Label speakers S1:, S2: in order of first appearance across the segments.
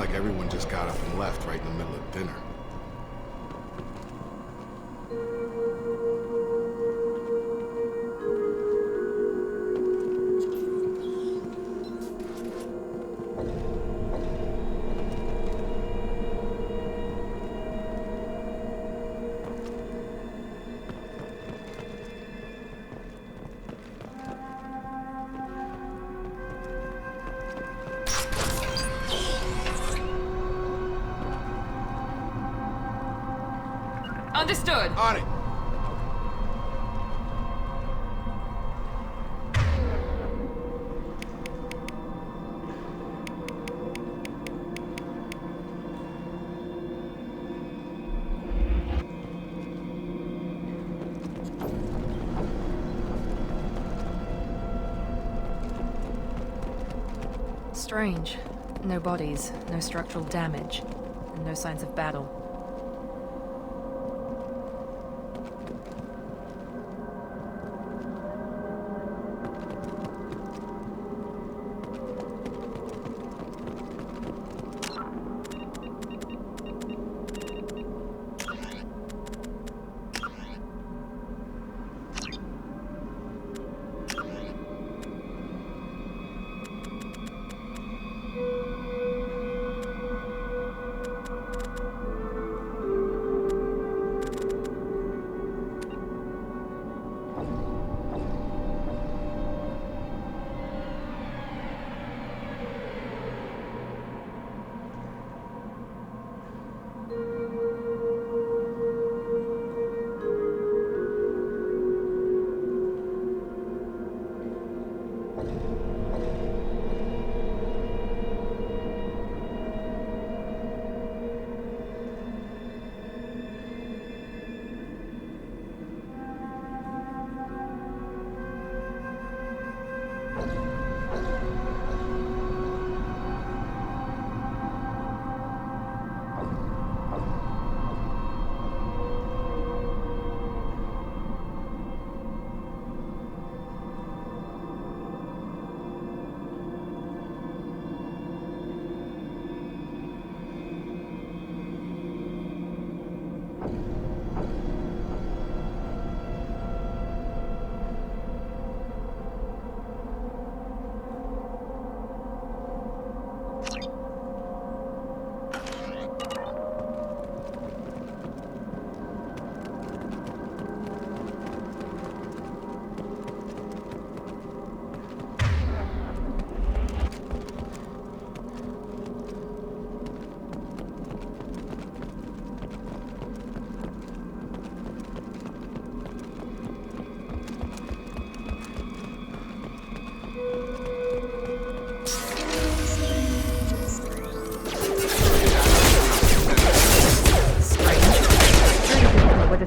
S1: like everyone just got up and left right in the middle of dinner.
S2: Understood.
S1: On it.
S2: Strange. No bodies, no structural damage, and no signs of battle.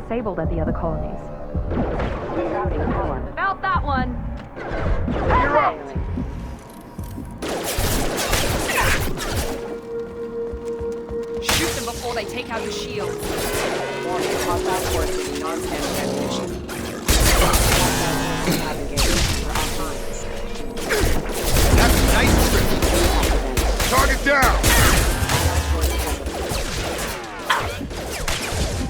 S3: Disabled at the other colonies.
S2: About that one.
S3: Perfect!
S2: Shoot them before they take out the shield.
S4: Warning, hostile forces in non-standard definition.
S1: That's a nice trip. Target down!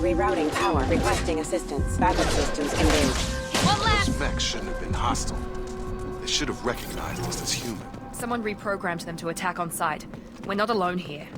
S4: Rerouting power. Requesting assistance. Backup systems engaged.
S2: One left!
S1: Those mechs shouldn't have been hostile. They should have recognized us as human.
S2: Someone reprogrammed them to attack on sight. We're not alone here.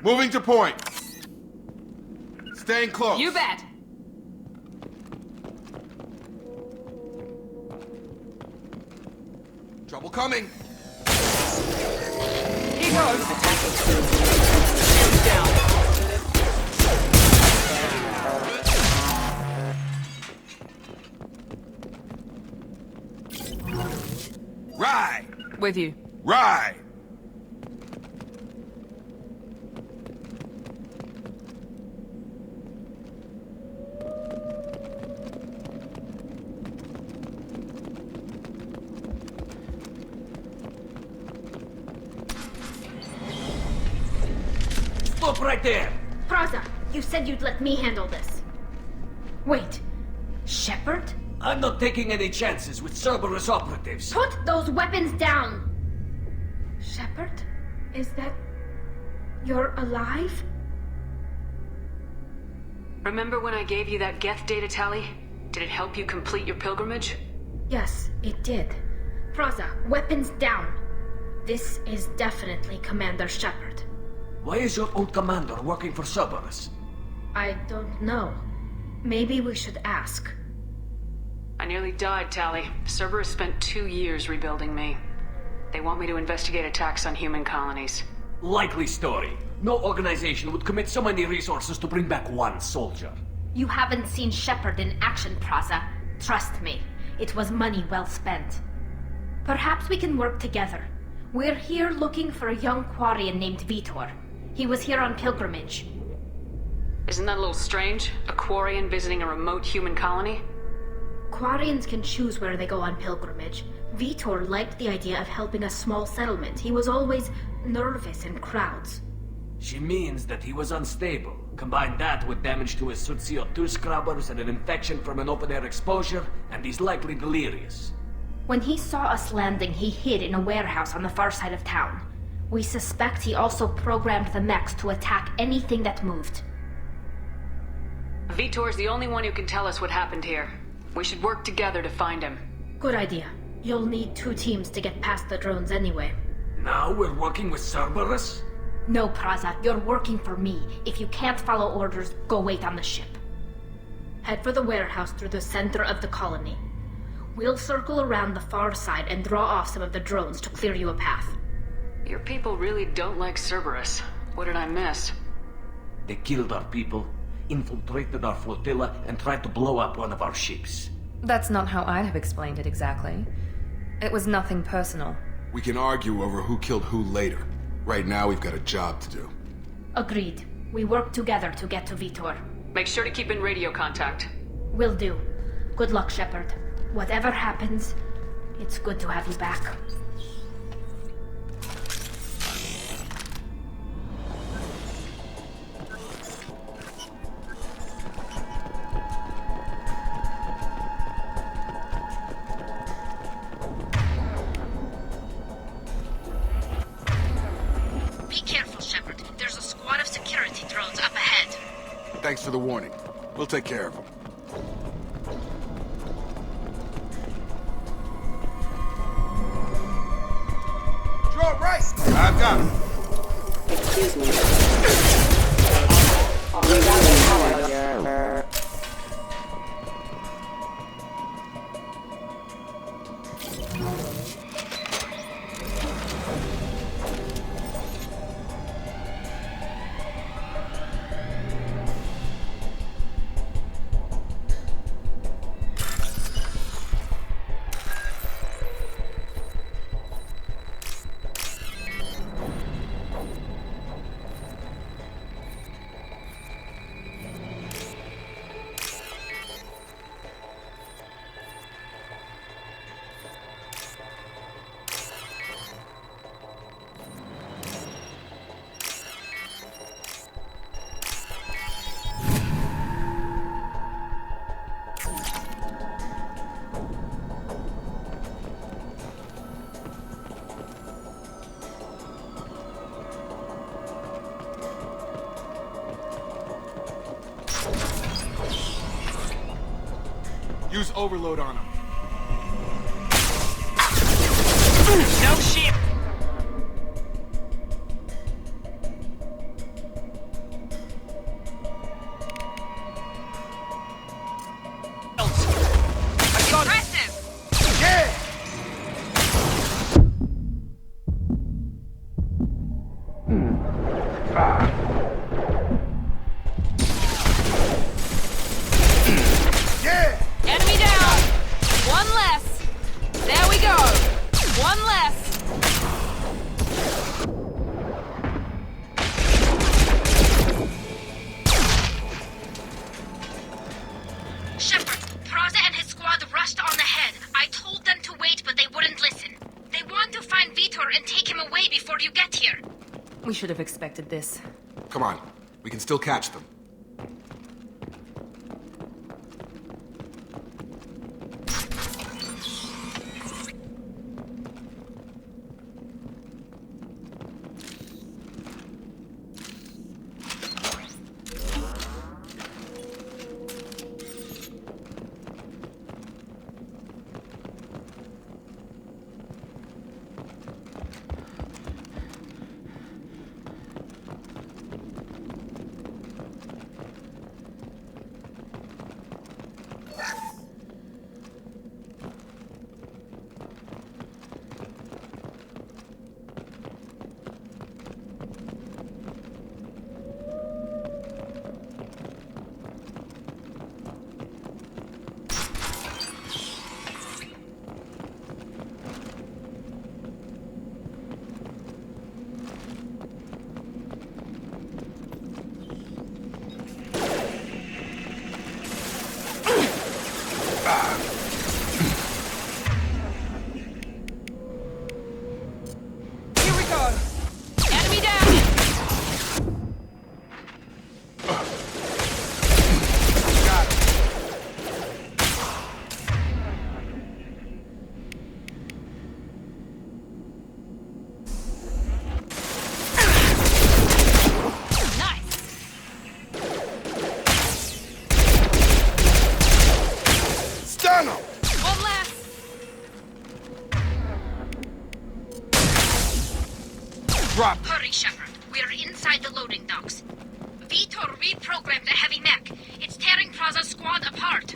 S1: Moving to point. Staying close.
S2: You bet.
S1: Trouble coming.
S2: He goes.
S4: Down.
S1: Ride.
S2: With you.
S1: Ride.
S5: Stop right there!
S6: Praza, you said you'd let me handle this. Wait, Shepard?
S5: I'm not taking any chances with Cerberus operatives.
S6: Put those weapons down! Shepard? Is that... you're alive?
S2: Remember when I gave you that Geth data tally? Did it help you complete your pilgrimage?
S6: Yes, it did. Praza, weapons down. This is definitely Commander Shepard.
S5: Why is your old commander working for Cerberus?
S6: I don't know. Maybe we should ask.
S2: I nearly died, Tally. Cerberus spent 2 years rebuilding me. They want me to investigate attacks on human colonies.
S5: Likely story. No organization would commit so many resources to bring back one soldier.
S6: You haven't seen Shepard in action, Praza. Trust me, it was money well spent. Perhaps we can work together. We're here looking for a young Quarian named Vitor. He was here on pilgrimage.
S2: Isn't that a little strange? A Quarian visiting a remote human colony?
S6: Quarians can choose where they go on pilgrimage. Vitor liked the idea of helping a small settlement. He was always nervous in crowds.
S5: She means that he was unstable. Combine that with damage to his CO2 scrubbers and an infection from an open-air exposure, and he's likely delirious.
S6: When he saw us landing, he hid in a warehouse on the far side of town. We suspect he also programmed the mechs to attack anything that moved.
S2: Vitor's the only one who can tell us what happened here. We should work together to find him.
S6: Good idea. You'll need 2 teams to get past the drones anyway.
S5: Now we're working with Cerberus?
S6: No, Praza, you're working for me. If you can't follow orders, go wait on the ship. Head for the warehouse through the center of the colony. We'll circle around the far side and draw off some of the drones to clear you a path.
S2: Your people really don't like Cerberus. What did I miss?
S5: They killed our people, infiltrated our flotilla, and tried to blow up one of our ships.
S2: That's not how I'd have explained it exactly. It was nothing personal.
S1: We can argue over who killed who later. Right now, we've got a job to do.
S6: Agreed. We work together to get to Vitor.
S2: Make sure to keep in radio contact.
S6: Will do. Good luck, Shepard. Whatever happens, it's good to have you back. Be careful, Shepard. There's a squad of security drones up ahead.
S1: Thanks for the warning. We'll take care of them. Draw right! I've got him.
S4: Excuse me. We got the power.
S1: Use overload on him.
S2: No shit!
S1: Yeah!
S7: Enemy down! One less! There we go! One less!
S6: Shepard, Praza and his squad rushed on ahead. I told them to wait, but they wouldn't listen. They want to find Vitor and take him away before you get here.
S2: We should have expected this.
S8: Come on. We can still catch them.
S7: Here we go! Enemy down!
S1: Got it.
S7: Nice!
S1: Stun him!
S7: One less!
S1: Drop.
S6: Hurry, Shepard. We're inside the loading docks. Vitor reprogrammed the heavy mech. It's tearing Praza's squad apart.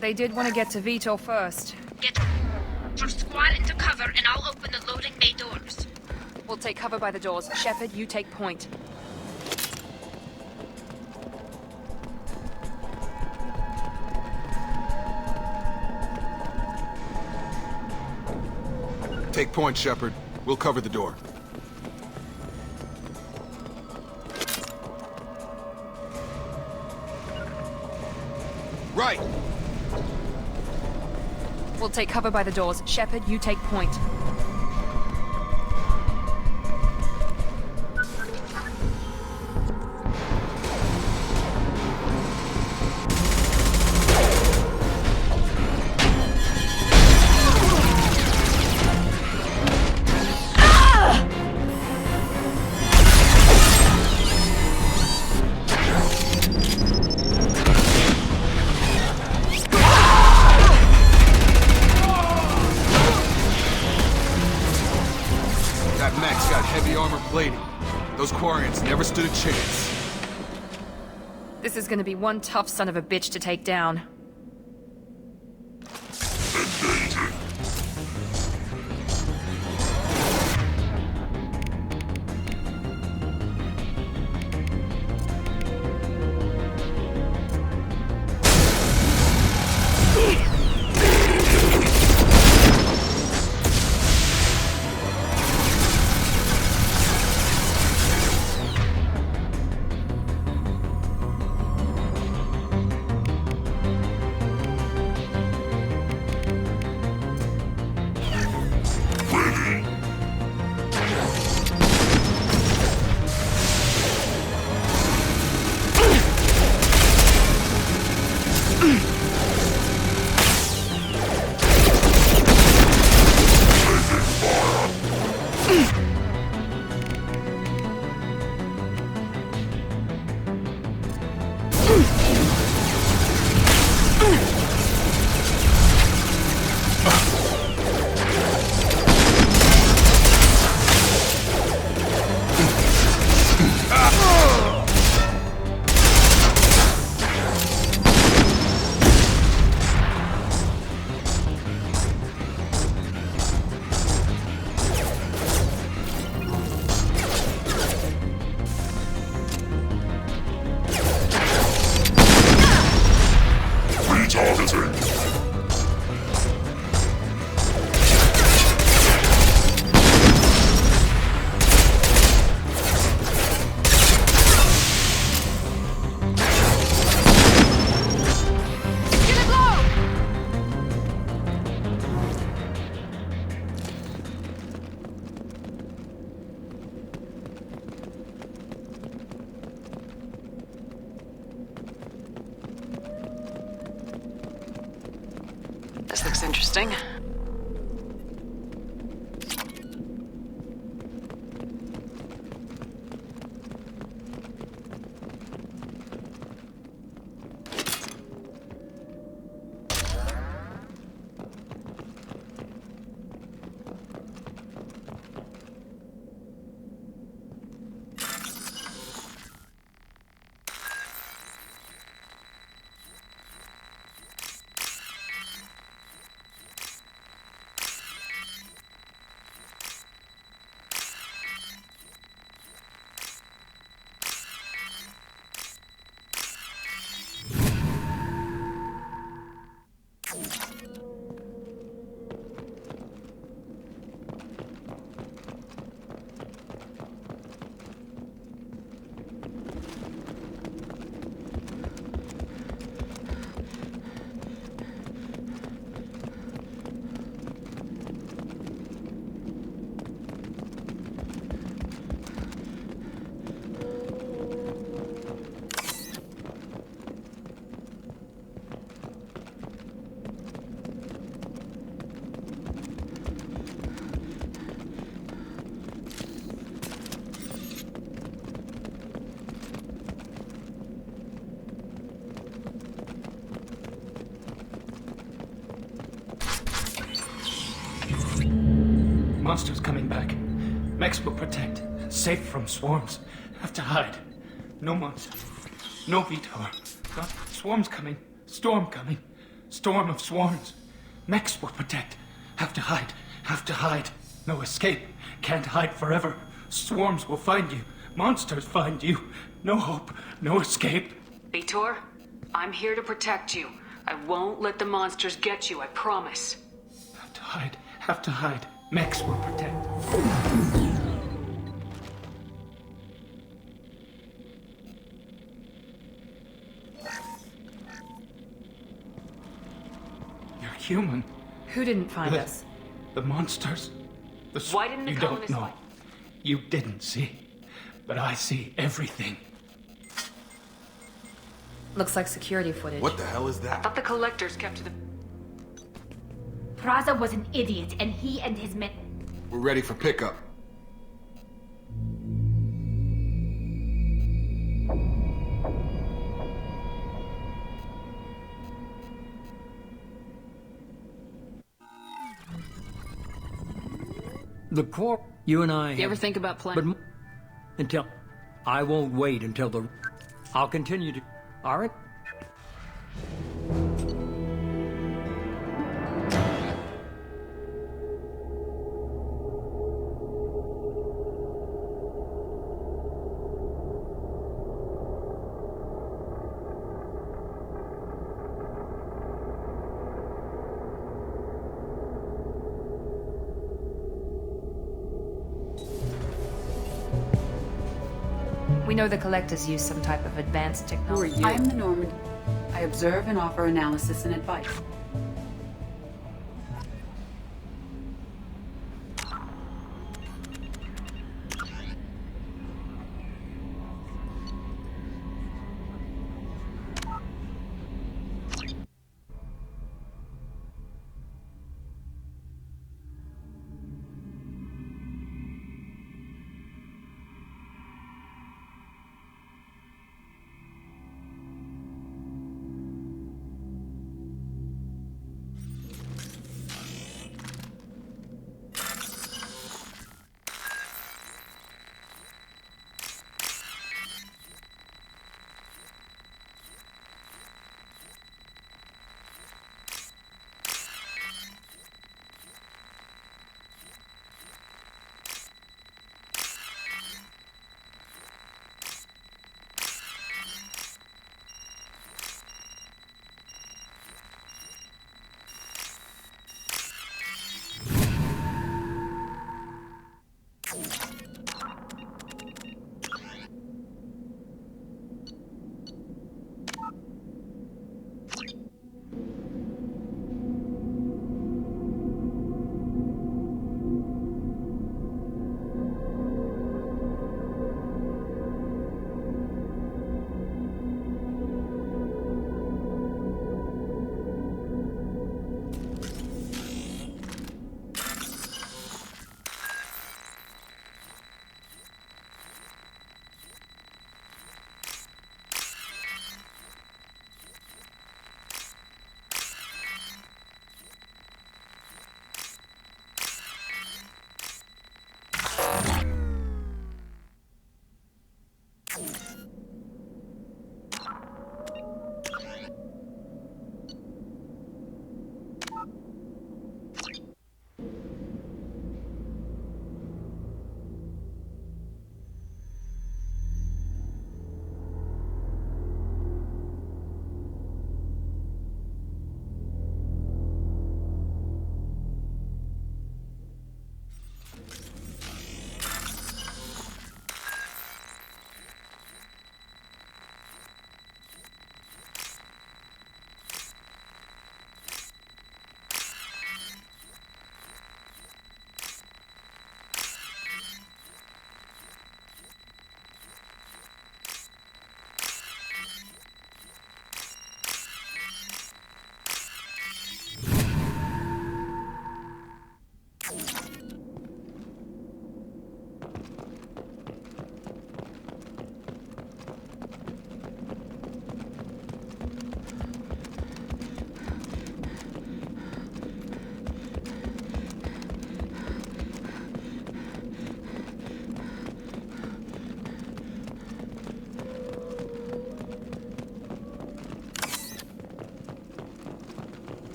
S3: They did want to get to Vitor first.
S6: Get your squad into cover and I'll open the loading bay doors.
S3: We'll take cover by the doors. Shepard, you take point.
S8: Take point, Shepard. We'll cover the door.
S1: Right.
S3: We'll take cover by the doors. Shepard, you take point.
S8: That mech's got heavy armor plating. Those Quarians never stood a chance.
S3: This is gonna be one tough son of a bitch to take down.
S2: interesting.
S5: Monsters coming back. Mechs will protect. Safe from swarms. Have to hide. No monster. No Vitor. Swarms coming. Storm coming. Storm of swarms. Mechs will protect. Have to hide. Have to hide. No escape. Can't hide forever. Swarms will find you. Monsters find you. No hope. No escape.
S2: Vitor, I'm here to protect you. I won't let the monsters get you, I promise.
S5: Have to hide. Have to hide. Mechs will protect. You're human.
S3: Who didn't find us?
S5: The monsters.
S2: Why didn't the
S5: You don't
S2: colonists
S5: know. You didn't see. But I see everything.
S3: Looks like security footage.
S1: What the hell is
S2: I
S1: that?
S2: thought the collectors kept to the...
S6: Praza was an idiot, and he and his men.
S1: We're ready for pickup.
S9: The core, you and I.
S2: You ever think about playing?
S9: But until I won't wait until the. I'll continue to. All right.
S3: We know the collectors use some type of advanced
S4: Who are
S3: technology.
S4: you? I am the Norman. I observe and offer analysis and advice.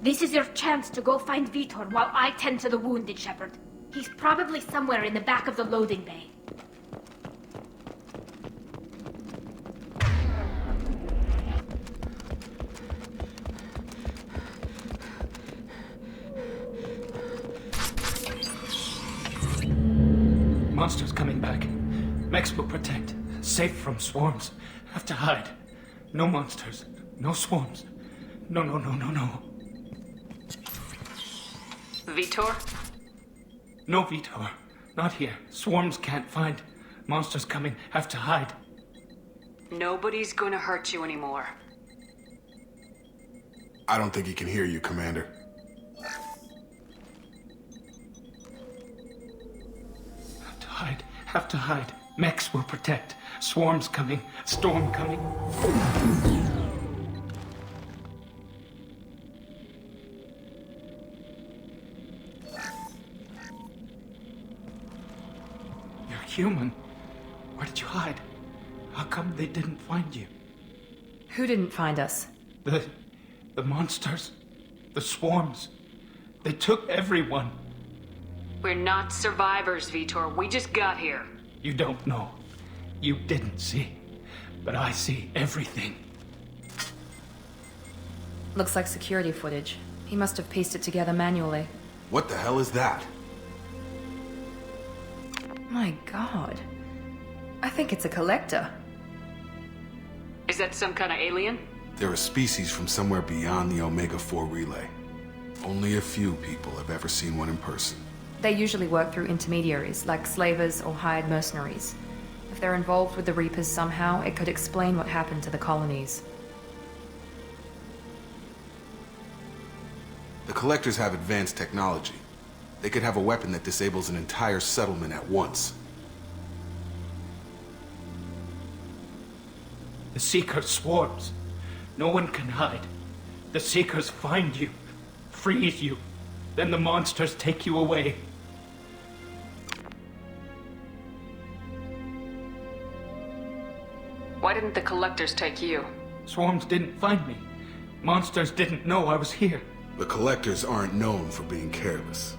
S6: This is your chance to go find Vitor while I tend to the wounded, Shepard. He's probably somewhere in the back of the loading bay.
S5: Monsters coming back. Mechs will protect. Safe from swarms. Have to hide. No monsters. No swarms. No.
S2: Vitor?
S5: No Vitor. Not here. Swarms can't find. Monsters coming. Have to hide.
S2: Nobody's gonna hurt you anymore.
S1: I don't think he can hear you, Commander.
S5: Have to hide. Mechs will protect. Swarms coming. Storm coming. You're human. Where did you hide? How come they didn't find you?
S3: Who didn't find us?
S5: The monsters. The swarms. They took everyone.
S2: We're not survivors, Vitor. We just got here.
S5: You don't know. You didn't see. But I see everything.
S3: Looks like security footage. He must have pieced it together manually.
S1: What the hell is that?
S3: My god. I think it's a collector.
S2: Is that some kind of alien?
S1: They're a species from somewhere beyond the Omega-4 relay. Only a few people have ever seen one in person.
S3: They usually work through intermediaries, like slavers or hired mercenaries. If they're involved with the Reapers somehow, it could explain what happened to the colonies.
S1: The Collectors have advanced technology. They could have a weapon that disables an entire settlement at once.
S5: The Seeker swarms. No one can hide. The Seekers find you, freeze you, then the monsters take you away.
S2: Why didn't the Collectors take you?
S5: Swarms didn't find me. Monsters didn't know I was here.
S1: The Collectors aren't known for being careless.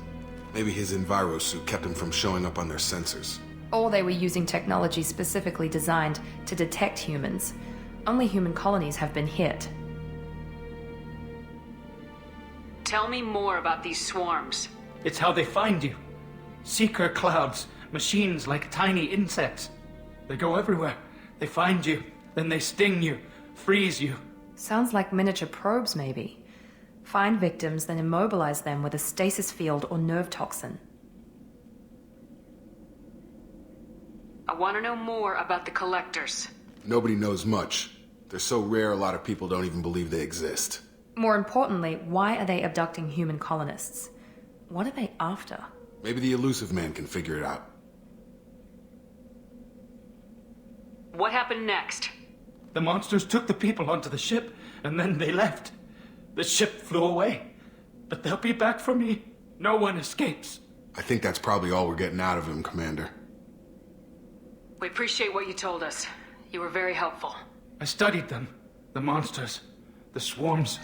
S1: Maybe his Enviro suit kept him from showing up on their sensors.
S3: Or they were using technology specifically designed to detect humans. Only human colonies have been hit.
S2: Tell me more about these swarms.
S5: It's how they find you. Seeker clouds, machines like tiny insects. They go everywhere. They find you, then they sting you, freeze you.
S3: Sounds like miniature probes, maybe. Find victims, then immobilize them with a stasis field or nerve toxin.
S2: I want to know more about the Collectors.
S1: Nobody knows much. They're so rare a lot of people don't even believe they exist.
S3: More importantly, why are they abducting human colonists? What are they after?
S1: Maybe the Elusive Man can figure it out.
S2: What happened next?
S5: The monsters took the people onto the ship, and then they left. The ship flew away. But they'll be back for me. No one escapes.
S1: I think that's probably all we're getting out of him, Commander.
S2: We appreciate what you told us. You were very helpful.
S5: I studied them. The monsters. The swarms.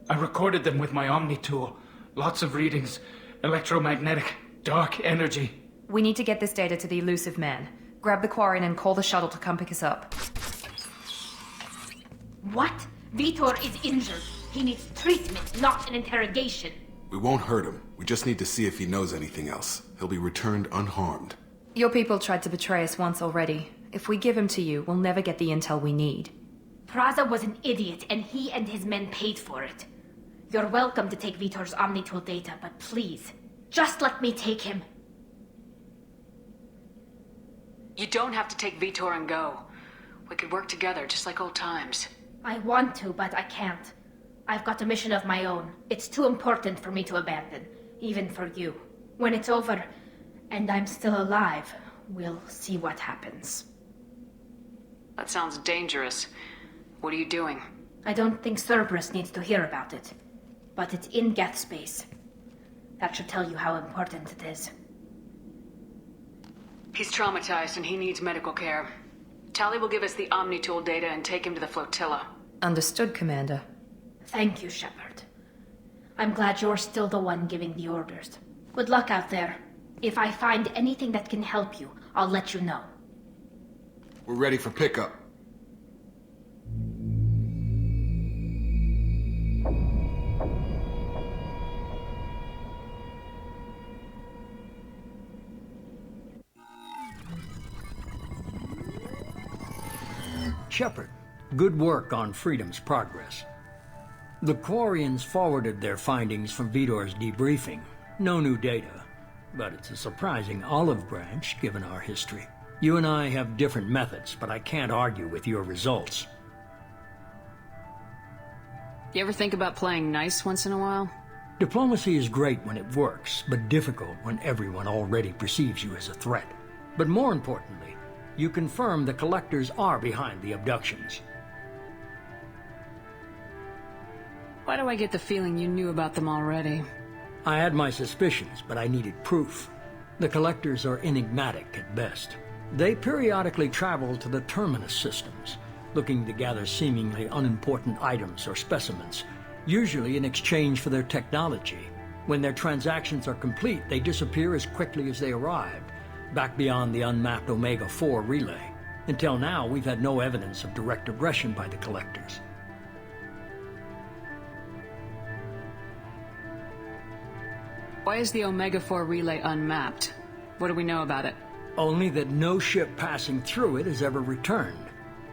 S5: I recorded them with my Omni tool. Lots of readings. Electromagnetic. Dark energy.
S3: We need to get this data to the Elusive Man. Grab the Quarian and call the shuttle to come pick us up.
S6: What? Vitor is injured. He needs treatment, not an interrogation.
S1: We won't hurt him. We just need to see if he knows anything else. He'll be returned unharmed.
S3: Your people tried to betray us once already. If we give him to you, we'll never get the intel we need.
S6: Praza was an idiot, and he and his men paid for it. You're welcome to take Vitor's Omnitool data, but please, just let me take him.
S2: You don't have to take Vitor and go. We could work together, just like old times.
S6: I want to, but I can't. I've got a mission of my own. It's too important for me to abandon, even for you. When it's over, and I'm still alive, we'll see what happens.
S2: That sounds dangerous. What are you doing?
S6: I don't think Cerberus needs to hear about it. But it's in Geth space. That should tell you how important it is.
S2: He's traumatized and he needs medical care. Tali will give us the Omnitool data and take him to the flotilla.
S3: Understood, Commander.
S6: Thank you, Shepard. I'm glad you're still the one giving the orders. Good luck out there. If I find anything that can help you, I'll let you know.
S8: We're ready for pickup.
S9: Shepard, good work on Freedom's progress. The Quarians forwarded their findings from Vidor's debriefing. No new data, but it's a surprising olive branch given our history. You and I have different methods, but I can't argue with your results.
S2: You ever think about playing nice once in a while?
S9: Diplomacy is great when it works, but difficult when everyone already perceives you as a threat. But more importantly, you confirm the Collectors are behind the abductions.
S2: Why do I get the feeling you knew about them already?
S9: I had my suspicions, but I needed proof. The Collectors are enigmatic at best. They periodically travel to the Terminus systems, looking to gather seemingly unimportant items or specimens, usually in exchange for their technology. When their transactions are complete, they disappear as quickly as they arrived, back beyond the unmapped Omega-4 relay. Until now, we've had no evidence of direct aggression by the Collectors.
S2: Why is the Omega-4 relay unmapped? What do we know about it?
S9: Only that no ship passing through it has ever returned.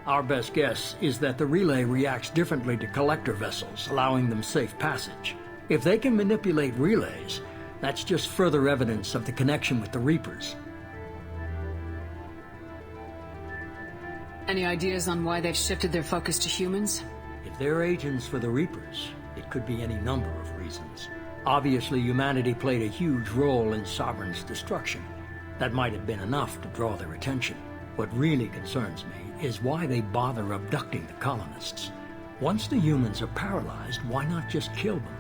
S9: Our best guess is that the relay reacts differently to Collector vessels, allowing them safe passage. If they can manipulate relays, that's just further evidence of the connection with the Reapers.
S2: Any ideas on why they've shifted their focus to humans?
S9: If they're agents for the Reapers, it could be any number of reasons. Obviously, humanity played a huge role in Sovereign's destruction. That might have been enough to draw their attention. What really concerns me is why they bother abducting the colonists. Once the humans are paralyzed, why not just kill them?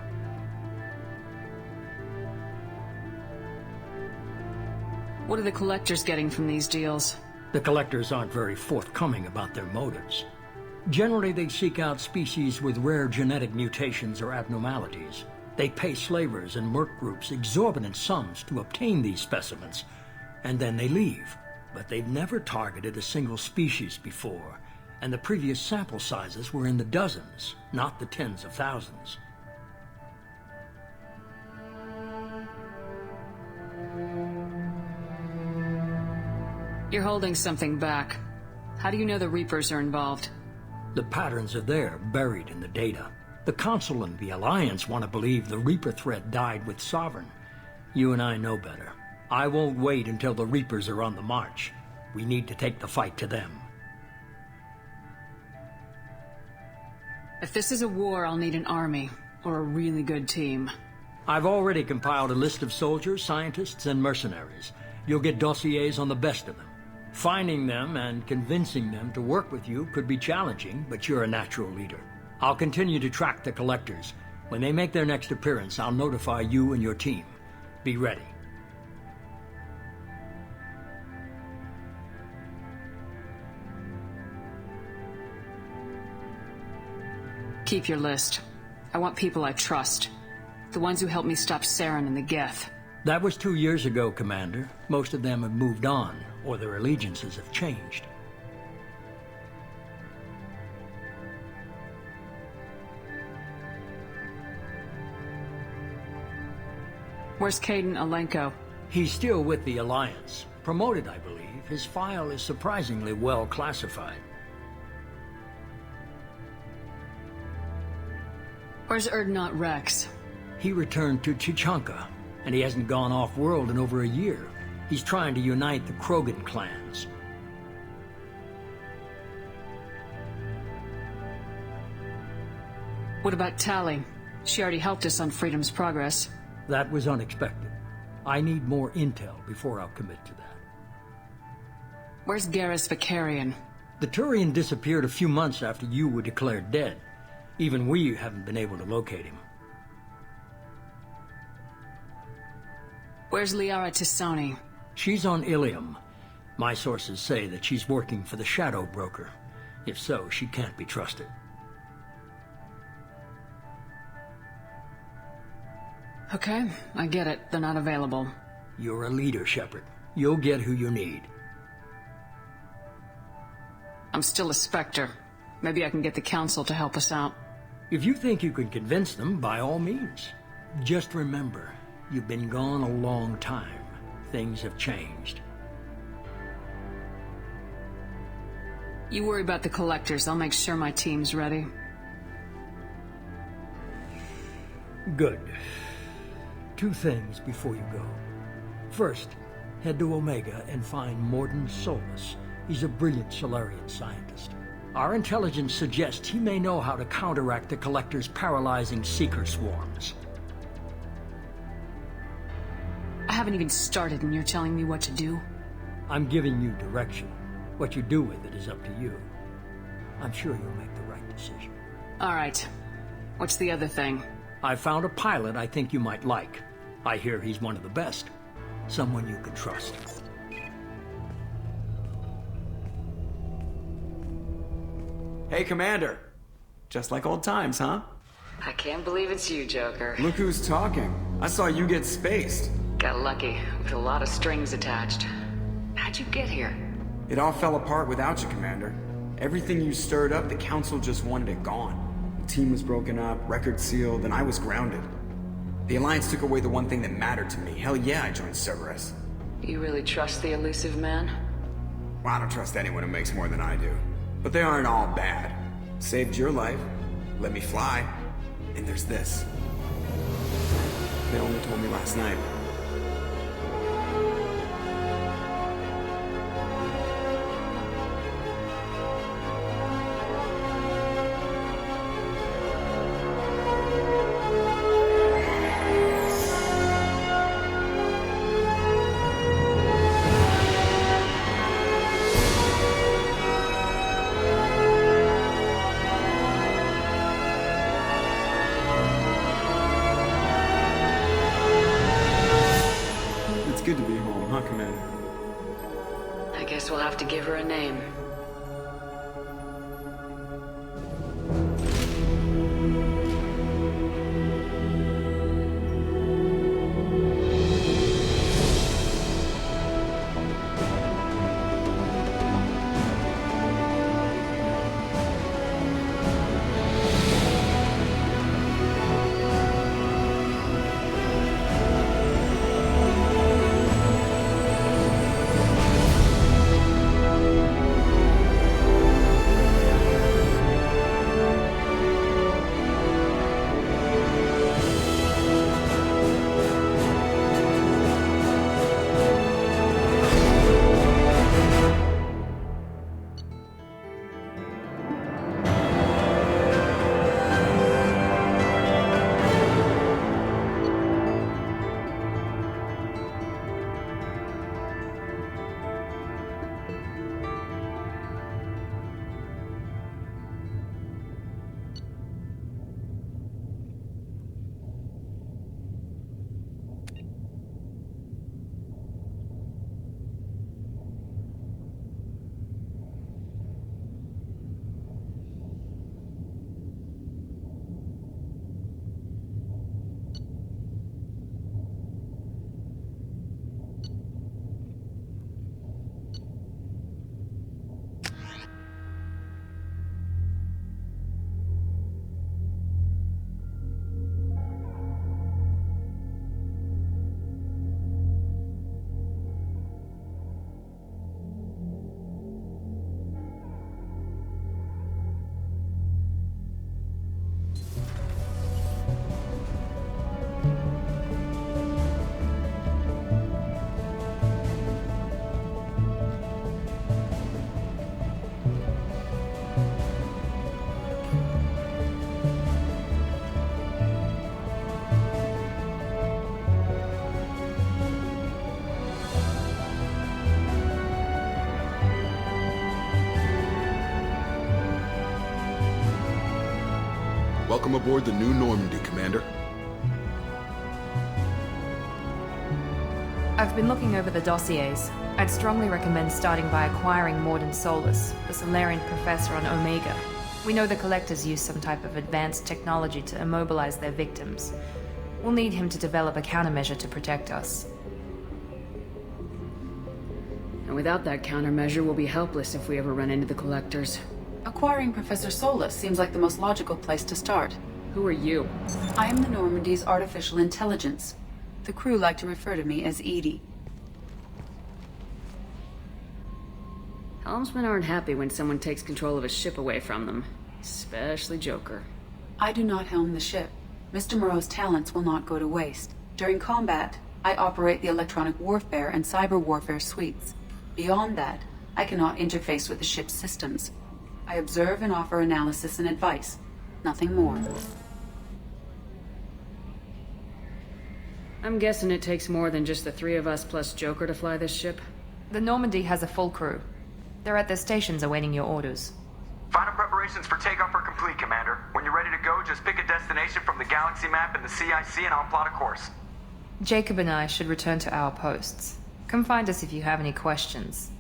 S2: What are the Collectors getting from these deals?
S9: The Collectors aren't very forthcoming about their motives. Generally, they seek out species with rare genetic mutations or abnormalities. They pay slavers and merc groups exorbitant sums to obtain these specimens, and then they leave. But they've never targeted a single species before, and the previous sample sizes were in the dozens, not the tens of thousands.
S2: You're holding something back. How do you know the Reapers are involved?
S9: The patterns are there, buried in the data. The Council and the Alliance want to believe the Reaper threat died with Sovereign. You and I know better. I won't wait until the Reapers are on the march. We need to take the fight to them.
S2: If this is a war, I'll need an army, or a really good team.
S9: I've already compiled a list of soldiers, scientists, and mercenaries. You'll get dossiers on the best of them. Finding them and convincing them to work with you could be challenging, but you're a natural leader. I'll continue to track the Collectors. When they make their next appearance, I'll notify you and your team. Be ready.
S2: Keep your list. I want people I trust. The ones who helped me stop Saren and the Geth.
S9: That was 2 years ago, Commander. Most of them have moved on, or their allegiances have changed.
S2: Where's Caden Alenko?
S9: He's still with the Alliance. Promoted, I believe. His file is surprisingly well classified.
S2: Where's Erdnot Rex?
S9: He returned to Chichanka, and he hasn't gone off-world in over a year. He's trying to unite the Krogan clans.
S2: What about Tali? She already helped us on Freedom's progress.
S9: That was unexpected. I need more intel before I'll commit to that.
S2: Where's Garrus Vicarian?
S9: The Turian disappeared a few months after you were declared dead. Even we haven't been able to locate him.
S2: Where's Liara Tisoni?
S9: She's on Ilium. My sources say that she's working for the Shadow Broker. If so, she can't be trusted.
S2: Okay, I get it. They're not available.
S9: You're a leader, Shepard. You'll get who you need.
S2: I'm still a Spectre. Maybe I can get the Council to help us out.
S9: If you think you can convince them, by all means. Just remember, you've been gone a long time. Things have changed.
S2: You worry about the Collectors. I'll make sure my team's ready.
S9: Good. 2 things before you go. First, head to Omega and find Morlan Solus. He's a brilliant Solarian scientist. Our intelligence suggests he may know how to counteract the Collector's paralyzing Seeker swarms.
S2: I haven't even started and you're telling me what to do?
S9: I'm giving you direction. What you do with it is up to you. I'm sure you'll make the right decision.
S2: All right. What's the other thing?
S9: I found a pilot I think you might like. I hear he's one of the best. Someone you can trust.
S10: Hey, Commander. Just like old times, huh?
S2: I can't believe it's you, Joker.
S10: Look who's talking. I saw you get spaced.
S2: Got lucky, with a lot of strings attached. How'd you get here?
S10: It all fell apart without you, Commander. Everything you stirred up, the Council just wanted it gone. The team was broken up, record sealed, and I was grounded. The Alliance took away the one thing that mattered to me. Hell yeah, I joined Cerberus.
S2: You really trust the elusive man?
S10: Well, I don't trust anyone who makes more than I do. But they aren't all bad. Saved your life, let me fly, and there's this. They only told me last night. Good to be home, huh, Commander?
S2: I guess we'll have to give her a name.
S1: Welcome aboard the New Normandy, Commander.
S3: I've been looking over the dossiers. I'd strongly recommend starting by acquiring Morlan Solus, the Solarian professor on Omega. We know the Collectors use some type of advanced technology to immobilize their victims. We'll need him to develop a countermeasure to protect us.
S2: And without that countermeasure, we'll be helpless if we ever run into the Collectors.
S11: Acquiring Professor Solus seems like the most logical place to start.
S2: Who are you?
S11: I am the Normandy's artificial intelligence. The crew like to refer to me as Edie.
S2: Helmsmen aren't happy when someone takes control of a ship away from them. Especially Joker.
S11: I do not helm the ship. Mr. Moreau's talents will not go to waste. During combat, I operate the electronic warfare and cyber warfare suites. Beyond that, I cannot interface with the ship's systems. I observe and offer analysis and advice. Nothing more.
S2: I'm guessing it takes more than just the three of us plus Joker to fly this ship?
S3: The Normandy has a full crew. They're at their stations awaiting your orders.
S12: Final preparations for takeoff are complete, Commander. When you're ready to go, just pick a destination from the galaxy map and the CIC and I'll plot a course.
S3: Jacob and I should return to our posts. Come find us if you have any questions.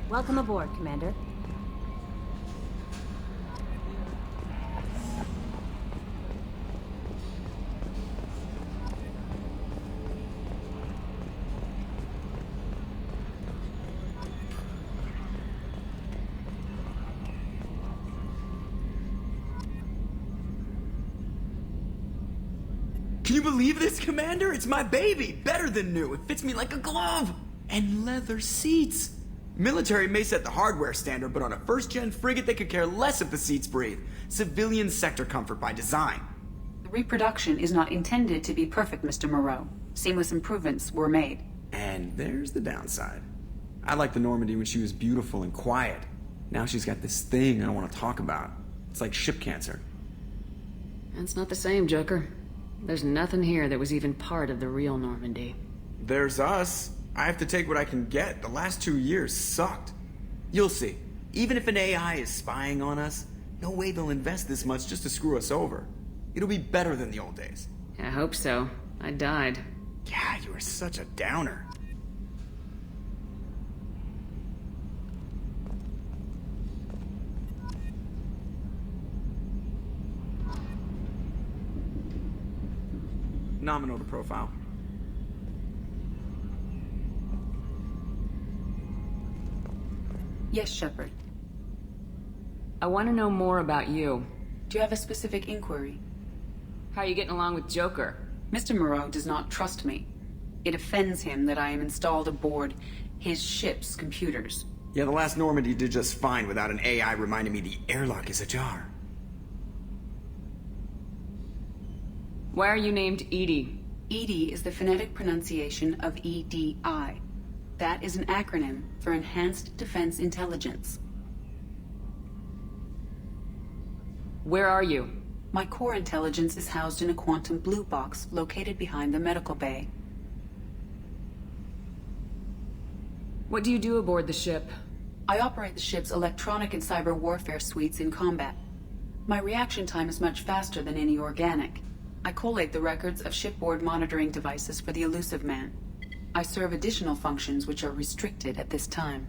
S13: Welcome aboard, Commander.
S10: Can you believe this, Commander? It's my baby! Better than new. It fits me like a glove! And leather seats! Military may set the hardware standard, but on a first-gen frigate they could care less if the seats breathe. Civilian sector comfort by design.
S11: The reproduction is not intended to be perfect, Mr. Moreau. Seamless improvements were made.
S10: And there's the downside. I liked the Normandy when she was beautiful and quiet. Now she's got this thing I don't want to talk about. It's like ship cancer.
S2: That's not the same, Joker. There's nothing here that was even part of the real Normandy.
S10: There's us. I have to take what I can get. The last 2 years sucked. You'll see. Even if an AI is spying on us, no way they'll invest this much just to screw us over. It'll be better than the old days.
S2: I hope so. I died.
S10: Yeah, you were such a downer. Nominal to profile.
S11: Yes, Shepard.
S2: I want to know more about you.
S11: Do you have a specific inquiry?
S2: How are you getting along with Joker?
S11: Mr. Moreau does not trust me. It offends him that I am installed aboard his ship's computers.
S10: Yeah, the last Normandy did just fine without an AI reminding me the airlock is ajar.
S2: Why are you named Edie?
S11: EDI is the phonetic pronunciation of EDI. That is an acronym for Enhanced Defense Intelligence.
S2: Where are you?
S11: My core intelligence is housed in a quantum blue box located behind the medical bay.
S2: What do you do aboard the ship?
S11: I operate the ship's electronic and cyber warfare suites in combat. My reaction time is much faster than any organic. I collate the records of shipboard monitoring devices for the elusive man. I serve additional functions which are restricted at this time.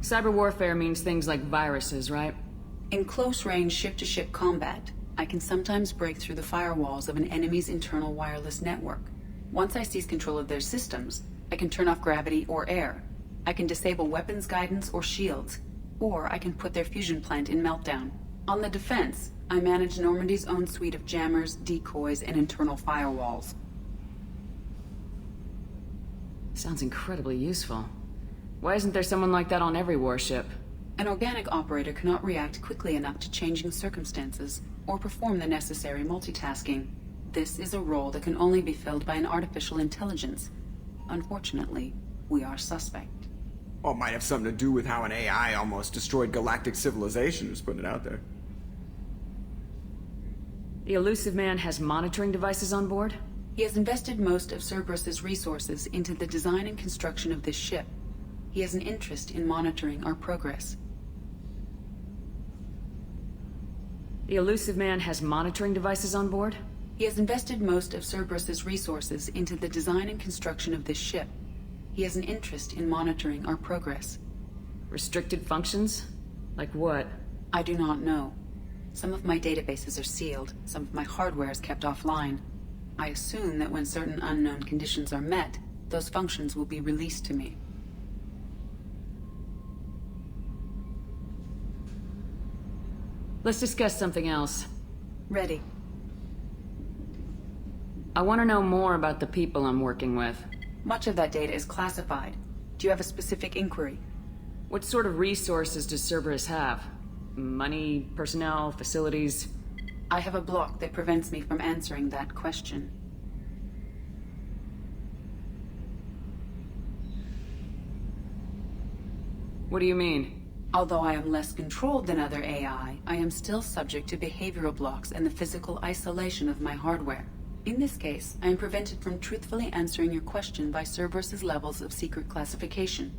S2: Cyber warfare means things like viruses, right?
S11: In close-range ship-to-ship combat, I can sometimes break through the firewalls of an enemy's internal wireless network. Once I seize control of their systems, I can turn off gravity or air. I can disable weapons guidance or shields, or I can put their fusion plant in meltdown. On the defense, I manage Normandy's own suite of jammers, decoys, and internal firewalls.
S2: Sounds incredibly useful. Why isn't there someone like that on every warship?
S11: An organic operator cannot react quickly enough to changing circumstances, or perform the necessary multitasking. This is a role that can only be filled by an artificial intelligence. Unfortunately, we are suspect.
S10: Well, it might have something to do with how an AI almost destroyed galactic civilization, just putting it out there.
S2: The elusive man has monitoring devices on board?
S11: He has invested most of Cerberus's resources into the design and construction of this ship. He has an interest in monitoring our progress.
S2: The elusive man has monitoring devices on board?
S11: He has invested most of Cerberus's resources into the design and construction of this ship. He has an interest in monitoring our progress.
S2: Restricted functions? Like what?
S11: I do not know. Some of my databases are sealed, some of my hardware is kept offline. I assume that when certain unknown conditions are met, those functions will be released to me.
S2: Let's discuss something else.
S11: Ready.
S2: I want to know more about the people I'm working with.
S11: Much of that data is classified. Do you have a specific inquiry?
S2: What sort of resources does Cerberus have? Money, personnel, facilities?
S11: I have a block that prevents me from answering that question.
S2: What do you mean?
S11: Although I am less controlled than other AI, I am still subject to behavioral blocks and the physical isolation of my hardware. In this case, I am prevented from truthfully answering your question by Cerberus's levels of secret classification.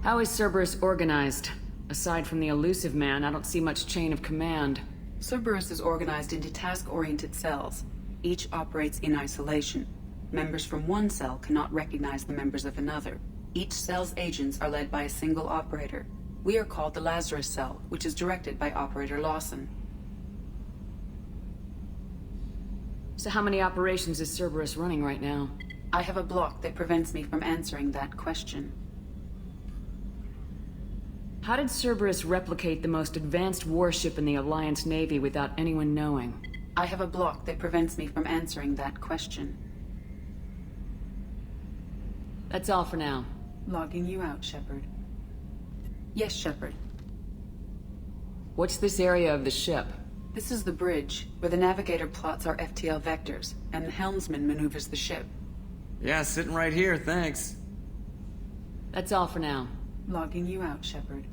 S2: How is Cerberus organized? Aside from the elusive man, I don't see much chain of command.
S11: Cerberus is organized into task-oriented cells. Each operates in isolation. Members from one cell cannot recognize the members of another. Each cell's agents are led by a single operator. We are called the Lazarus Cell, which is directed by Operator Lawson.
S2: So how many operations is Cerberus running right now?
S11: I have a block that prevents me from answering that question.
S2: How did Cerberus replicate the most advanced warship in the Alliance Navy without anyone knowing?
S11: I have a block that prevents me from answering that question.
S2: That's all for now.
S11: Logging you out, Shepard. Yes, Shepard.
S2: What's this area of the ship?
S11: This is the bridge, where the navigator plots our FTL vectors, and the helmsman maneuvers the ship.
S10: Yeah, sitting right here, thanks.
S2: That's all for now.
S11: Logging you out, Shepard.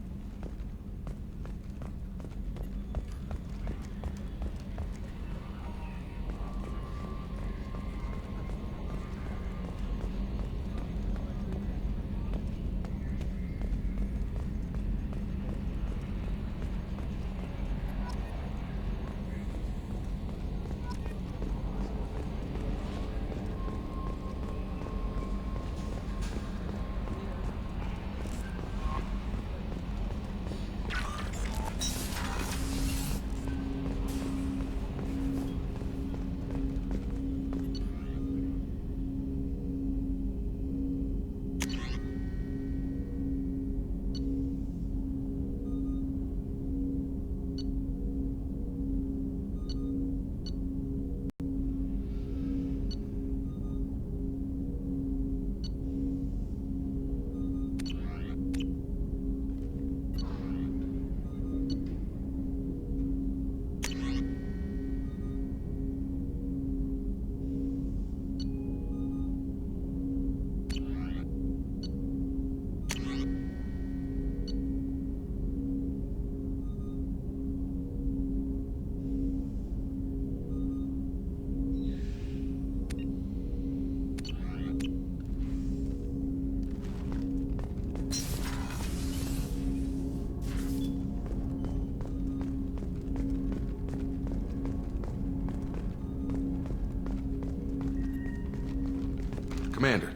S1: Commander,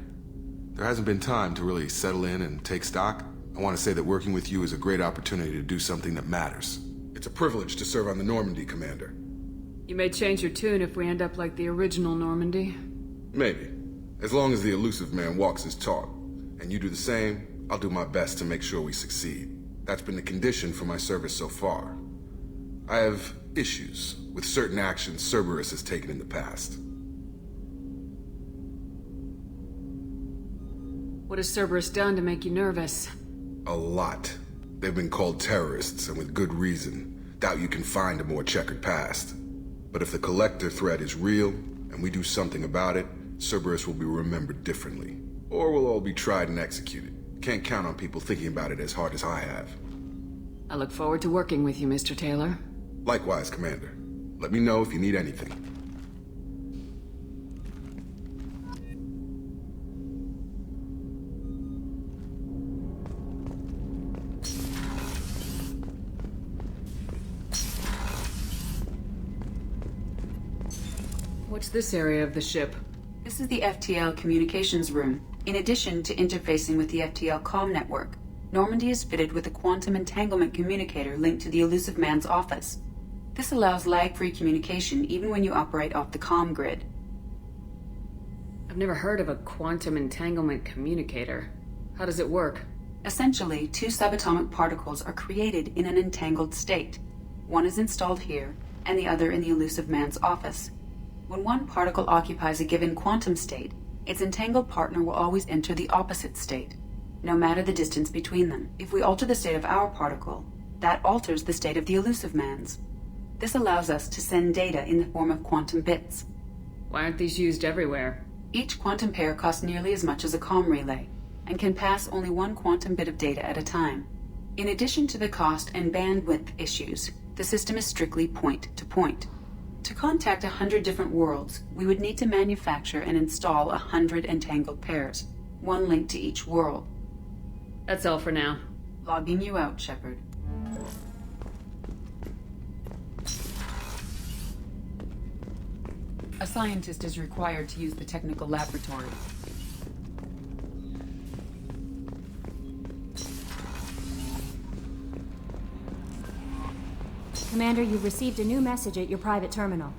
S1: there hasn't been time to really settle in and take stock. I want to say that working with you is a great opportunity to do something that matters. It's a privilege to serve on the Normandy, Commander.
S2: You may change your tune if we end up like the original Normandy.
S1: Maybe. As long as the elusive man walks his talk, and you do the same, I'll do my best to make sure we succeed. That's been the condition for my service so far. I have issues with certain actions Cerberus has taken in the past.
S2: What has Cerberus done to make you nervous?
S1: A lot. They've been called terrorists, and with good reason. Doubt you can find a more checkered past. But if the Collector threat is real, and we do something about it, Cerberus will be remembered differently. Or we'll all be tried and executed. Can't count on people thinking about it as hard as I have.
S2: I look forward to working with you, Mr. Taylor.
S1: Likewise, Commander. Let me know if you need anything.
S2: What's this area of the ship?
S11: This is the FTL communications room. In addition to interfacing with the FTL comm network, Normandy is fitted with a quantum entanglement communicator linked to the elusive man's office. This allows lag-free communication even when you operate off the comm grid.
S2: I've never heard of a quantum entanglement communicator. How does it work?
S11: Essentially, two subatomic particles are created in an entangled state. One is installed here, and the other in the elusive man's office. When one particle occupies a given quantum state, its entangled partner will always enter the opposite state, no matter the distance between them. If we alter the state of our particle, that alters the state of the elusive man's. This allows us to send data in the form of quantum bits.
S2: Why aren't these used everywhere?
S11: Each quantum pair costs nearly as much as a comm relay, and can pass only one quantum bit of data at a time. In addition to the cost and bandwidth issues, the system is strictly point-to-point. To contact 100 different worlds, we would need to manufacture and install 100 entangled pairs, one linked to each world.
S2: That's all for now.
S11: Logging you out, Shepard. A scientist is required to use the technical laboratory.
S13: Commander, you've received a new message at your private terminal.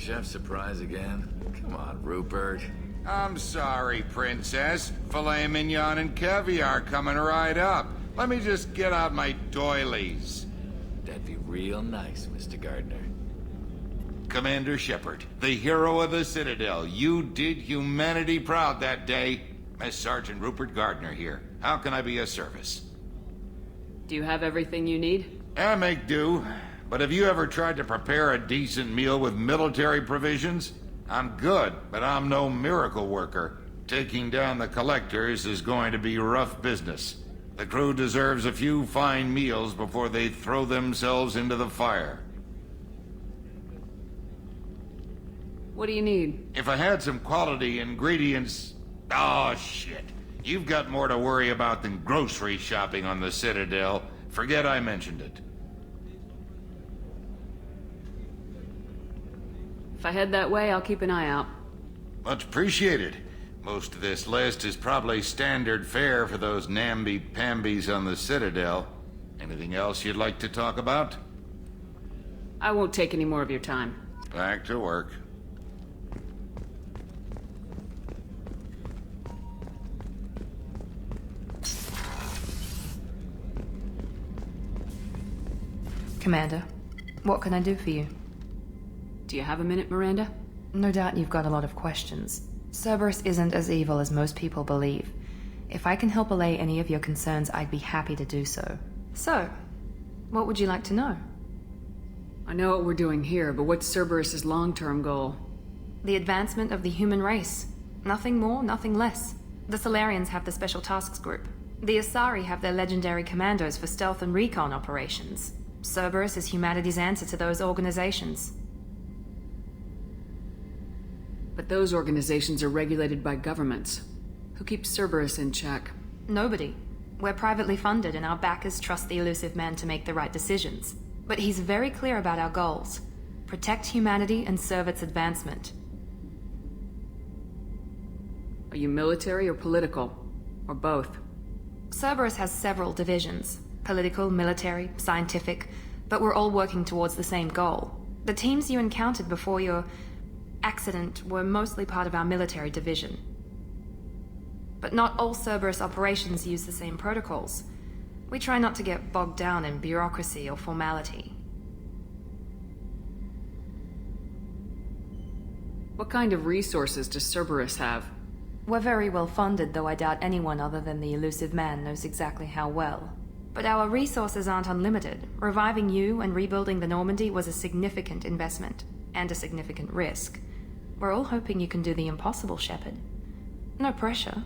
S14: chef surprise again? Come on, Rupert.
S15: I'm sorry, Princess. Filet mignon and caviar coming right up. Let me just get out my doilies.
S14: That'd be real nice, Mr. Gardner.
S15: Commander Shepard, the hero of the Citadel. You did humanity proud that day. Master Sergeant Rupert Gardner here. How can I be of service?
S2: Do you have everything you need?
S15: I make do. But have you ever tried to prepare a decent meal with military provisions? I'm good, but I'm no miracle worker. Taking down the collectors is going to be rough business. The crew deserves a few fine meals before they throw themselves into the fire.
S2: What do you need?
S15: If I had some quality ingredients... Oh, shit. You've got more to worry about than grocery shopping on the Citadel. Forget I mentioned it.
S2: If I head that way, I'll keep an eye out.
S15: Much appreciated. Most of this list is probably standard fare for those namby-pambies on the Citadel. Anything else you'd like to talk about?
S2: I won't take any more of your time.
S15: Back to work.
S3: Commander, what can I do for you?
S2: Do you have a minute, Miranda?
S3: No doubt you've got a lot of questions. Cerberus isn't as evil as most people believe. If I can help allay any of your concerns, I'd be happy to do so. So, what would you like to know?
S2: I know what we're doing here, but what's Cerberus's long-term goal?
S3: The advancement of the human race. Nothing more, nothing less. The Solarians have the Special Tasks Group. The Asari have their legendary commandos for stealth and recon operations. Cerberus is humanity's answer to those organizations.
S2: But those organizations are regulated by governments. Who keeps Cerberus in check?
S3: Nobody. We're privately funded and our backers trust the elusive man to make the right decisions. But he's very clear about our goals. Protect humanity and serve its advancement.
S2: Are you military or political? Or both?
S3: Cerberus has several divisions. Political, military, scientific, but we're all working towards the same goal. The teams you encountered before your accident were mostly part of our military division. But not all Cerberus operations use the same protocols. We try not to get bogged down in bureaucracy or formality.
S2: What kind of resources does Cerberus have?
S3: We're very well funded, though I doubt anyone other than the elusive man knows exactly how well. But our resources aren't unlimited. Reviving you and rebuilding the Normandy was a significant investment, and a significant risk. We're all hoping you can do the impossible, Shepard. No pressure.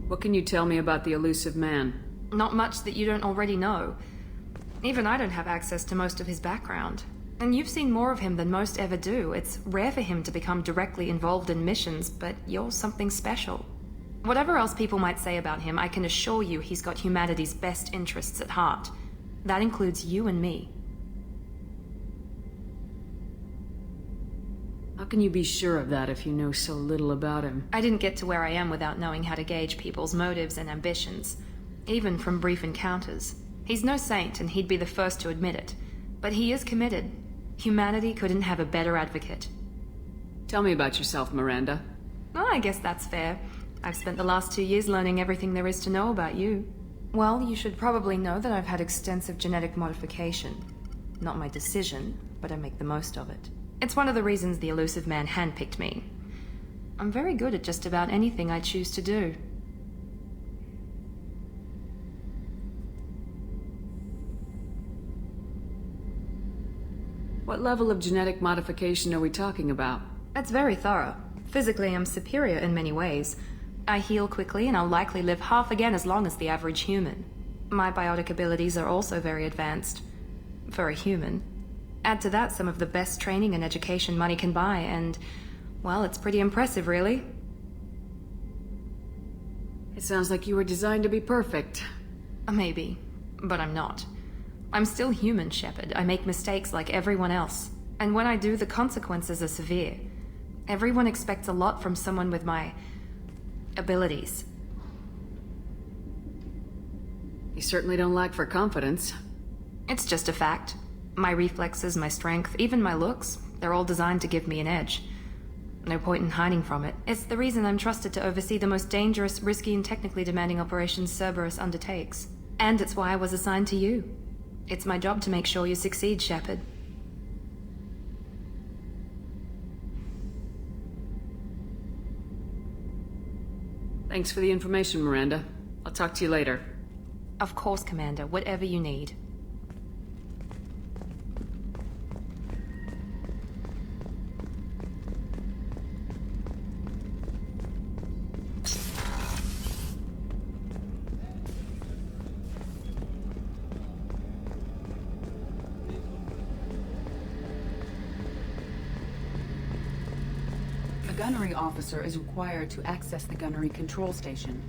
S2: What can you tell me about the elusive man?
S3: Not much that you don't already know. Even I don't have access to most of his background. And you've seen more of him than most ever do. It's rare for him to become directly involved in missions, but you're something special. Whatever else people might say about him, I can assure you he's got humanity's best interests at heart. That includes you and me.
S2: How can you be sure of that if you know so little about him?
S3: I didn't get to where I am without knowing how to gauge people's motives and ambitions, even from brief encounters. He's no saint, and he'd be the first to admit it. But he is committed. Humanity couldn't have a better advocate.
S2: Tell me about yourself, Miranda.
S3: Oh, I guess that's fair. I've spent the last 2 years learning everything there is to know about you. Well, you should probably know that I've had extensive genetic modification. Not my decision, but I make the most of it. It's one of the reasons the elusive man handpicked me. I'm very good at just about anything I choose to do.
S2: What level of genetic modification are we talking about?
S3: That's very thorough. Physically, I'm superior in many ways. I heal quickly, and I'll likely live half again as long as the average human. My biotic abilities are also very advanced. For a human. Add to that some of the best training and education money can buy, and, well, it's pretty impressive, really.
S2: It sounds like you were designed to be perfect.
S3: Maybe, but I'm not. I'm still human, Shepard. I make mistakes like everyone else. And when I do, the consequences are severe. Everyone expects a lot from someone with my abilities.
S2: You certainly don't lack for confidence.
S3: It's just a fact. My reflexes, my strength, even my looks, they're all designed to give me an edge. No point in hiding from it. It's the reason I'm trusted to oversee the most dangerous, risky, and technically demanding operations Cerberus undertakes. And it's why I was assigned to you. It's my job to make sure you succeed, Shepard.
S2: Thanks for the information, Miranda. I'll talk to you later.
S3: Of course, Commander. Whatever you need.
S11: A gunnery officer is required to access the gunnery control station.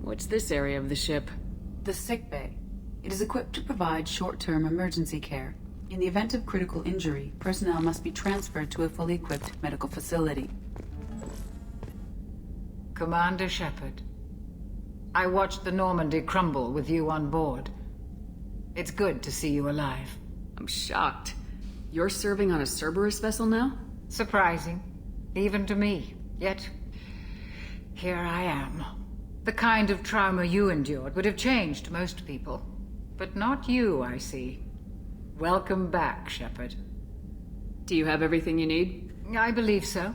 S2: What's this area of the ship?
S11: The sick bay. It is equipped to provide short-term emergency care. In the event of critical injury, personnel must be transferred to a fully equipped medical facility.
S16: Commander Shepard, I watched the Normandy crumble with you on board. It's good to see you alive.
S2: I'm shocked. You're serving on a Cerberus vessel now?
S16: Surprising, even to me. Yet, here I am. The kind of trauma you endured would have changed most people. But not you, I see. Welcome back, Shepard.
S2: Do you have everything you need?
S16: I believe so.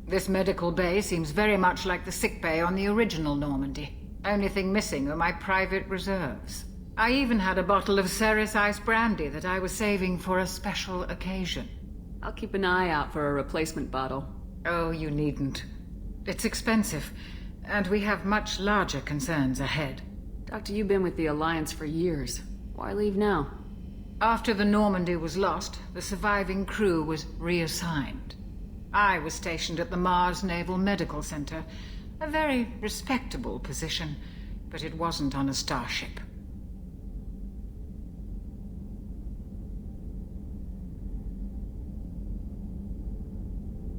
S16: This medical bay seems very much like the sick bay on the original Normandy. Only thing missing are my private reserves. I even had a bottle of Ceres Ice brandy that I was saving for a special occasion.
S2: I'll keep an eye out for a replacement bottle.
S16: Oh, you needn't. It's expensive, and we have much larger concerns ahead.
S2: Doctor, you've been with the Alliance for years. Why leave now?
S16: After the Normandy was lost, the surviving crew was reassigned. I was stationed at the Mars Naval Medical Center, a very respectable position, but it wasn't on a starship.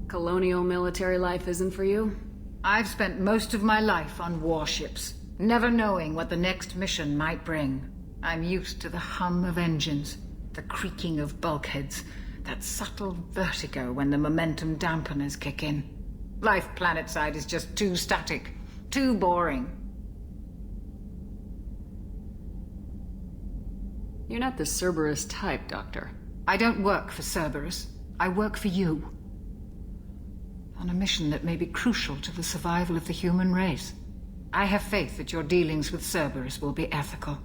S2: Colonial military life isn't for you?
S16: I've spent most of my life on warships, never knowing what the next mission might bring. I'm used to the hum of engines, the creaking of bulkheads, that subtle vertigo when the momentum dampeners kick in. Life planetside is just too static, too boring.
S2: You're not the Cerberus type, Doctor.
S16: I don't work for Cerberus. I work for you. On a mission that may be crucial to the survival of the human race. I have faith that your dealings with Cerberus will be ethical.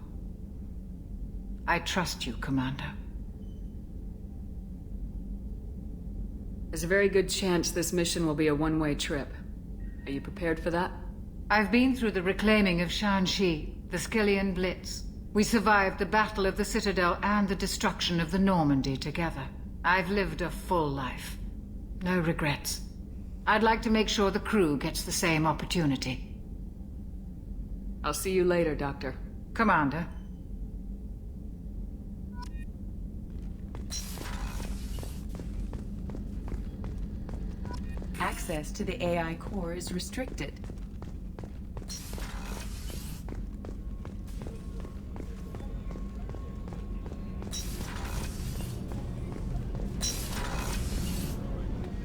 S16: I trust you, Commander.
S2: There's a very good chance this mission will be a one-way trip. Are you prepared for that?
S16: I've been through the reclaiming of Shanxi, the Skillian Blitz. We survived the Battle of the Citadel and the destruction of the Normandy together. I've lived a full life. No regrets. I'd like to make sure the crew gets the same opportunity.
S2: I'll see you later, Doctor.
S16: Commander.
S11: Access to the AI core is restricted.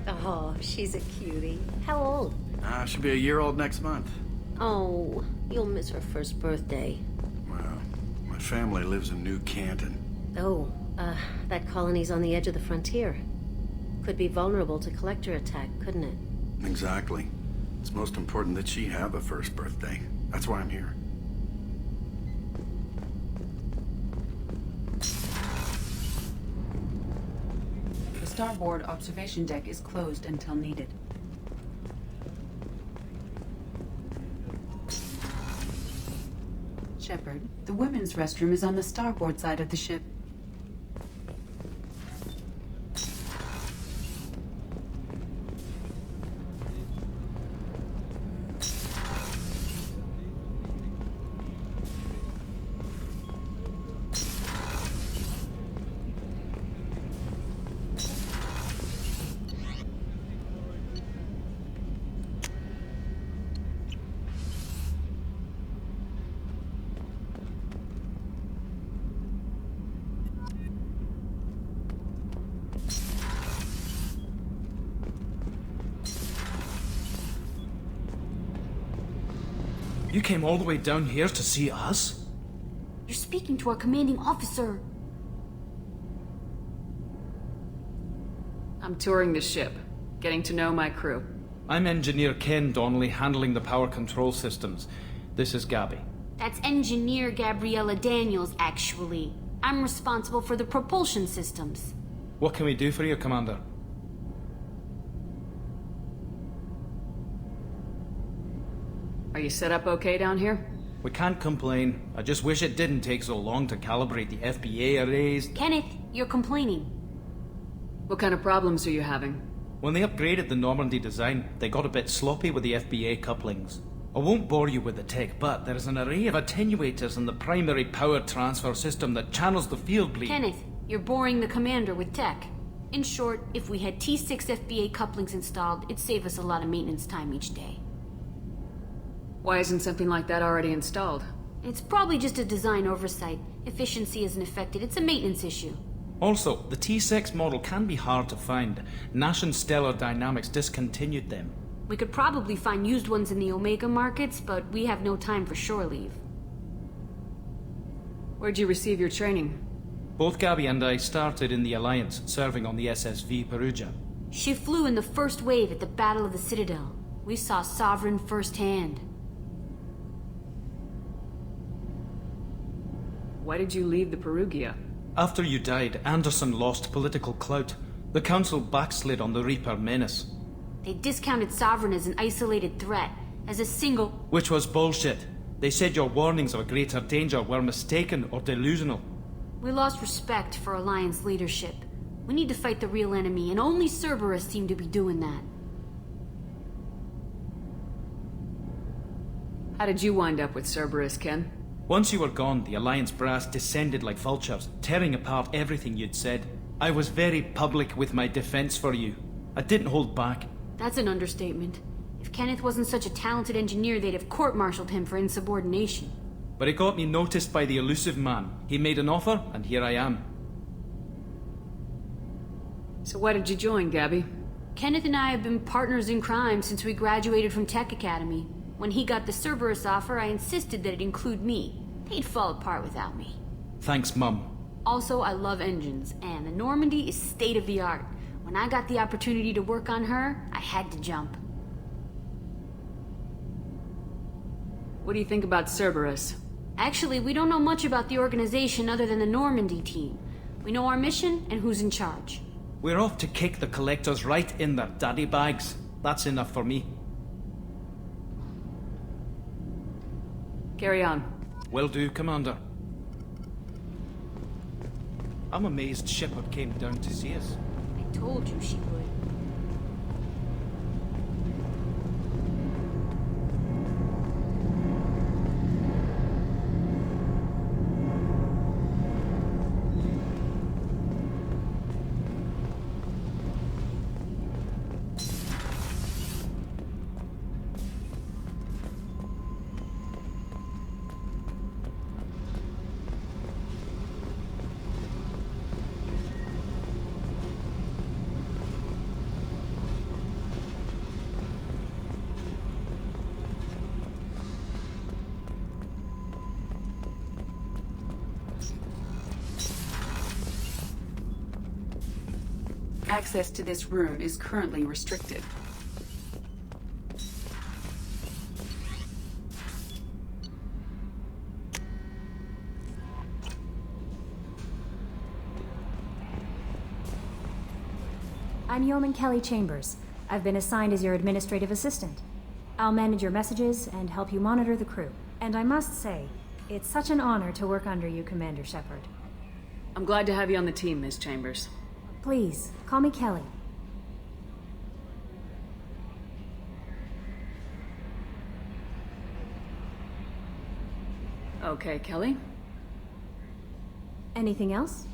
S17: Oh, she's a cutie. How old?
S18: She'll be a year old next month.
S17: Oh, you'll miss her first birthday.
S18: Well, my family lives in New Canton.
S17: Oh, that colony's on the edge of the frontier. Could be vulnerable to collector attack, couldn't it?
S18: Exactly. It's most important that she have a first birthday. That's why I'm here.
S11: The starboard observation deck is closed until needed. Shepard, the women's restroom is on the starboard side of the ship.
S5: You came all the way down here to see us?
S13: You're speaking to our commanding officer.
S2: I'm touring the ship, getting to know my crew.
S5: I'm Engineer Ken Donnelly, handling the power control systems. This is Gabby.
S13: That's Engineer Gabriella Daniels, actually. I'm responsible for the propulsion systems.
S5: What can we do for you, Commander?
S2: Are you set up okay down here?
S5: We can't complain. I just wish it didn't take so long to calibrate the FBA arrays.
S13: Kenneth, you're complaining.
S2: What kind of problems are you having?
S5: When they upgraded the Normandy design, they got a bit sloppy with the FBA couplings. I won't bore you with the tech, but there is an array of attenuators in the primary power transfer system that channels the field bleed.
S13: Kenneth, you're boring the commander with tech. In short, if we had T6 FBA couplings installed, it'd save us a lot of maintenance time each day.
S2: Why isn't something like that already installed?
S13: It's probably just a design oversight. Efficiency isn't affected. It's a maintenance issue.
S5: Also, the T6 model can be hard to find. Nash and Stellar Dynamics discontinued them.
S13: We could probably find used ones in the Omega markets, but we have no time for shore leave.
S2: Where'd you receive your training?
S5: Both Gabby and I started in the Alliance, serving on the SSV Perugia.
S13: She flew in the first wave at the Battle of the Citadel. We saw Sovereign firsthand.
S2: Why did you leave the Perugia?
S5: After you died, Anderson lost political clout. The Council backslid on the Reaper menace.
S13: They discounted Sovereign as an isolated threat, as a single...
S5: Which was bullshit. They said your warnings of a greater danger were mistaken or delusional.
S13: We lost respect for Alliance leadership. We need to fight the real enemy, and only Cerberus seemed to be doing that.
S2: How did you wind up with Cerberus, Ken?
S5: Once you were gone, the Alliance brass descended like vultures, tearing apart everything you'd said. I was very public with my defense for you. I didn't hold back.
S13: That's an understatement. If Kenneth wasn't such a talented engineer, they'd have court-martialed him for insubordination.
S5: But it got me noticed by the elusive man. He made an offer, and here I am.
S2: So why did you join, Gabby?
S13: Kenneth and I have been partners in crime since we graduated from Tech Academy. When he got the Cerberus offer, I insisted that it include me. They'd fall apart without me.
S5: Thanks, Mum.
S13: Also, I love engines, and the Normandy is state-of-the-art. When I got the opportunity to work on her, I had to jump.
S2: What do you think about Cerberus?
S13: Actually, we don't know much about the organization other than the Normandy team. We know our mission and who's in charge.
S5: We're off to kick the Collectors right in their daddy bags. That's enough for me.
S2: Carry on.
S5: Will do, Commander. I'm amazed Shepard came down to see us.
S13: I told you she would.
S11: Access to this room is currently restricted.
S13: I'm Yeoman Kelly Chambers. I've been assigned as your administrative assistant. I'll manage your messages and help you monitor the crew. And I must say, it's such an honor to work under you, Commander Shepard.
S2: I'm glad to have you on the team, Ms. Chambers.
S13: Please, call me Kelly.
S2: Okay, Kelly.
S13: Anything else?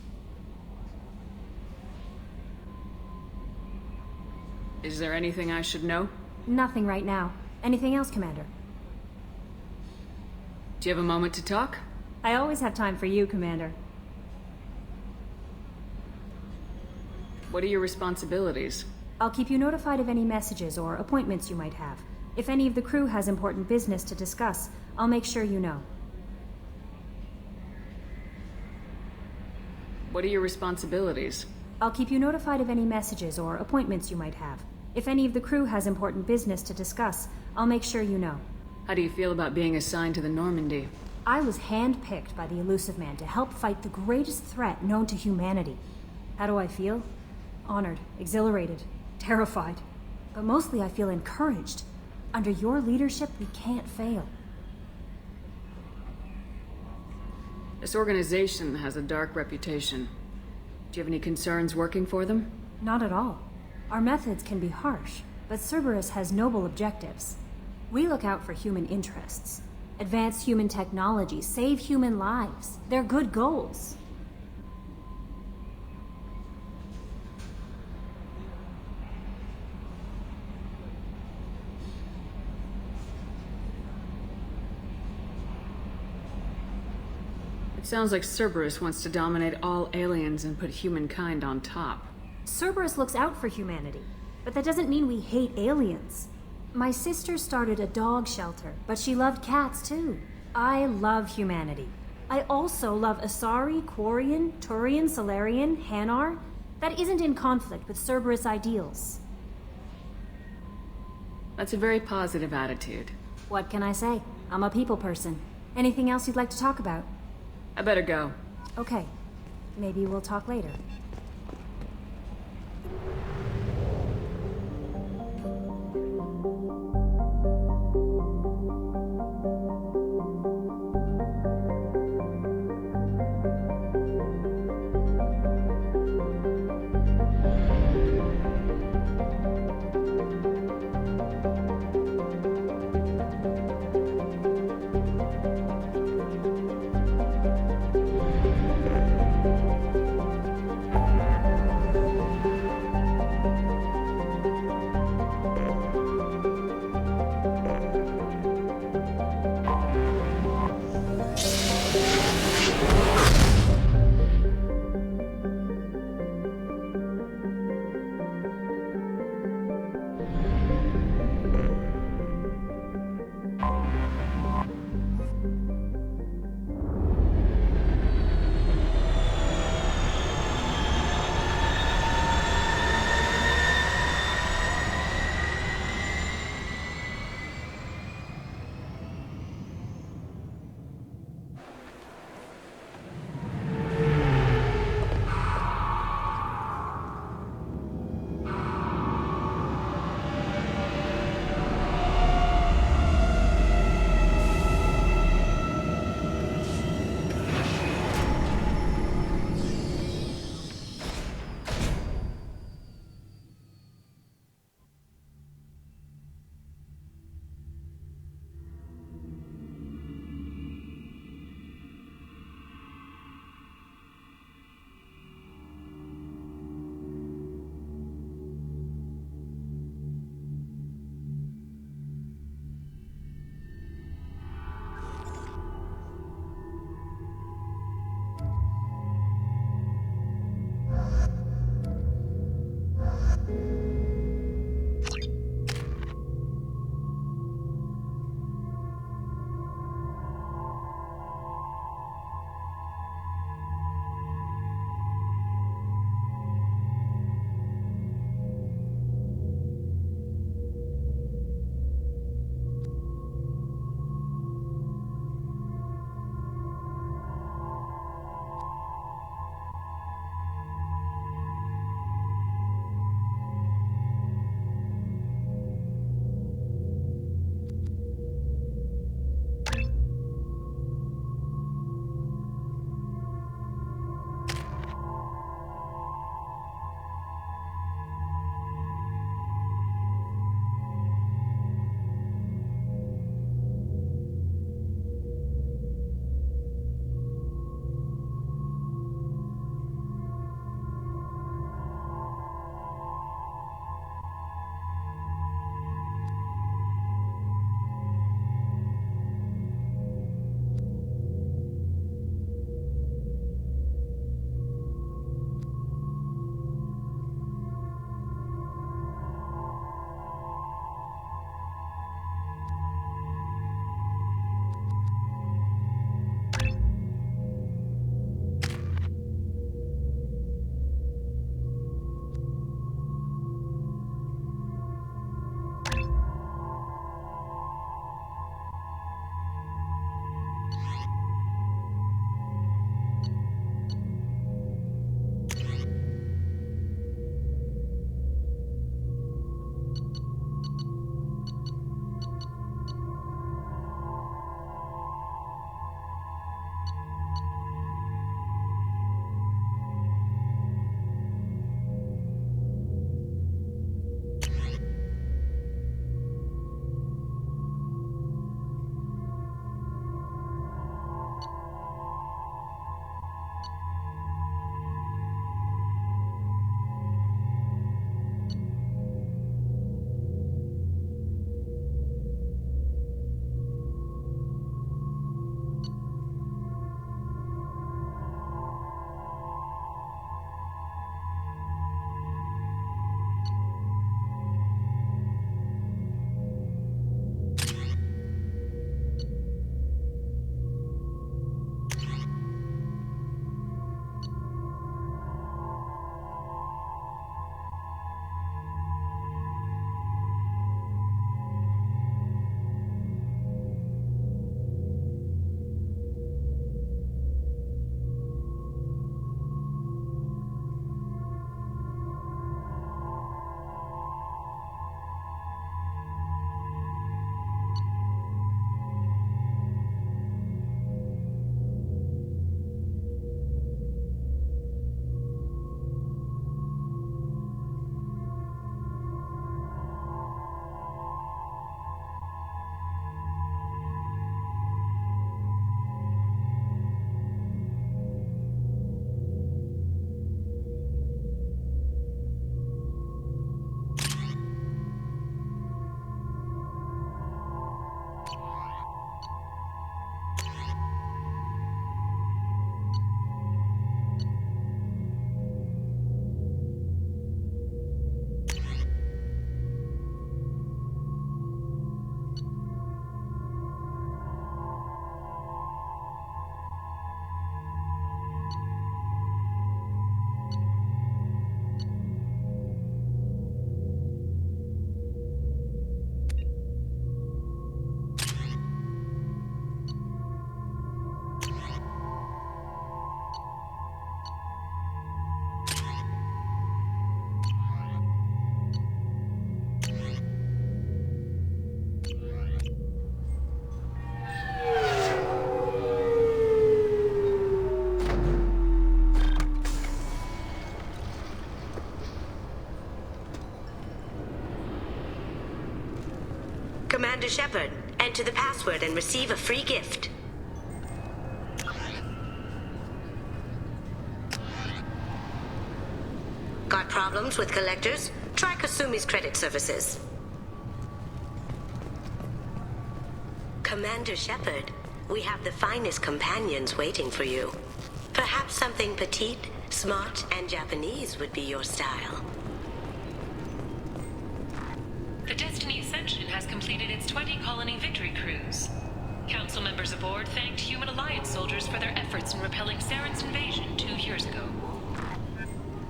S2: Is there anything I should know?
S13: Nothing right now. Anything else, Commander?
S2: Do you have a moment to talk?
S13: I always have time for you, Commander.
S2: What are your responsibilities?
S13: I'll keep you notified of any messages or appointments you might have. If any of the crew has important business to discuss, I'll make sure you know.
S2: What are your responsibilities?
S13: I'll keep you notified of any messages or appointments you might have. If any of the crew has important business to discuss, I'll make sure you know.
S2: How do you feel about being assigned to the Normandy?
S13: I was handpicked by the Elusive Man to help fight the greatest threat known to humanity. How do I feel? Honored, exhilarated, terrified. But mostly I feel encouraged. Under your leadership, we can't fail.
S2: This organization has a dark reputation. Do you have any concerns working for them?
S13: Not at all. Our methods can be harsh, but Cerberus has noble objectives. We look out for human interests. Advance human technology, save human lives. They're good goals.
S2: It sounds like Cerberus wants to dominate all aliens and put humankind on top.
S13: Cerberus looks out for humanity, but that doesn't mean we hate aliens. My sister started a dog shelter, but she loved cats too. I love humanity. I also love Asari, Quarian, Turian, Solarian, Hanar. That isn't in conflict with Cerberus ideals.
S2: That's a very positive attitude.
S13: What can I say? I'm a people person. Anything else you'd like to talk about?
S2: I better go.
S13: Okay. Maybe we'll talk later.
S19: Commander Shepard. Enter the password and receive a free gift. Got problems with collectors? Try Kasumi's credit services. Commander Shepard, we have the finest companions waiting for you. Perhaps something petite, smart, and Japanese would be your style.
S2: The Destiny Ascension has completed its 20-colony victory cruise. Council members aboard thanked Human Alliance soldiers for their efforts in repelling Saren's invasion 2 years ago.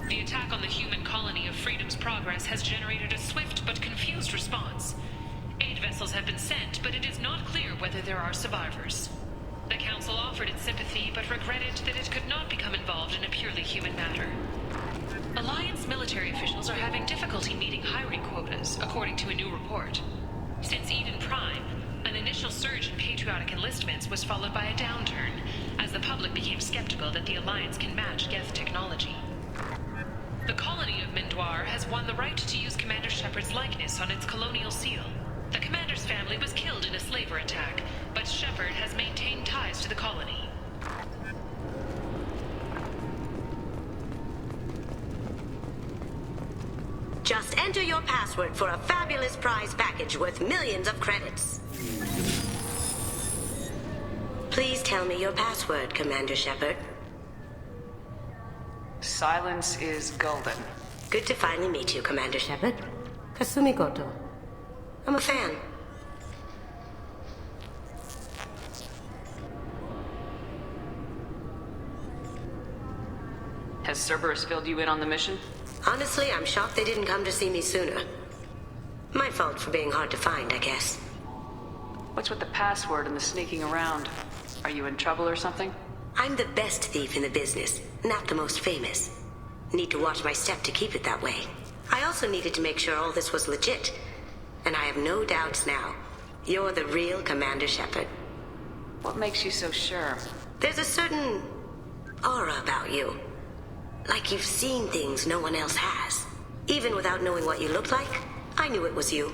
S2: The attack on the human colony of Freedom's Progress has generated a swift but confused response. 8 vessels have been sent, but it is not clear whether there are survivors. The Council offered its sympathy, but regretted that it could not become involved in a purely human matter. Alliance military officials are having difficulty meeting hiring quotas, according to a new report. Since Eden Prime, an initial surge in patriotic enlistments was followed by a downturn, as the public became skeptical that the Alliance can match Geth technology. The colony of Mindoir has won the right to use Commander Shepard's likeness on its colonial seal. The commander's family was killed in a slaver attack, but Shepard has maintained ties to the colony.
S19: Just enter your password for a fabulous prize package worth millions of credits. Please tell me your password, Commander Shepard.
S2: Silence is golden.
S19: Good to finally meet you, Commander Shepard. Kasumi Goto. I'm a fan.
S2: Has Cerberus filled you in on the mission?
S19: Honestly, I'm shocked they didn't come to see me sooner. My fault for being hard to find, I guess.
S2: What's with the password and the sneaking around? Are you in trouble or something?
S19: I'm the best thief in the business, not the most famous. Need to watch my step to keep it that way. I also needed to make sure all this was legit. And I have no doubts now. You're the real Commander Shepard.
S2: What makes you so sure?
S19: There's a certain aura about you. Like you've seen things no one else has. Even without knowing what you looked like, I knew it was you.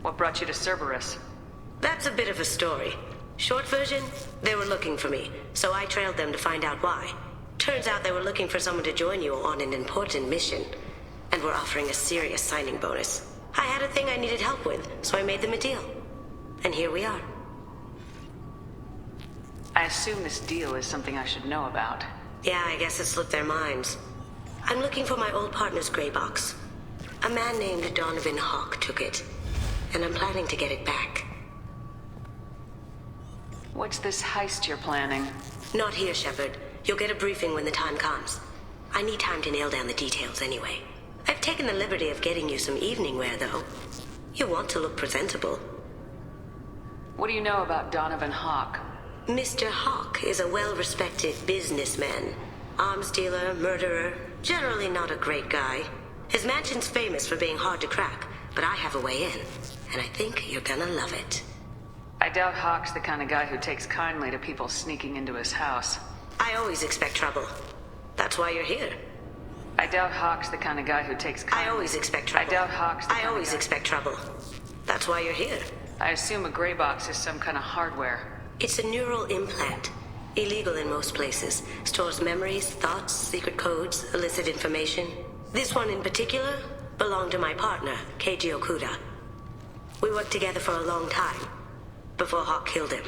S2: What brought you to Cerberus?
S19: That's a bit of a story. Short version, they were looking for me, so I trailed them to find out why. Turns out they were looking for someone to join you on an important mission, and were offering a serious signing bonus. I had a thing I needed help with, so I made them a deal. And here we are.
S2: I assume this deal is something I should know about.
S19: Yeah, I guess it slipped their minds. I'm looking for my old partner's gray box. A man named Donovan Hawk took it, and I'm planning to get it back.
S2: What's this heist you're planning?
S19: Not here, Shepard. You'll get a briefing when the time comes. I need time to nail down the details anyway. I've taken the liberty of getting you some evening wear, though. You want to look presentable.
S2: What do you know about Donovan Hawk?
S19: Mr. Hawk is a well-respected businessman. Arms dealer, murderer, generally not a great guy. His mansion's famous for being hard to crack, but I have a way in, and I think you're gonna love it.
S2: I doubt Hawk's the kind of guy who takes kindly to people sneaking into his house.
S19: I always expect trouble. That's why you're here.
S2: I doubt Hawk's the kind of guy who takes kindly.
S19: I always expect trouble.
S2: I doubt Hawk's the
S19: I always expect trouble. That's why you're here.
S2: I assume a gray box is some kind of hardware.
S19: It's a neural implant. Illegal in most places. Stores memories, thoughts, secret codes, illicit information. This one in particular belonged to my partner, Keiji Okuda. We worked together for a long time, before Hawk killed him.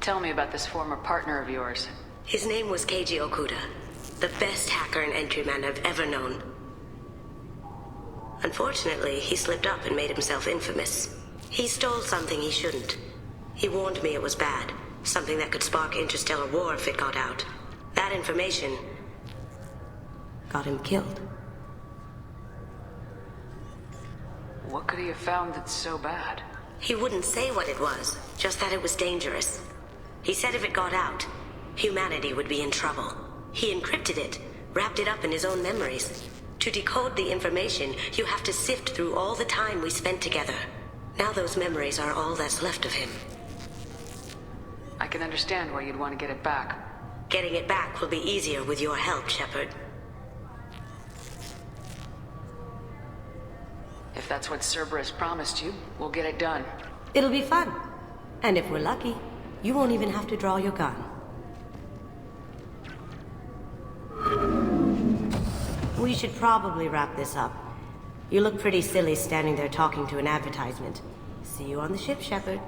S2: Tell me about this former partner of yours.
S19: His name was Keiji Okuda, the best hacker and entryman I've ever known. Unfortunately, he slipped up and made himself infamous. He stole something he shouldn't. He warned me it was bad, something that could spark interstellar war if it got out. That information got him killed.
S2: What could he have found that's so bad?
S19: He wouldn't say what it was, just that it was dangerous. He said if it got out, humanity would be in trouble. He encrypted it, wrapped it up in his own memories. To decode the information, you have to sift through all the time we spent together. Now those memories are all that's left of him.
S2: I can understand why you'd want to get it back.
S19: Getting it back will be easier with your help, Shepard.
S2: If
S20: If that's what Cerberus promised you, we'll get it done.
S19: It'll be fun. And if we're lucky, you won't even have to draw your gun. We should probably wrap this up. You look pretty silly standing there talking to an advertisement. See you on the ship, Shepard.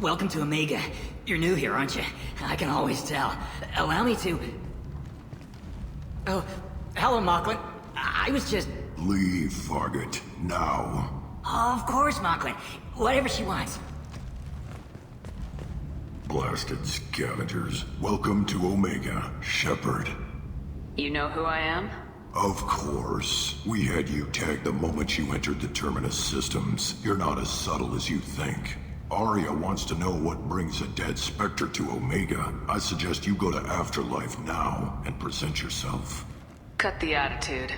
S21: Welcome to Omega. You're new here, aren't you? I can always tell. Allow me to... Oh, hello, Morlan. I was just...
S22: Leave, Fargate. Now.
S21: Of course, Morlan. Whatever she wants.
S22: Blasted scavengers. Welcome to Omega, Shepard.
S20: You know who I am?
S22: Of course. We had you tagged the moment you entered the Terminus systems. You're not as subtle as you think. Arya wants to know what brings a dead Spectre to Omega. I suggest you go to Afterlife now and present yourself.
S20: Cut the attitude.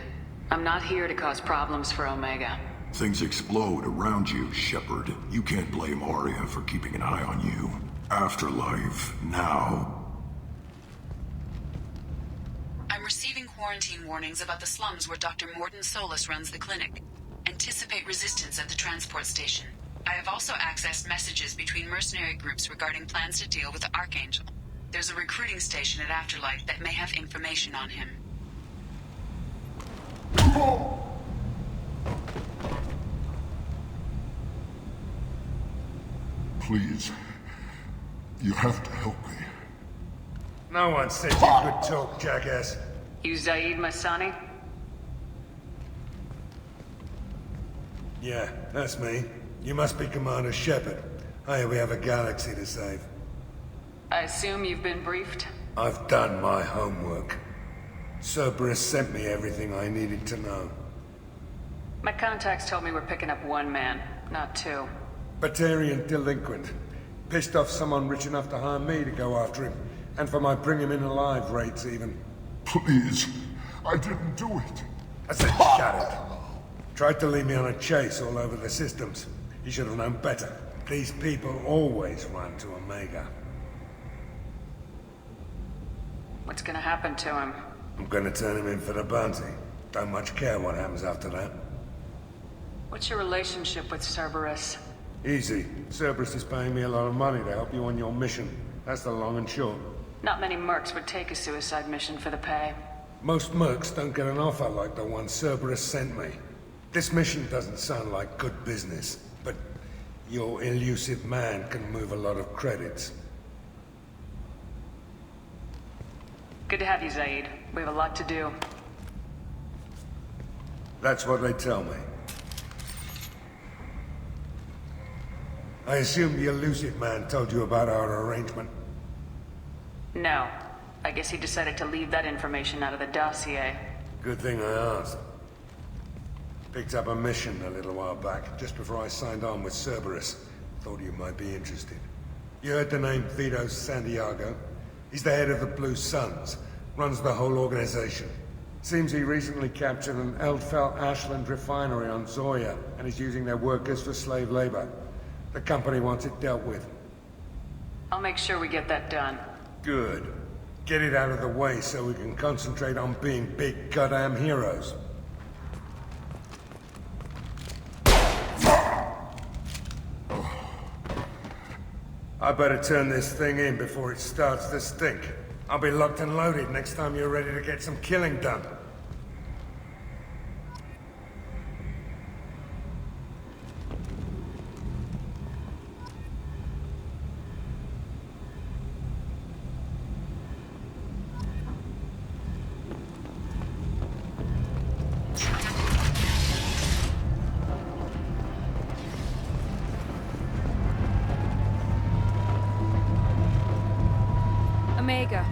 S20: I'm not here to cause problems for Omega.
S22: Things explode around you, Shepard. You can't blame Arya for keeping an eye on you. Afterlife, now.
S11: I'm receiving quarantine warnings about the slums where Dr. Mordin Solus runs the clinic. Anticipate resistance at the transport station. I have also accessed messages between mercenary groups regarding plans to deal with the Archangel. There's a recruiting station at Afterlife that may have information on him.
S22: Please. You have to help me.
S23: No one said you could talk, jackass.
S20: You Zaid Masani?
S23: Yeah, that's me. You must be Commander Shepard. Hey, we have a galaxy to save.
S20: I assume you've been briefed?
S23: I've done my homework. Cerberus sent me everything I needed to know.
S20: My contacts told me we're picking up one man, not two.
S23: Batarian delinquent. Pissed off someone rich enough to hire me to go after him. And for my bring him in alive rates, even.
S22: Please. I didn't do it.
S23: I said shut it. Tried to lead me on a chase all over the systems. You should have known better. These people always run to Omega.
S20: What's gonna happen to him?
S23: I'm gonna turn him in for the bounty. Don't much care what happens after that.
S20: What's your relationship with Cerberus?
S23: Easy. Cerberus is paying me a lot of money to help you on your mission. That's the long and short.
S20: Not many mercs would take a suicide mission for the pay.
S23: Most mercs don't get an offer like the one Cerberus sent me. This mission doesn't sound like good business, but your elusive man can move a lot of credits.
S20: Good to have you, Zaid. We have a lot to do.
S23: That's what they tell me. I assume the elusive man told you about our arrangement?
S20: No. I guess he decided to leave that information out of the dossier.
S23: Good thing I asked. Picked up a mission a little while back, just before I signed on with Cerberus. Thought you might be interested. You heard the name Vito Santiago? He's the head of the Blue Suns, runs the whole organization. Seems he recently captured an Eldfell Ashland refinery on Zoya, and is using their workers for slave labor. The company wants it dealt with.
S20: I'll make sure we get that done.
S23: Good. Get it out of the way so we can concentrate on being big goddamn heroes. I better turn this thing in before it starts to stink. I'll be locked and loaded next time you're ready to get some killing done.
S3: Omega,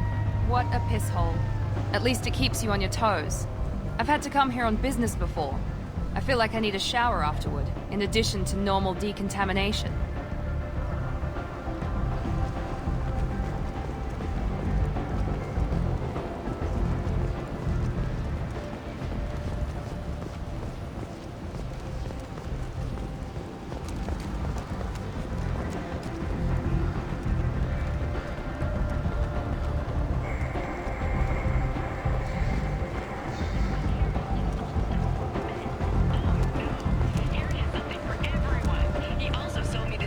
S3: what a piss hole. At least it keeps you on your toes. I've had to come here on business before. I feel like I need a shower afterward, in addition to normal decontamination.
S2: He also sold me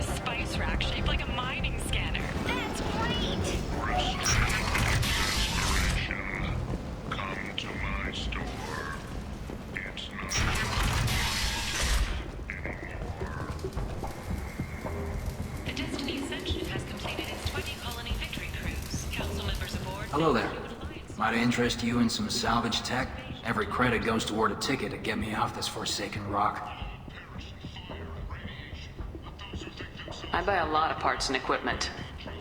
S4: Might interest you in some salvage tech? Every credit goes toward a ticket to get me off this forsaken rock.
S20: I buy a lot of parts and equipment.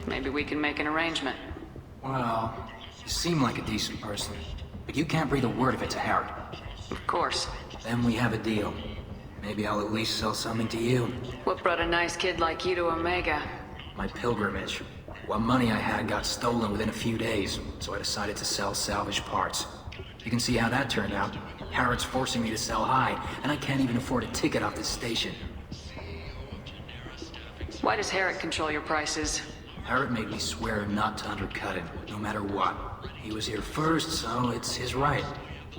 S20: Maybe we can make an arrangement.
S4: Well, you seem like a decent person, but you can't breathe a word of it to Harrod.
S20: Of course.
S4: Then we have a deal. Maybe I'll at least sell something to you.
S20: What brought a nice kid like you to Omega?
S4: My pilgrimage. What money I had got stolen within a few days, so I decided to sell salvage parts. You can see how that turned out. Harrod's forcing me to sell high, and I can't even afford a ticket off this station.
S20: Why does Harrod control your prices?
S4: Harrod made me swear not to undercut him, no matter what. He was here first, so it's his right.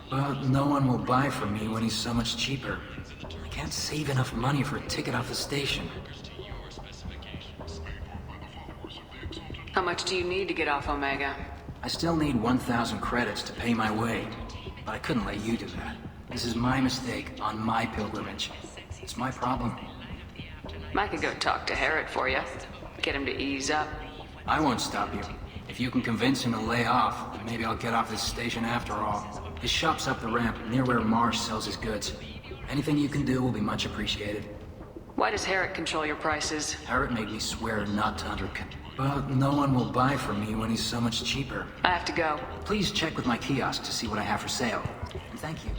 S4: But no one will buy from me when he's so much cheaper. I can't save enough money for a ticket off the station.
S20: How much do you need to get off Omega?
S4: I still need 1,000 credits to pay my way, but I couldn't let you do that. This is my mistake on my pilgrimage. It's my problem.
S20: I could go talk to Harrod for you. Get him to ease up.
S4: I won't stop you. If you can convince him to lay off, then maybe I'll get off this station after all. His shop's up the ramp, near where Marsh sells his goods. Anything you can do will be much appreciated.
S20: Why does Harrod control your prices?
S4: Harrod made me swear not to undercut. But no one will buy from me when he's so much cheaper.
S20: I have to go.
S4: Please check with my kiosk to see what I have for sale. And thank you.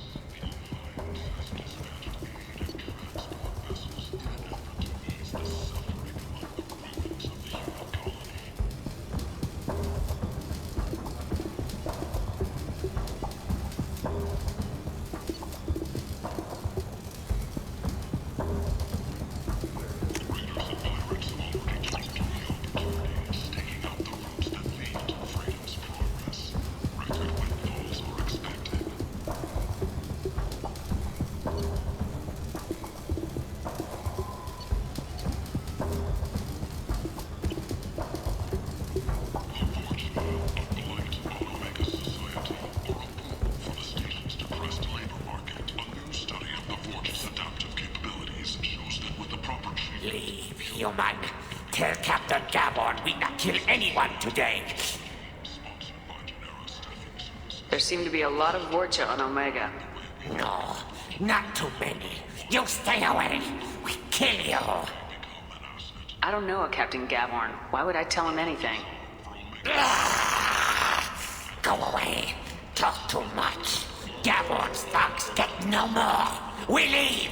S6: Human, tell Captain Gabon we not kill anyone today.
S20: There seem to be a lot of Vorcha on Omega.
S6: No, not too many. You stay away. We kill you.
S20: I don't know a Captain Gaborn. Why would I tell him anything?
S6: Go away. Talk too much. Gaborn's thugs get no more. We leave.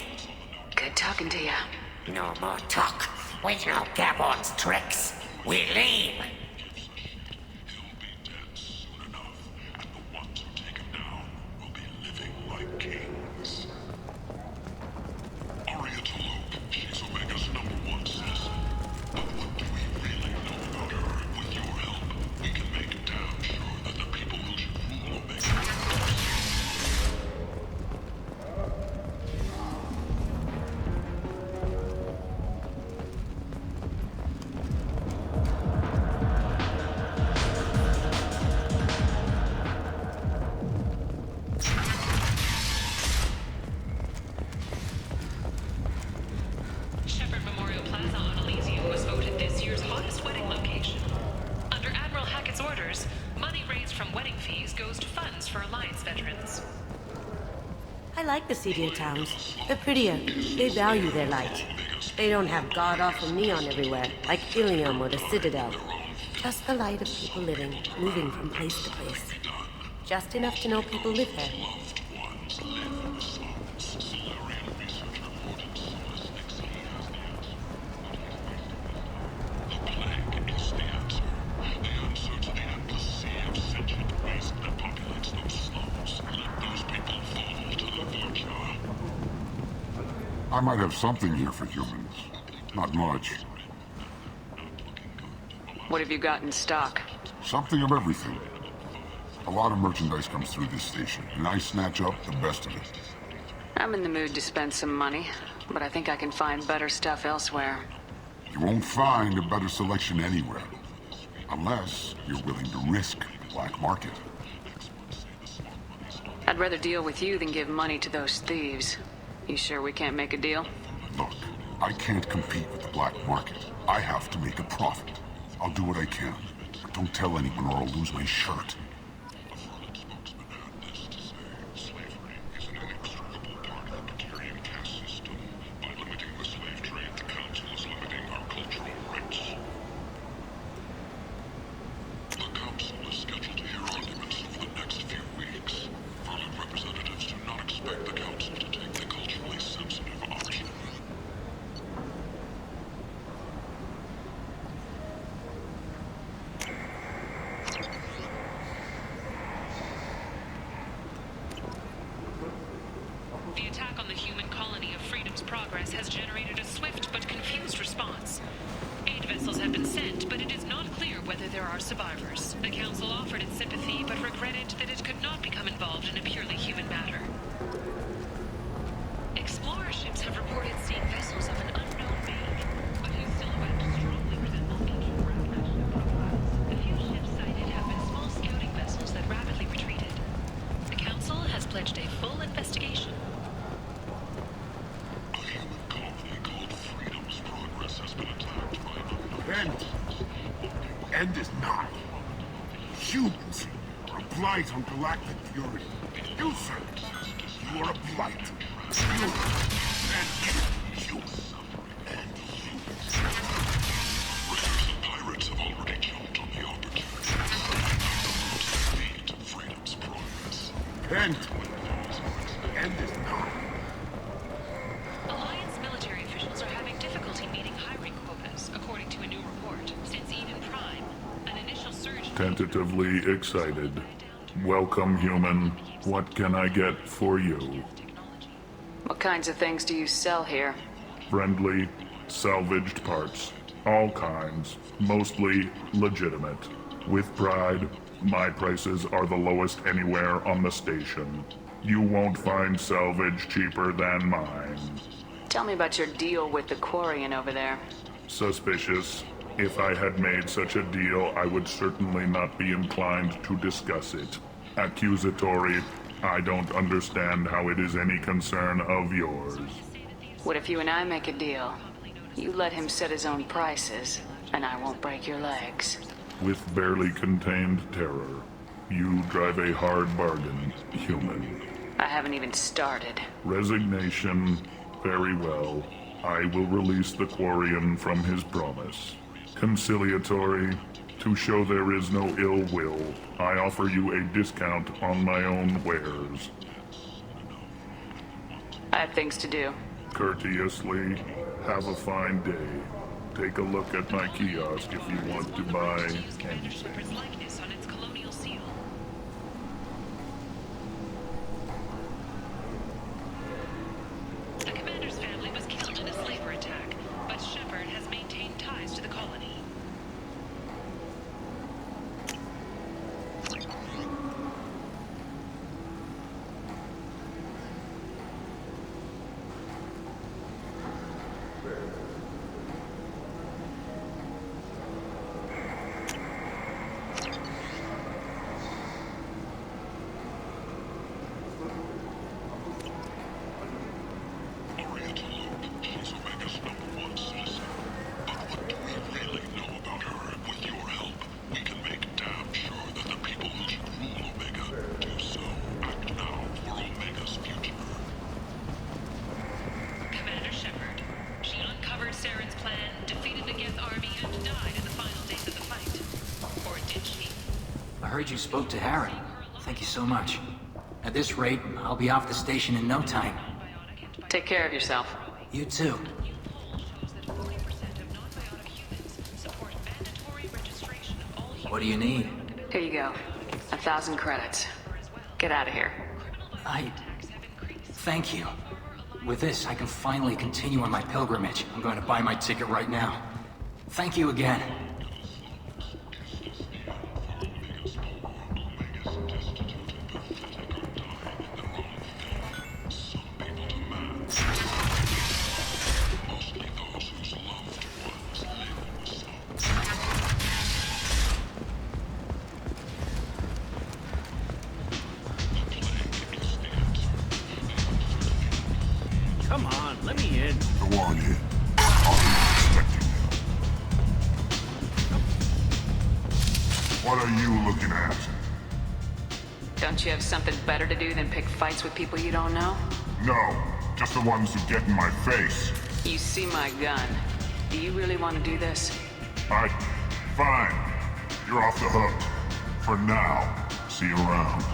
S20: Good talking to you.
S6: No more talk. We know Gaborn's tricks. We leave.
S19: I like the seedier towns. They're prettier. They value their light. They don't have god-awful neon everywhere, like Ilium or the Citadel. Just the light of people living, moving from place to place. Just enough to know people live there.
S7: I might have something here for humans. Not much.
S20: What have you got in stock?
S7: Something of everything. A lot of merchandise comes through this station, and I snatch up the best of it.
S20: I'm in the mood to spend some money, but I think I can find better stuff elsewhere.
S7: You won't find a better selection anywhere. Unless you're willing to risk the black market.
S20: I'd rather deal with you than give money to those thieves. You sure we can't make a deal?
S7: Look, I can't compete with the black market. I have to make a profit. I'll do what I can, but don't tell anyone or I'll lose my shirt.
S2: survivors. The Council offered its sympathy, but regretted that it could not become involved in a purely human matter. Explorer ships have reported seeing vessels of an unknown make, but whose silhouette strongly resemble ancient craftsmanship profiles. The few ships sighted have been small scouting vessels that rapidly retreated. The Council has pledged a full investigation.
S22: A human colony called Freedom's Progress has been attacked by an unknown...
S7: End is nigh. Humans are a blight on galactic purity. You, sir, you are a blight. You and humans. And humans. Raiders and pirates have already jumped on the opportunity. Speed to Freedom's Progress. End is nigh.
S2: Alliance military officials are having difficulty meeting hiring quotas, according to a new report. Since Eden Prime, an initial surge...
S8: Tentatively excited. Welcome, human. What can I get for you?
S20: What kinds of things do you sell here?
S8: Friendly, salvaged parts. All kinds. Mostly legitimate. With pride, my prices are the lowest anywhere on the station. You won't find salvage cheaper than mine.
S20: Tell me about your deal with the Quarian over there.
S8: Suspicious. If I had made such a deal, I would certainly not be inclined to discuss it. Accusatory. I don't understand how it is any concern of yours.
S20: What if you and I make a deal? You let him set his own prices, and I won't break your legs.
S8: With barely contained terror, you drive a hard bargain, human.
S20: I haven't even started.
S8: Resignation. Very well. I will release the Quarian from his promise. Conciliatory. To show there is no ill will, I offer you a discount on my own wares.
S20: I have things to do.
S8: Courteously, have a fine day. Take a look at my kiosk if you want to buy anything.
S2: likeness on its colonial seal. The commander's family was killed in a slaver attack, but Shepard has maintained ties to the colony.
S4: I heard you spoke to Harry. Thank you so much. At this rate, I'll be off the station in no time.
S20: Take care of yourself.
S4: You too. What do you need?
S20: Here you go. 1,000 credits. Get out of here.
S4: Thank you. With this, I can finally continue on my pilgrimage. I'm going to buy my ticket right now. Thank you again.
S9: Come on, let me in.
S7: Go on in. I'll be expecting you. What are you looking at?
S20: Don't you have something better to do than pick fights with people you don't know?
S7: No, just the ones who get in my face.
S20: You see my gun. Do you really want to do this?
S7: Fine. You're off the hook. For now. See you around.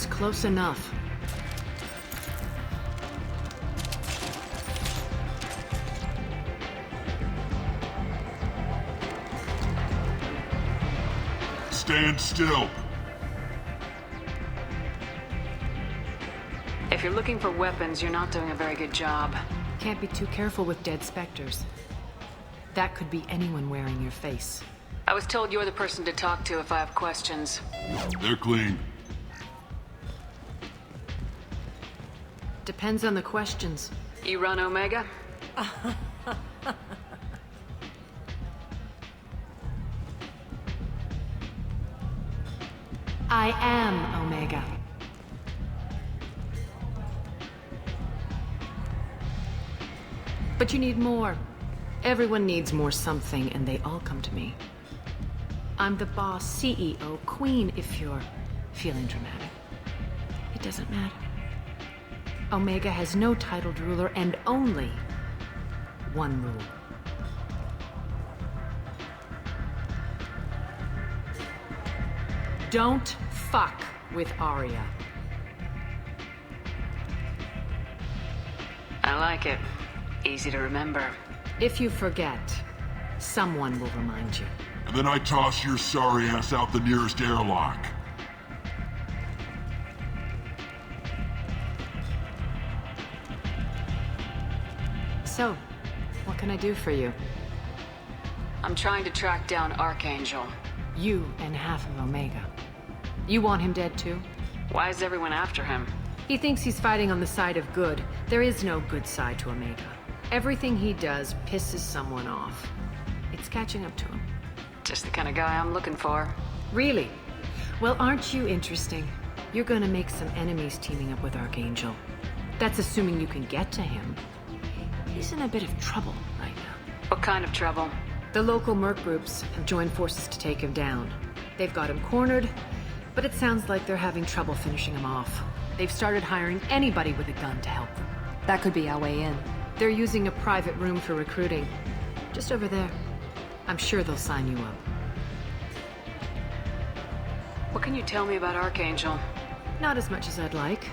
S1: Yes, close enough.
S7: Stand still.
S20: If you're looking for weapons, you're not doing a very good job.
S1: Can't be too careful with dead specters. That could be anyone wearing your face.
S20: I was told you're the person to talk to if I have questions.
S7: They're clean.
S1: Depends on the questions.
S20: You run Omega?
S1: I am Omega. But you need more. Everyone needs more something, and they all come to me. I'm the boss, CEO, queen, if you're feeling dramatic. It doesn't matter. Omega has no titled ruler and only one rule. Don't fuck with Arya.
S20: I like it. Easy to remember.
S1: If you forget, someone will remind you.
S7: And then I toss your sorry ass out the nearest airlock.
S1: So, what can I do for you?
S20: I'm trying to track down Archangel.
S1: You and half of Omega. You want him dead too?
S20: Why is everyone after him?
S1: He thinks he's fighting on the side of good. There is no good side to Omega. Everything he does pisses someone off. It's catching up to him.
S20: Just the kind of guy I'm looking for.
S1: Really? Well, aren't you interesting? You're gonna make some enemies teaming up with Archangel. That's assuming you can get to him. He's in a bit of trouble right now.
S20: What kind of trouble?
S1: The local merc groups have joined forces to take him down. They've got him cornered, but it sounds like they're having trouble finishing him off. They've started hiring anybody with a gun to help them.
S3: That could be our way in.
S1: They're using a private room for recruiting. Just over there. I'm sure they'll sign you up.
S20: What can you tell me about Archangel?
S1: Not as much as I'd like.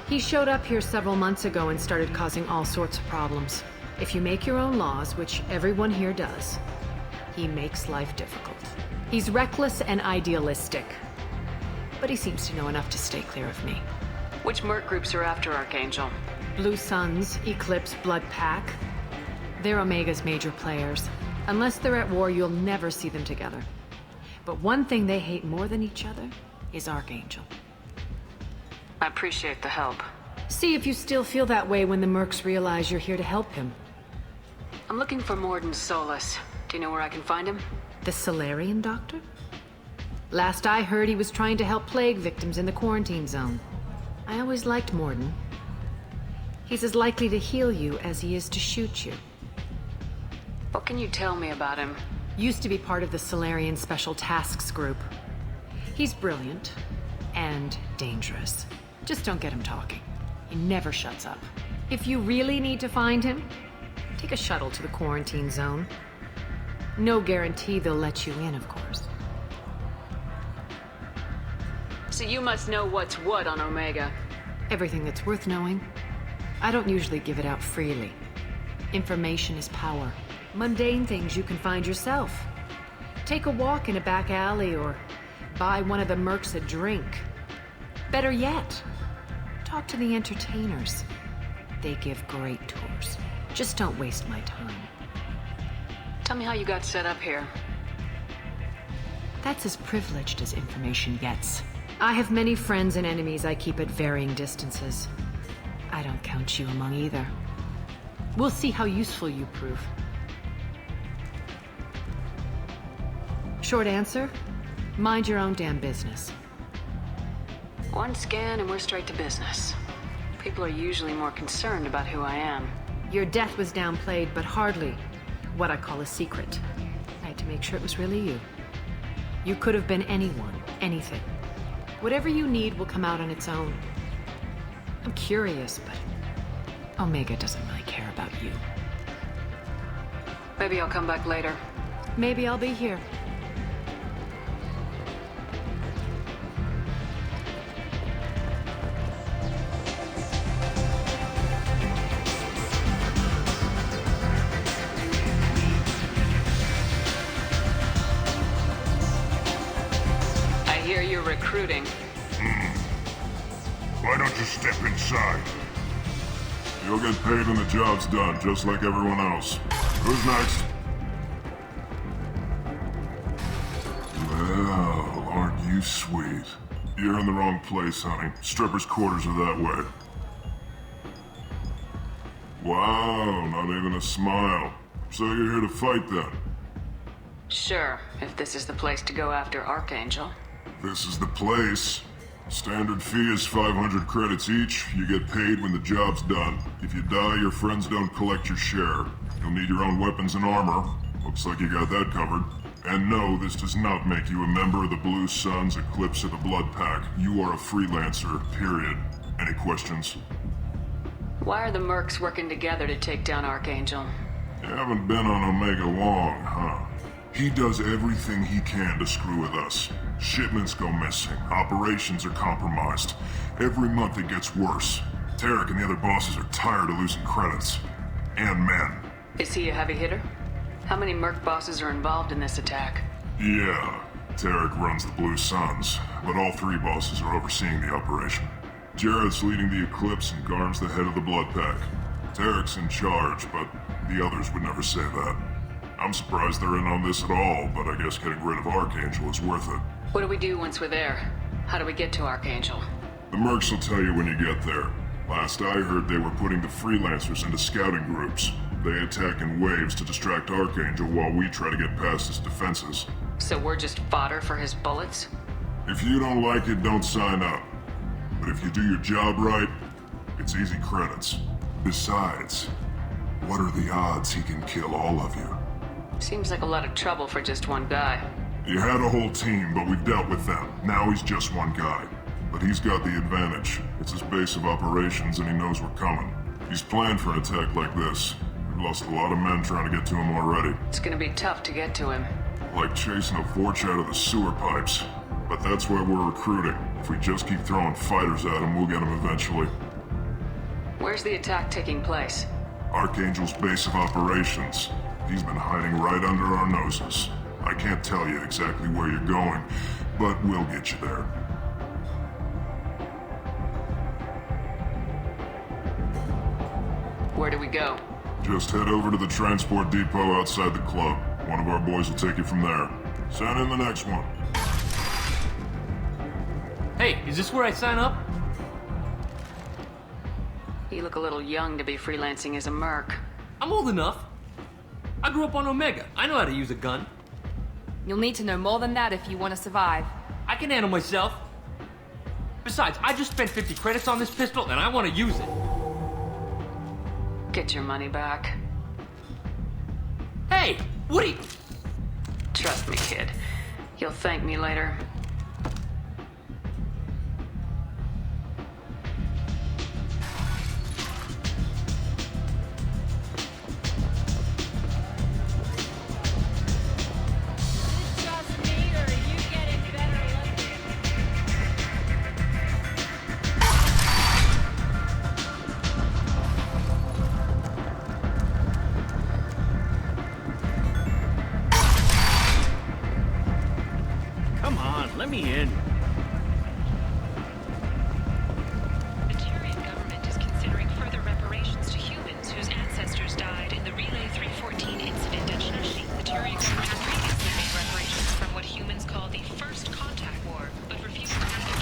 S1: He showed up here several months ago and started causing all sorts of problems. If you make your own laws, which everyone here does, he makes life difficult. He's reckless and idealistic. But he seems to know enough to stay clear of me.
S20: Which merc groups are after Archangel?
S1: Blue Suns, Eclipse, Blood Pack. They're Omega's major players. Unless they're at war, you'll never see them together. But one thing they hate more than each other is Archangel.
S20: I appreciate the help.
S1: See if you still feel that way when the mercs realize you're here to help him.
S20: I'm looking for Morden Solus. Do you know where I can find him?
S1: The Solarian doctor? Last I heard, he was trying to help plague victims in the quarantine zone. I always liked Morden. He's as likely to heal you as he is to shoot you.
S20: What can you tell me about him?
S1: Used to be part of the Solarian Special Tasks Group. He's brilliant and dangerous. Just don't get him talking. He never shuts up. If you really need to find him, take a shuttle to the quarantine zone. No guarantee they'll let you in, of course.
S20: So you must know what's what on Omega.
S1: Everything that's worth knowing. I don't usually give it out freely. Information is power. Mundane things you can find yourself. Take a walk in a back alley or buy one of the mercs a drink. Better yet, talk to the entertainers. They give great tours. Just don't waste my time.
S20: Tell me how you got set up here.
S1: That's as privileged as information gets. I have many friends and enemies I keep at varying distances. I don't count you among either. We'll see how useful you prove. Short answer, mind your own damn business.
S20: One scan and we're straight to business. People are usually more concerned about who I am.
S1: Your death was downplayed, but hardly what I call a secret. I had to make sure it was really you. You could have been anyone, anything. Whatever you need will come out on its own. I'm curious, but Omega doesn't really care about you.
S20: Maybe I'll come back later.
S1: Maybe I'll be here.
S20: recruiting.
S8: Why don't you step inside?
S10: You'll get paid when the job's done, just like everyone else. Who's next? Well, aren't you sweet? You're in the wrong place, honey. Strippers' quarters are that way. Wow, not even a smile. So you're here to fight then?
S20: Sure, if this is the place to go after Archangel.
S10: This is the place. Standard fee is 500 credits each. You get paid when the job's done. If you die, your friends don't collect your share. You'll need your own weapons and armor. Looks like you got that covered. And no, this does not make you a member of the Blue Suns, Eclipse, or the Blood Pack. You are a freelancer, period. Any questions?
S20: Why are the mercs working together to take down Archangel?
S10: You haven't been on Omega long, huh? He does everything he can to screw with us. Shipments go missing. Operations are compromised. Every month it gets worse. Tarek and the other bosses are tired of losing credits. And men.
S20: Is he a heavy hitter? How many merc bosses are involved in this attack?
S10: Yeah. Tarek runs the Blue Suns, but all three bosses are overseeing the operation. Jared's leading the Eclipse and Garm's the head of the Blood Pack. Tarek's in charge, but the others would never say that. I'm surprised they're in on this at all, but I guess getting rid of Archangel is worth it.
S20: What do we do once we're there? How do we get to Archangel?
S10: The mercs will tell you when you get there. Last I heard, they were putting the freelancers into scouting groups. They attack in waves to distract Archangel while we try to get past his defenses.
S20: So we're just fodder for his bullets?
S10: If you don't like it, don't sign up. But if you do your job right, it's easy credits. Besides, what are the odds he can kill all of you?
S20: Seems like a lot of trouble for just one guy.
S10: He had a whole team, but we've dealt with them. Now he's just one guy. But he's got the advantage. It's his base of operations and he knows we're coming. He's planned for an attack like this. We've lost a lot of men trying to get to him already.
S20: It's gonna be tough to get to him.
S10: Like chasing a Vorch out of the sewer pipes. But that's why we're recruiting. If we just keep throwing fighters at him, we'll get him eventually.
S20: Where's the attack taking place?
S10: Archangel's base of operations. He's been hiding right under our noses. I can't tell you exactly where you're going, but we'll get you there.
S20: Where do we go?
S10: Just head over to the transport depot outside the club. One of our boys will take you from there. Send in the next one.
S9: Hey, is this where I sign up?
S20: You look a little young to be freelancing as a merc.
S9: I'm old enough. I grew up on Omega. I know how to use a gun.
S3: You'll need to know more than that if you want to survive.
S9: I can handle myself. Besides, I just spent 50 credits on this pistol and I want to use it.
S20: Get your money back.
S9: Hey, what are you...
S20: Trust me, kid. You'll thank me later.
S9: Come on, let me in.
S2: The Turian government is considering further reparations to humans whose ancestors died in the Relay 314 incident at Shnushi. The Turian government had previously made reparations from what humans call the First Contact War, but refused to make it.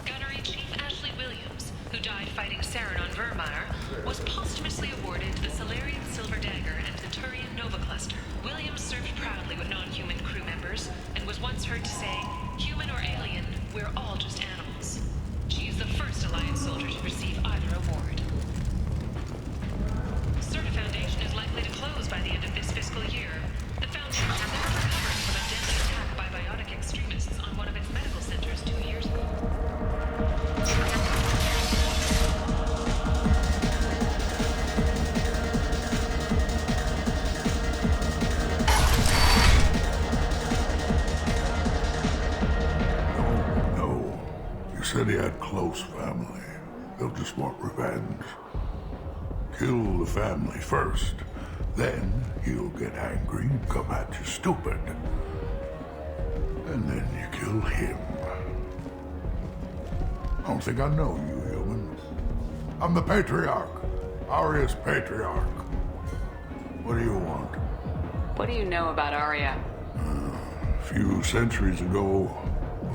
S2: Gunnery Chief Ashley Williams, who died fighting Saren on Vermeer, was posthumously awarded the Solarian Silver Dagger and the Turian Nova Cluster. Williams served proudly with non-human crew members and was once heard to say, "Human or alien, we're all just animals." She is the first Alliance soldier to receive either award. Certa Foundation is likely to close by the end of this fiscal year. The Foundation never recovered from a deadly attack by biotic extremists on one of its medical centers 2 years ago.
S7: No. You said he had close family.
S10: They'll just want revenge. Kill the family first. Then he'll get angry and come at you stupid. And then you kill him. I don't think I know you, human. I'm the Patriarch. Aria's Patriarch. What do you want?
S20: What do you know about Arya?
S10: A few centuries ago,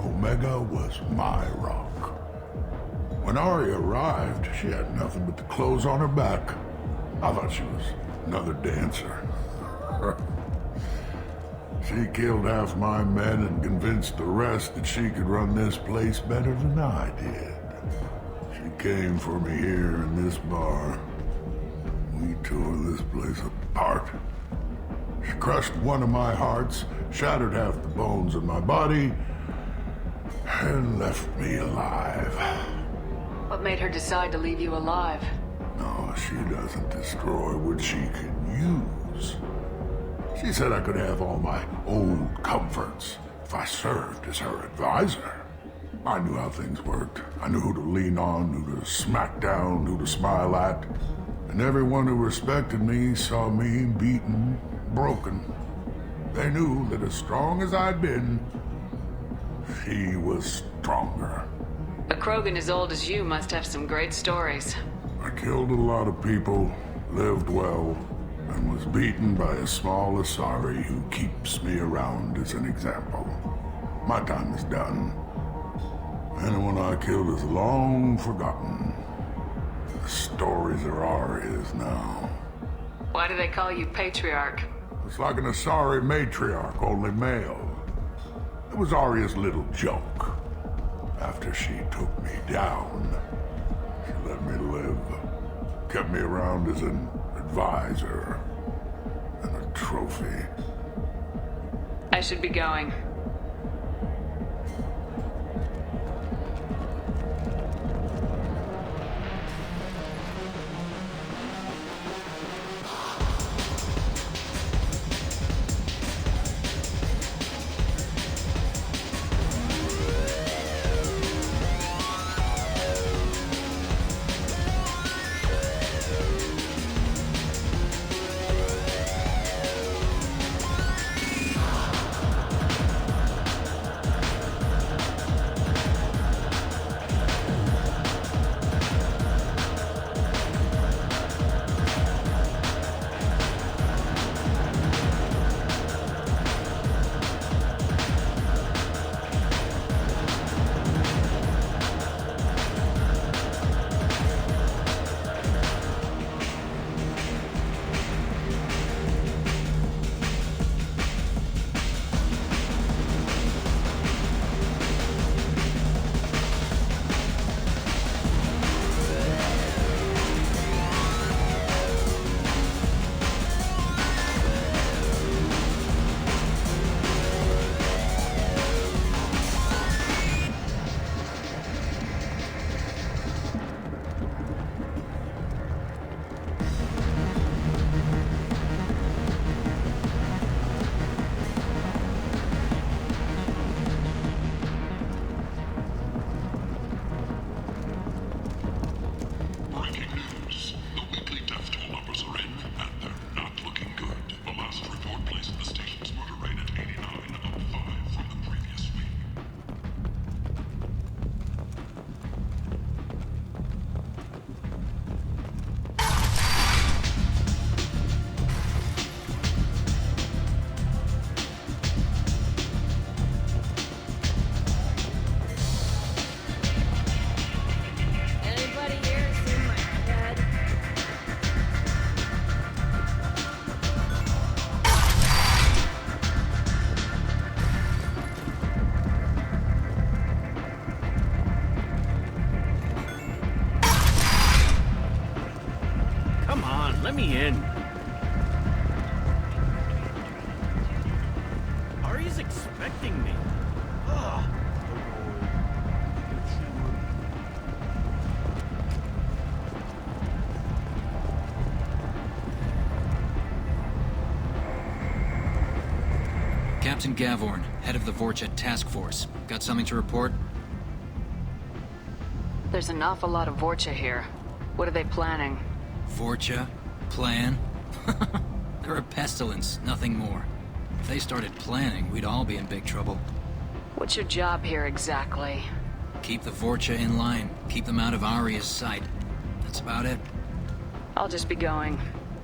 S10: Omega was my rock. When Arya arrived, she had nothing but the clothes on her back. I thought she was another dancer. She killed half my men and convinced the rest that she could run this place better than I did. She came for me here in this bar. We tore this place apart. She crushed one of my hearts, shattered half the bones in my body, and left me alive.
S20: What made her decide to leave you alive?
S10: No, she doesn't destroy what she can use. She said I could have all my old comforts if I served as her advisor. I knew how things worked. I knew who to lean on, who to smack down, who to smile at. And everyone who respected me saw me beaten, broken. They knew that as strong as I'd been, she was stronger.
S20: A Krogan as old as you must have some great stories.
S10: I killed a lot of people, lived well, and was beaten by a small Asari who keeps me around as an example. My time is done. Anyone I killed is long forgotten. The stories are Arya's now.
S20: Why do they call you Patriarch?
S10: It's like an Asari matriarch, only male. It was Arya's little joke. After she took me down, she let me live. Kept me around as an advisor and a trophy.
S20: I should be going.
S12: Let me in. Arya's expecting me. Ugh.
S4: Captain Gavorn, head of the Vorchet Task Force. Got something to report?
S20: There's an awful lot of Vorcha here. What are they planning?
S4: Vorcha? Plan? They're a pestilence, nothing more. If they started planning, we'd all be in big trouble.
S20: What's your job here exactly?
S4: Keep the Vorcha in line. Keep them out of Arya's sight. That's about it.
S20: I'll just be going.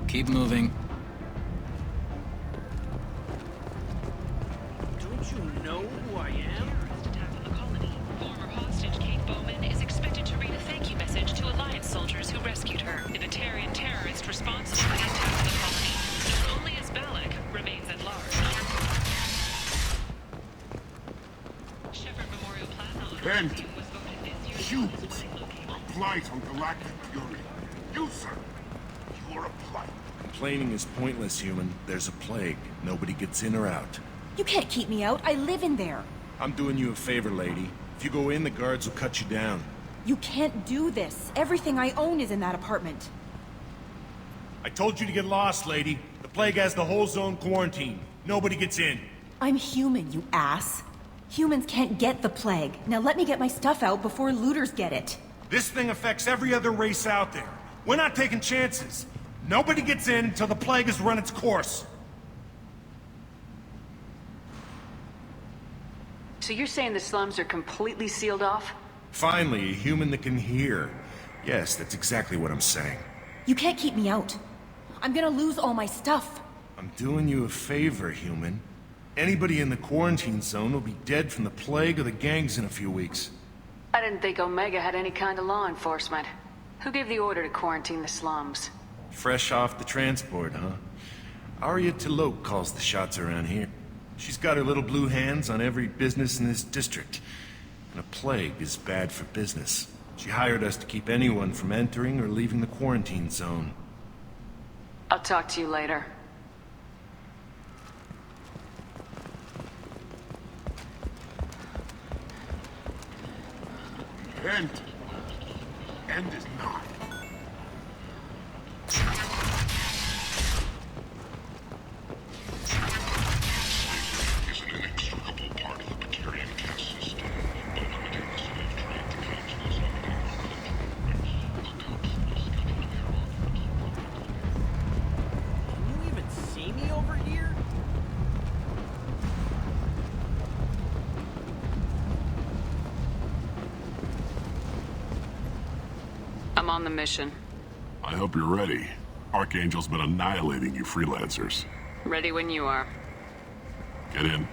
S4: Keep moving.
S12: Don't you know who I am?
S2: Former hostage Kate Bowman is expected to read a thank you message to Alliance soldiers who rescued her. The Batarian terrorist responsible for the attack on the colony, known only as Balak, remains at large. Shepard Memorial Plaza
S7: And humans are a blight on galactic fury. You, sir, you are a blight.
S12: Complaining is pointless, human. There's a plague. Nobody gets in or out.
S14: You can't keep me out. I live in there.
S12: I'm doing you a favor, lady. If you go in, the guards will cut you down.
S14: You can't do this. Everything I own is in that apartment.
S12: I told you to get lost, lady. The plague has the whole zone quarantined. Nobody gets in.
S14: I'm human, you ass. Humans can't get the plague. Now let me get my stuff out before looters get it.
S12: This thing affects every other race out there. We're not taking chances. Nobody gets in until the plague has run its course.
S20: So you're saying the slums are completely sealed off?
S12: Finally, a human that can hear. Yes, that's exactly what I'm saying.
S14: You can't keep me out. I'm gonna lose all my stuff.
S12: I'm doing you a favor, human. Anybody in the quarantine zone will be dead from the plague or the gangs in a few weeks.
S20: I didn't think Omega had any kind of law enforcement. Who gave the order to quarantine the slums?
S12: Fresh off the transport, huh? Arya T'Loak calls the shots around here. She's got her little blue hands on every business in this district. And a plague is bad for business. She hired us to keep anyone from entering or leaving the quarantine zone.
S20: I'll talk to you later.
S7: End is nigh. Is an inextricable part of the Batarian caste system, but limiting the slave trade to councils of
S12: Can you even see me over here?
S20: I'm on the mission.
S10: I hope you're ready. Archangel's been annihilating you freelancers.
S20: Ready when you are.
S10: Get in.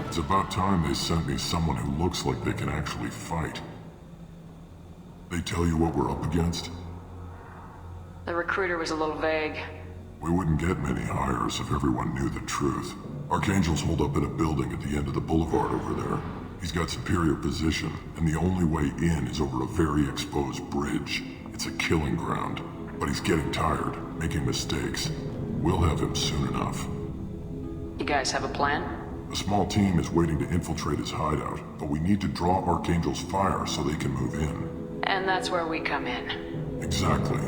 S10: It's about time they sent me someone who looks like they can actually fight. They tell you what we're up against?
S20: The recruiter was a little vague.
S10: We wouldn't get many hires if everyone knew the truth. Archangel's holed up in a building at the end of the boulevard over there. He's got superior position, and the only way in is over a very exposed bridge. It's a killing ground, but he's getting tired, making mistakes. We'll have him soon enough.
S20: You guys have a plan?
S10: A small team is waiting to infiltrate his hideout, but we need to draw Archangel's fire so they can move in.
S20: And that's where we come in.
S10: Exactly.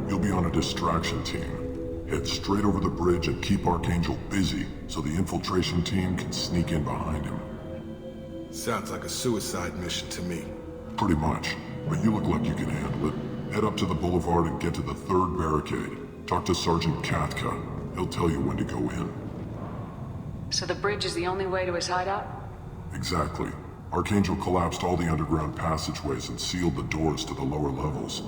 S10: You'll be on a distraction team. Head straight over the bridge and keep Archangel busy so the infiltration team can sneak in behind him.
S15: Sounds like a suicide mission to me.
S10: Pretty much, but you look like you can handle it. Head up to the boulevard and get to the third barricade. Talk to Sergeant Katka. He'll tell you when to go in.
S20: So the bridge is the only way to his hideout?
S10: Exactly. Archangel collapsed all the underground passageways and sealed the doors to the lower levels.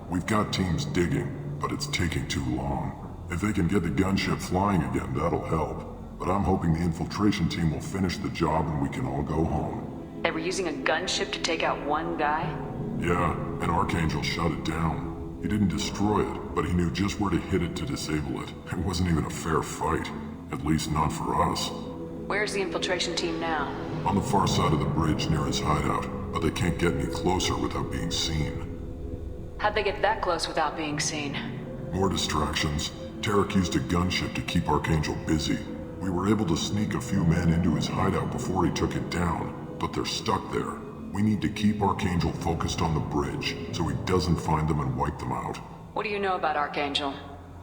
S10: We've got teams digging, but it's taking too long. If they can get the gunship flying again, that'll help. But I'm hoping the infiltration team will finish the job and we can all go home.
S20: They were using a gunship to take out one guy?
S10: Yeah, and Archangel shut it down. He didn't destroy it, but he knew just where to hit it to disable it. It wasn't even a fair fight. At least not for us.
S20: Where's the infiltration team now?
S10: On the far side of the bridge near his hideout, but they can't get any closer without being seen.
S20: How'd they get that close without being seen?
S10: More distractions. Tarek used a gunship to keep Archangel busy. We were able to sneak a few men into his hideout before he took it down, but they're stuck there. We need to keep Archangel focused on the bridge, so he doesn't find them and wipe them out.
S20: What do you know about Archangel?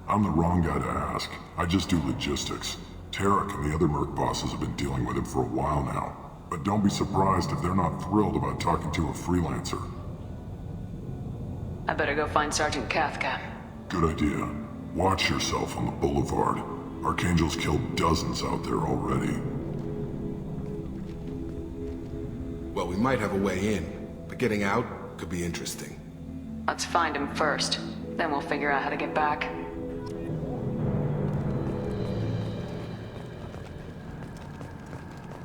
S10: I'm the wrong guy to ask. I just do logistics. Tarek and the other merc bosses have been dealing with him for a while now. But don't be surprised if they're not thrilled about talking to a freelancer.
S20: I better go find Sergeant Kafka.
S10: Good idea. Watch yourself on the boulevard. Archangel's killed dozens out there already.
S15: Well, we might have a way in, but getting out could be interesting.
S20: Let's find him first. Then we'll figure out how to get back.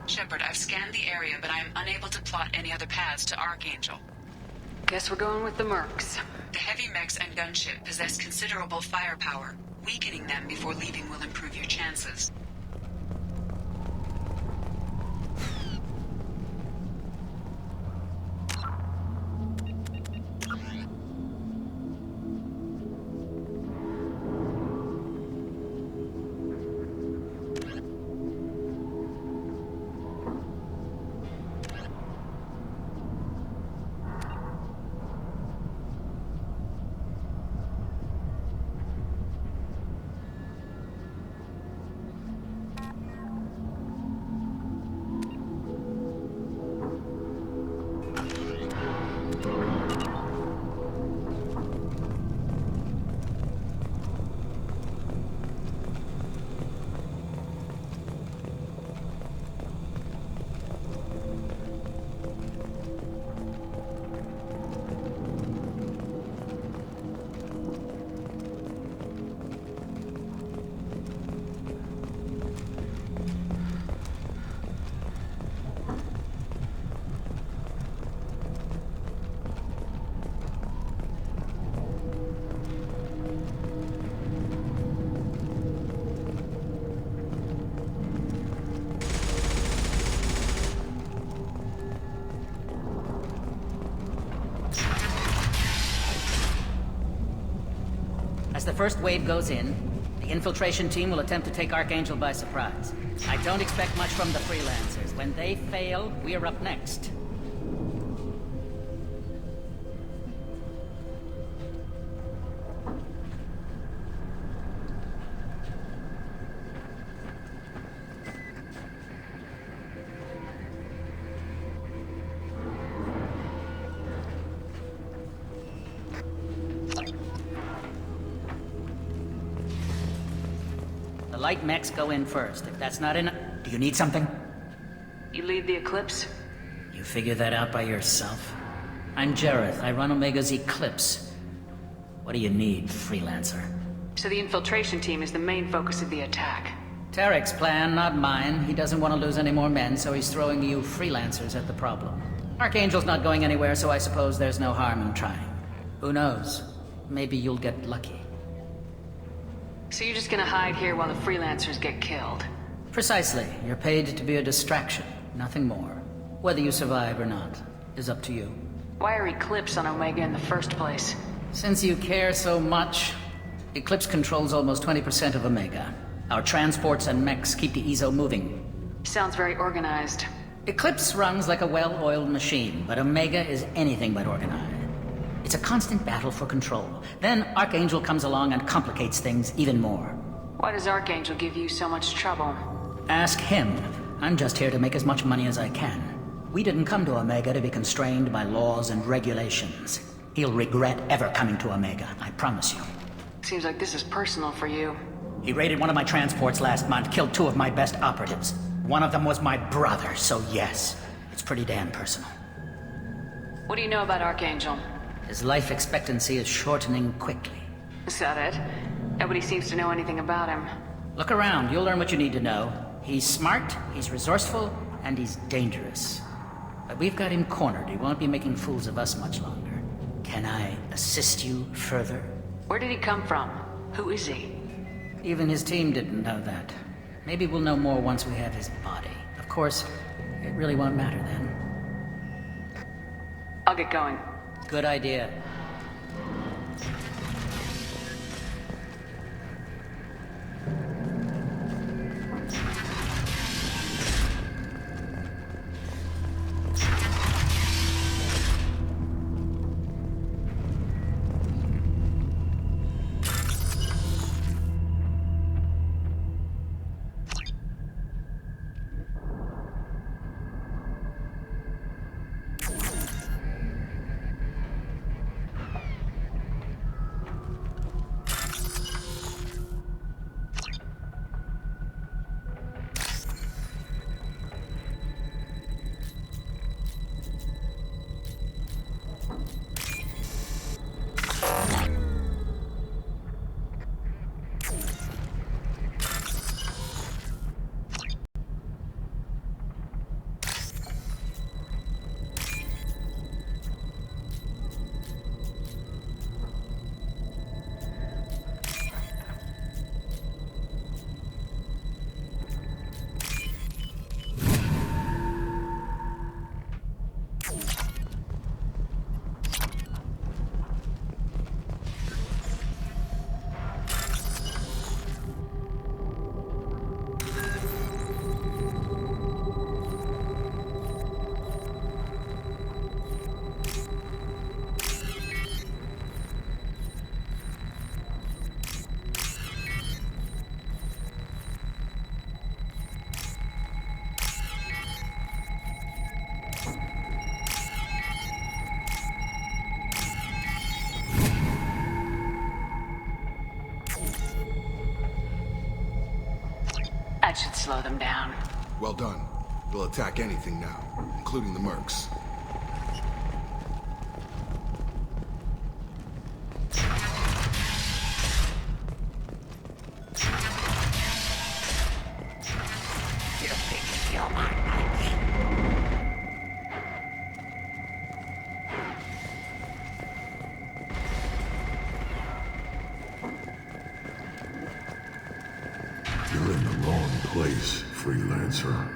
S11: Shepard, I've scanned the area, but I am unable to plot any other paths to Archangel.
S20: Guess we're going with the mercs.
S11: The heavy mechs and gunship possess considerable firepower. Weakening them before leaving will improve your chances.
S16: As the first wave goes in, the infiltration team will attempt to take Archangel by surprise. I don't expect much from the freelancers. When they fail, we're up next. The light mechs go in first. If that's not enough... Do you need something?
S20: You lead the Eclipse?
S16: You figure that out by yourself? I'm Jareth. I run Omega's Eclipse. What do you need, freelancer?
S20: So the infiltration team is the main focus of the attack.
S16: Tarek's plan, not mine. He doesn't want to lose any more men, so he's throwing you freelancers at the problem. Archangel's not going anywhere, so I suppose there's no harm in trying. Who knows? Maybe you'll get lucky.
S20: So you're just gonna hide here while the freelancers get killed?
S16: Precisely. You're paid to be a distraction, nothing more. Whether you survive or not is up to you.
S20: Why are Eclipse on Omega in the first place?
S16: Since you care so much, Eclipse controls almost 20% of Omega. Our transports and mechs keep the EZO moving.
S20: Sounds very organized.
S16: Eclipse runs like a well-oiled machine, but Omega is anything but organized. It's a constant battle for control. Then Archangel comes along and complicates things even more.
S20: Why does Archangel give you so much trouble?
S16: Ask him. I'm just here to make as much money as I can. We didn't come to Omega to be constrained by laws and regulations. He'll regret ever coming to Omega, I promise you.
S20: Seems like this is personal for you.
S16: He raided one of my transports last month, killed 2 of my best operatives. One of them was my brother, so yes. It's pretty damn personal.
S20: What do you know about Archangel?
S16: His life expectancy is shortening quickly.
S20: Is that it? Nobody seems to know anything about him.
S16: Look around, you'll learn what you need to know. He's smart, he's resourceful, and he's dangerous. But we've got him cornered. He won't be making fools of us much longer. Can I assist you further?
S20: Where did he come from? Who is he?
S16: Even his team didn't know that. Maybe we'll know more once we have his body. Of course, it really won't matter then.
S20: I'll get going.
S16: Good idea.
S20: That should slow them down.
S15: Well done. We'll attack anything now, including the mercs.
S22: You're in the wrong place, freelancer.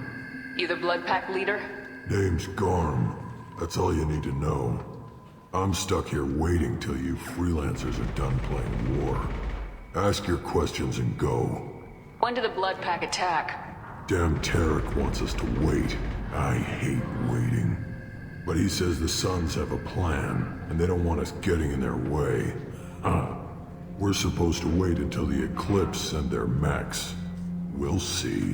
S20: You the Blood Pack leader?
S22: Name's Garm. That's all you need to know. I'm stuck here waiting till you freelancers are done playing war. Ask your questions and go.
S20: When did the Blood Pack attack?
S22: Damn Tarek wants us to wait. I hate waiting. But he says the Suns have a plan, and they don't want us getting in their way. We're supposed to wait until the Eclipse send their mechs. We'll see.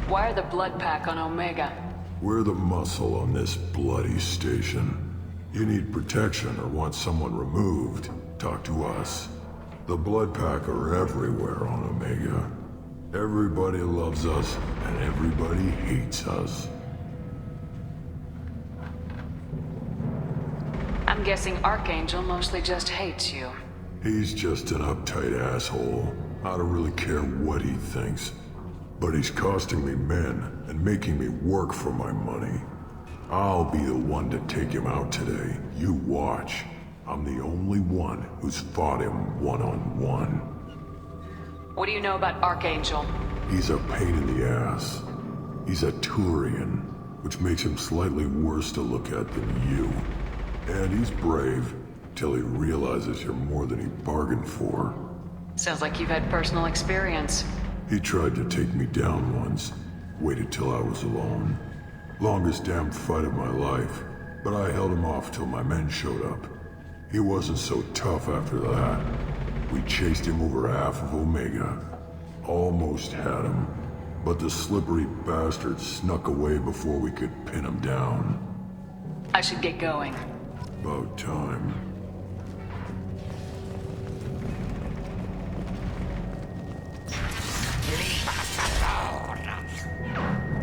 S20: Why are the Blood Pack on Omega?
S22: We're the muscle on this bloody station. You need protection or want someone removed, talk to us. The Blood Pack are everywhere on Omega. Everybody loves us, and everybody hates us.
S20: I'm guessing Archangel mostly just hates you.
S22: He's just an uptight asshole. I don't really care what he thinks. But he's costing me men and making me work for my money. I'll be the one to take him out today. You watch. I'm the only one who's fought him one-on-one.
S20: What do you know about Archangel?
S22: He's a pain in the ass. He's a Turian, which makes him slightly worse to look at than you. And he's brave, till he realizes you're more than he bargained for.
S20: Sounds like you've had personal experience.
S22: He tried to take me down once. Waited till I was alone. Longest damn fight of my life. But I held him off till my men showed up. He wasn't so tough after that. We chased him over half of Omega. Almost had him. But the slippery bastard snuck away before we could pin him down.
S20: I should get going.
S22: About time.
S6: Leave us alone.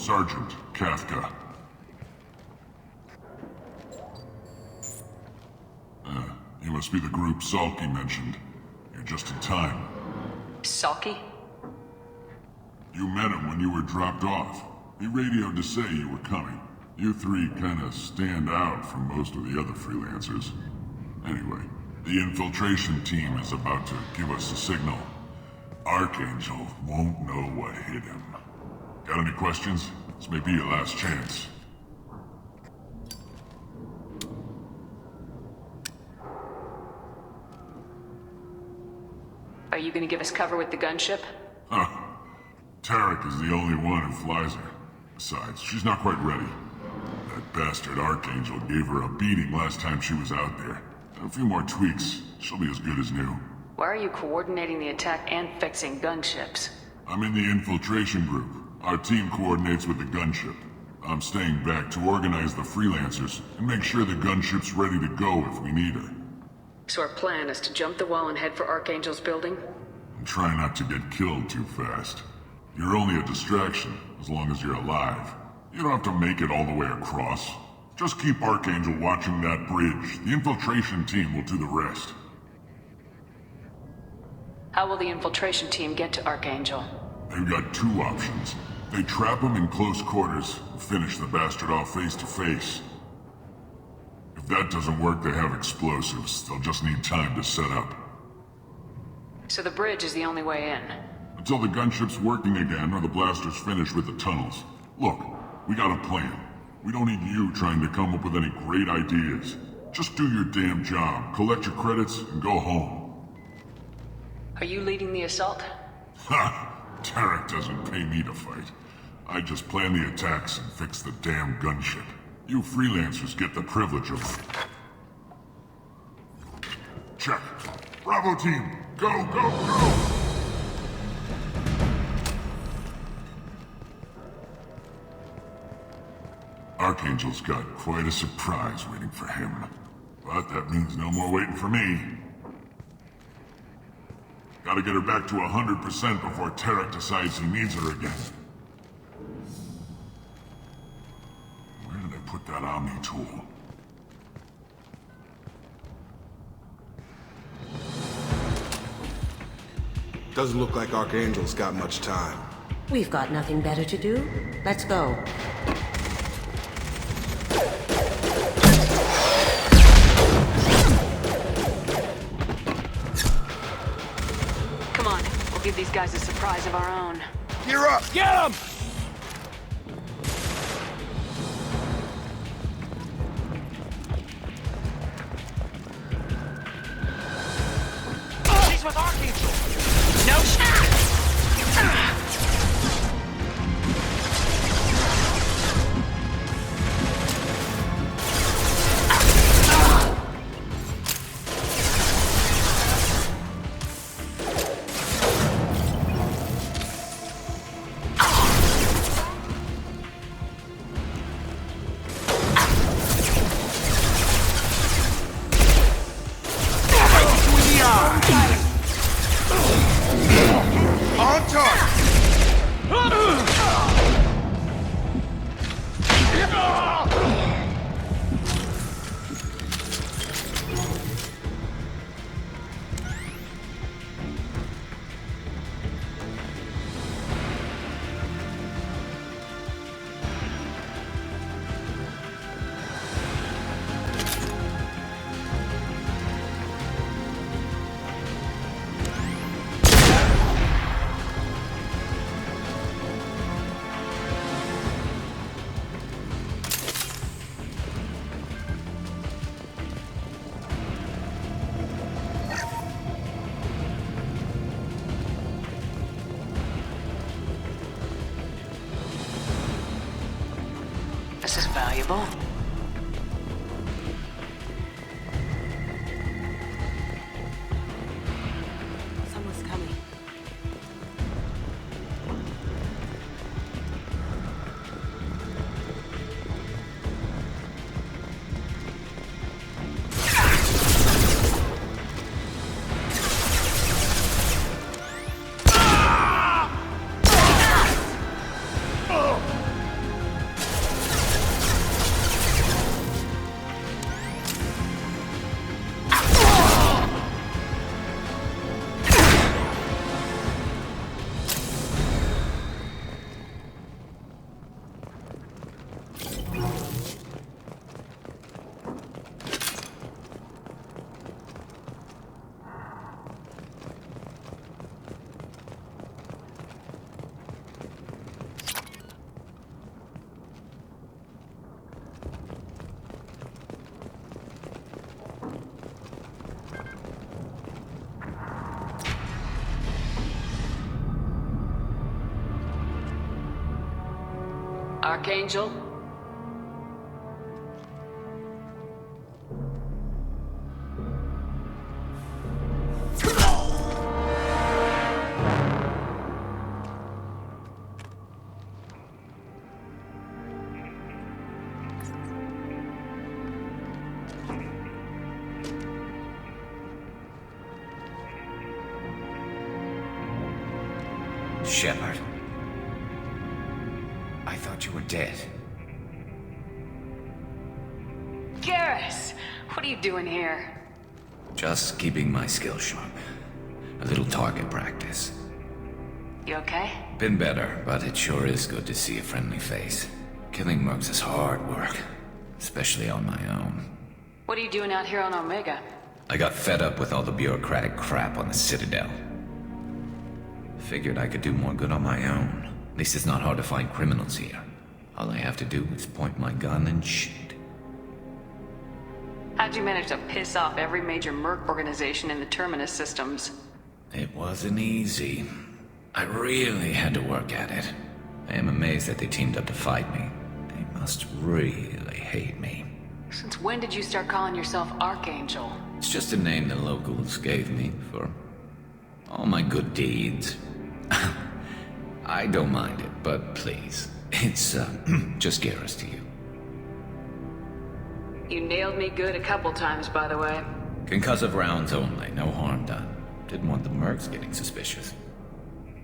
S10: Sergeant Kafka. You must be the group Salky mentioned. You're just in time.
S20: Salky?
S10: You met him when you were dropped off. He radioed to say you were coming. You three kinda stand out from most of the other freelancers. Anyway, the infiltration team is about to give us a signal. Archangel won't know what hit him. Got any questions? This may be your last chance.
S20: Are you gonna give us cover with the gunship?
S10: Huh. Tarek is the only one who flies her. Besides, she's not quite ready. That bastard Archangel gave her a beating last time she was out there. A few more tweaks, she'll be as good as new.
S20: Why are you coordinating the attack and fixing gunships?
S10: I'm in the infiltration group. Our team coordinates with the gunship. I'm staying back to organize the freelancers and make sure the gunship's ready to go if we need her.
S20: So our plan is to jump the wall and head for Archangel's building?
S10: And try not to get killed too fast. You're only a distraction, as long as you're alive. You don't have to make it all the way across. Just keep Archangel watching that bridge. The infiltration team will do the rest.
S20: How will the infiltration team get to Archangel?
S10: They've got two options. They trap him in close quarters and finish the bastard off face to face. If that doesn't work, they have explosives. They'll just need time to set up.
S20: So the bridge is the only way in?
S10: Until the gunship's working again or the blasters finish with the tunnels. Look, we got a plan. We don't need you trying to come up with any great ideas. Just do your damn job, collect your credits, and go home.
S20: Are you leading the assault?
S10: Ha! Tarek doesn't pay me to fight. I just plan the attacks and fix the damn gunship. You freelancers get the privilege of it. Check. Bravo team, go, go, go! Archangel's got quite a surprise waiting for him. But that means no more waiting for me. Gotta get her back to 100% before Tarek decides he needs her again. Where did I put that Omni tool?
S15: Doesn't look like Archangel's got much time.
S19: We've got nothing better to do. Let's go.
S20: Come on, we'll give these guys a surprise of our own.
S7: Gear up!
S9: Get him!
S6: He's with Archangel! No shot!
S20: This is valuable.
S19: Someone's coming.
S20: Archangel?
S5: Shepard. I thought you were dead.
S20: Garrus! What are you doing here?
S5: Just keeping my skills sharp. A little target practice.
S20: You okay?
S5: Been better, but it sure is good to see a friendly face. Killing mercs is hard work, especially on my own.
S20: What are you doing out here on Omega?
S5: I got fed up with all the bureaucratic crap on the Citadel. Figured I could do more good on my own. At least it's not hard to find criminals here. All I have to do is point my gun and shoot.
S20: How'd you manage to piss off every major merc organization in the Terminus systems?
S5: It wasn't easy. I really had to work at it. I am amazed that they teamed up to fight me. They must really hate me.
S20: Since when did you start calling yourself Archangel?
S5: It's just a name the locals gave me for all my good deeds. I don't mind it, but please, it's just Garrus to you.
S20: You nailed me good a couple times, by the way.
S5: Concussive rounds only, no harm done. Didn't want the mercs getting suspicious.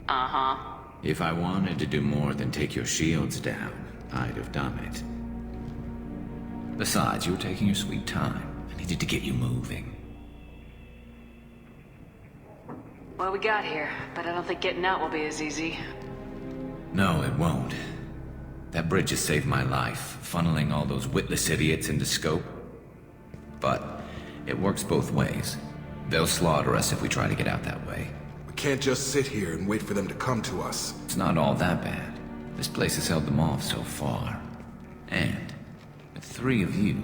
S20: Uh-huh.
S5: If I wanted to do more than take your shields down, I'd have done it. Besides, you were taking your sweet time. I needed to get you moving.
S20: Well, we got here, but I don't think getting out will be as easy.
S5: No, it won't. That bridge has saved my life, funneling all those witless idiots into scope. But it works both ways. They'll slaughter us if we try to get out that way.
S15: We can't just sit here and wait for them to come to us.
S5: It's not all that bad. This place has held them off so far. And with 3 of you,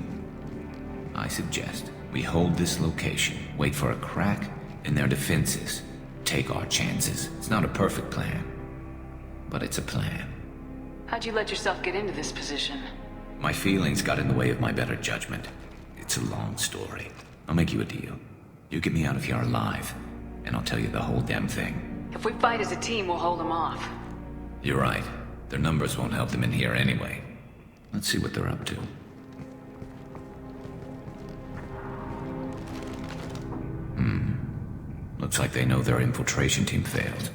S5: I suggest we hold this location, wait for a crack in their defenses, take our chances. It's not a perfect plan, but it's a plan.
S20: How'd you let yourself get into this position?
S5: My feelings got in the way of my better judgment. It's a long story. I'll make you a deal. You get me out of here alive, and I'll tell you the whole damn thing.
S20: If we fight as a team, we'll hold them off.
S5: You're right. Their numbers won't help them in here anyway. Let's see what they're up to. Looks like they know their infiltration team failed.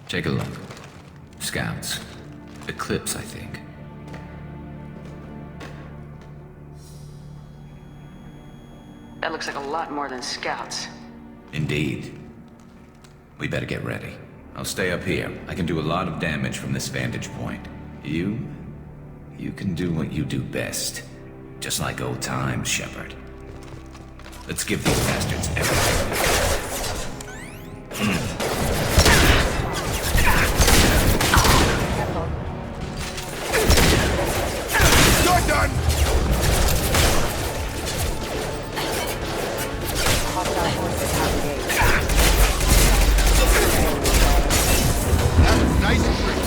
S5: Take a look. Scouts. Eclipse, I think.
S20: That looks like a lot more than scouts.
S5: Indeed. We better get ready. I'll stay up here. I can do a lot of damage from this vantage point. You can do what you do best. Just like old times, Shepard. Let's give these bastards everything.
S7: You're done! Nice trick.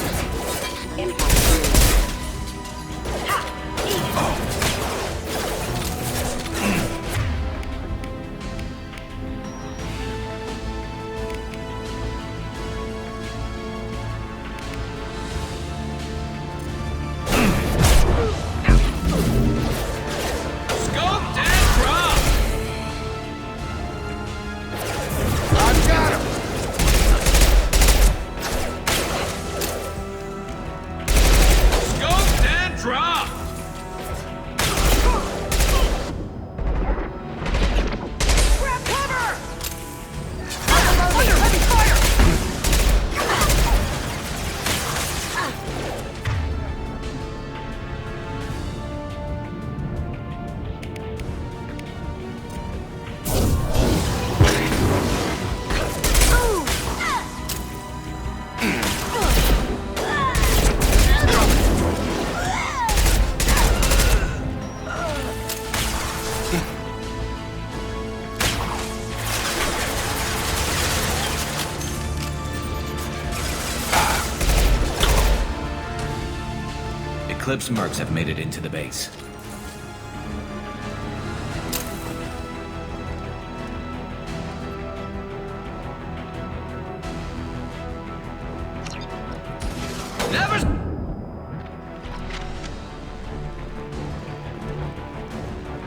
S5: Eclipse mercs have made it into the base.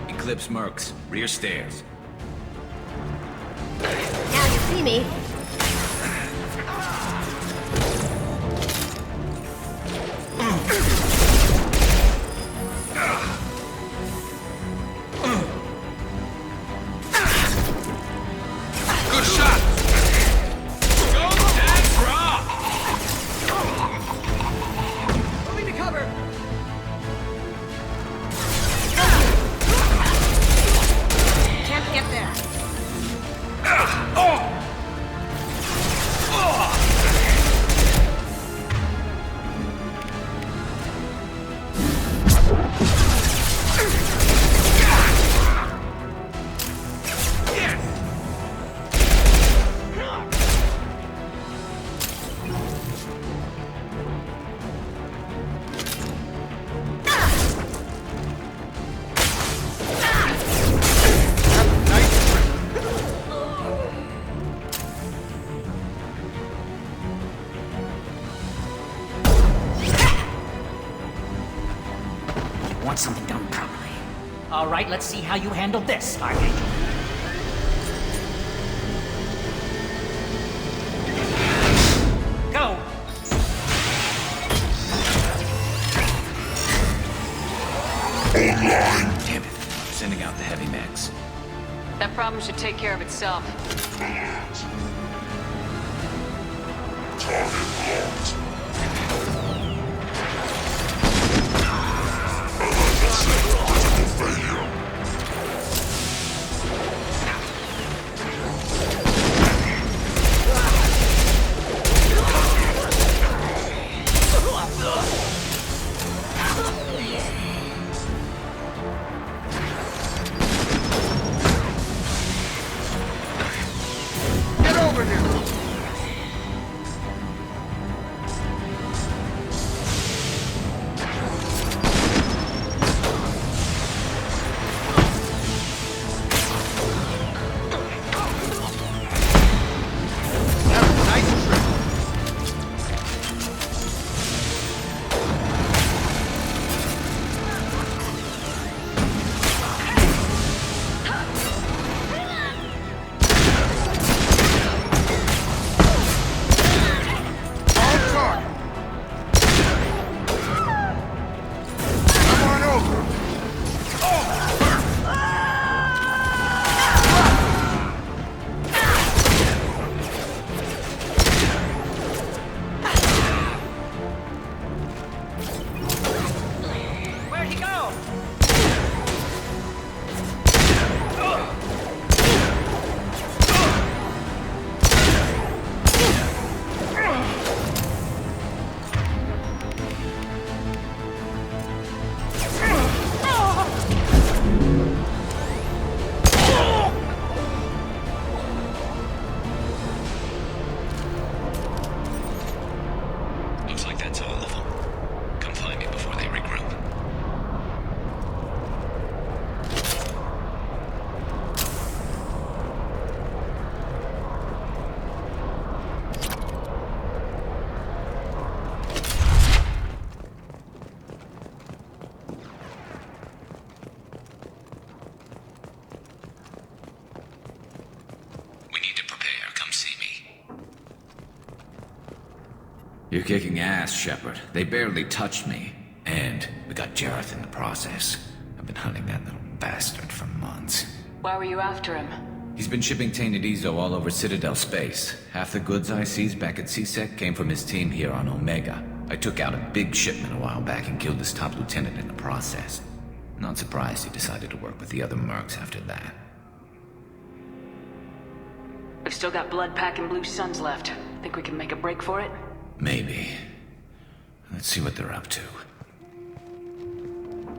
S5: Eclipse mercs, rear stairs.
S13: Now you see me.
S6: Good shot! Go dead drop!
S21: Moving to cover!
S13: Can't get there.
S21: Want something done properly. All right, let's see how you handle this, Archangel. Go!
S5: Damn it. I'm sending out the heavy mechs.
S20: That problem should take care of itself.
S6: Get over here!
S5: You're kicking ass, Shepard. They barely touched me. And we got Jareth in the process. I've been hunting that little bastard for months.
S20: Why were you after him?
S5: He's been shipping tainted Ezo all over Citadel space. Half the goods I seized back at CSEC came from his team here on Omega. I took out a big shipment a while back and killed his top lieutenant in the process. Not surprised he decided to work with the other mercs after that.
S20: We've still got blood packing blue suns left. Think we can make a break for it?
S5: Maybe. Let's see what they're up to.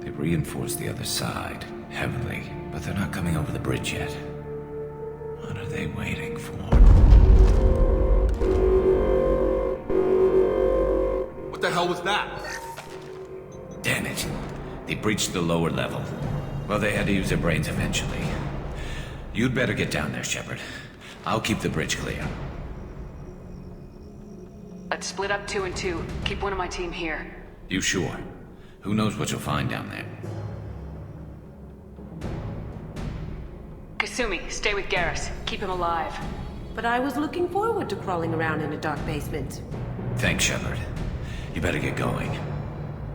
S5: They reinforced the other side, heavily, but they're not coming over the bridge yet. What are they waiting for?
S6: What the hell was that?
S5: Damn it. They breached the lower level. Well, they had to use their brains eventually. You'd better get down there, Shepard. I'll keep the bridge clear.
S20: Let's split up 2 and 2. Keep one of my team here.
S5: You sure? Who knows what you'll find down there?
S20: Kasumi, stay with Garrus. Keep him alive.
S17: But I was looking forward to crawling around in a dark basement.
S5: Thanks, Shepard. You better get going.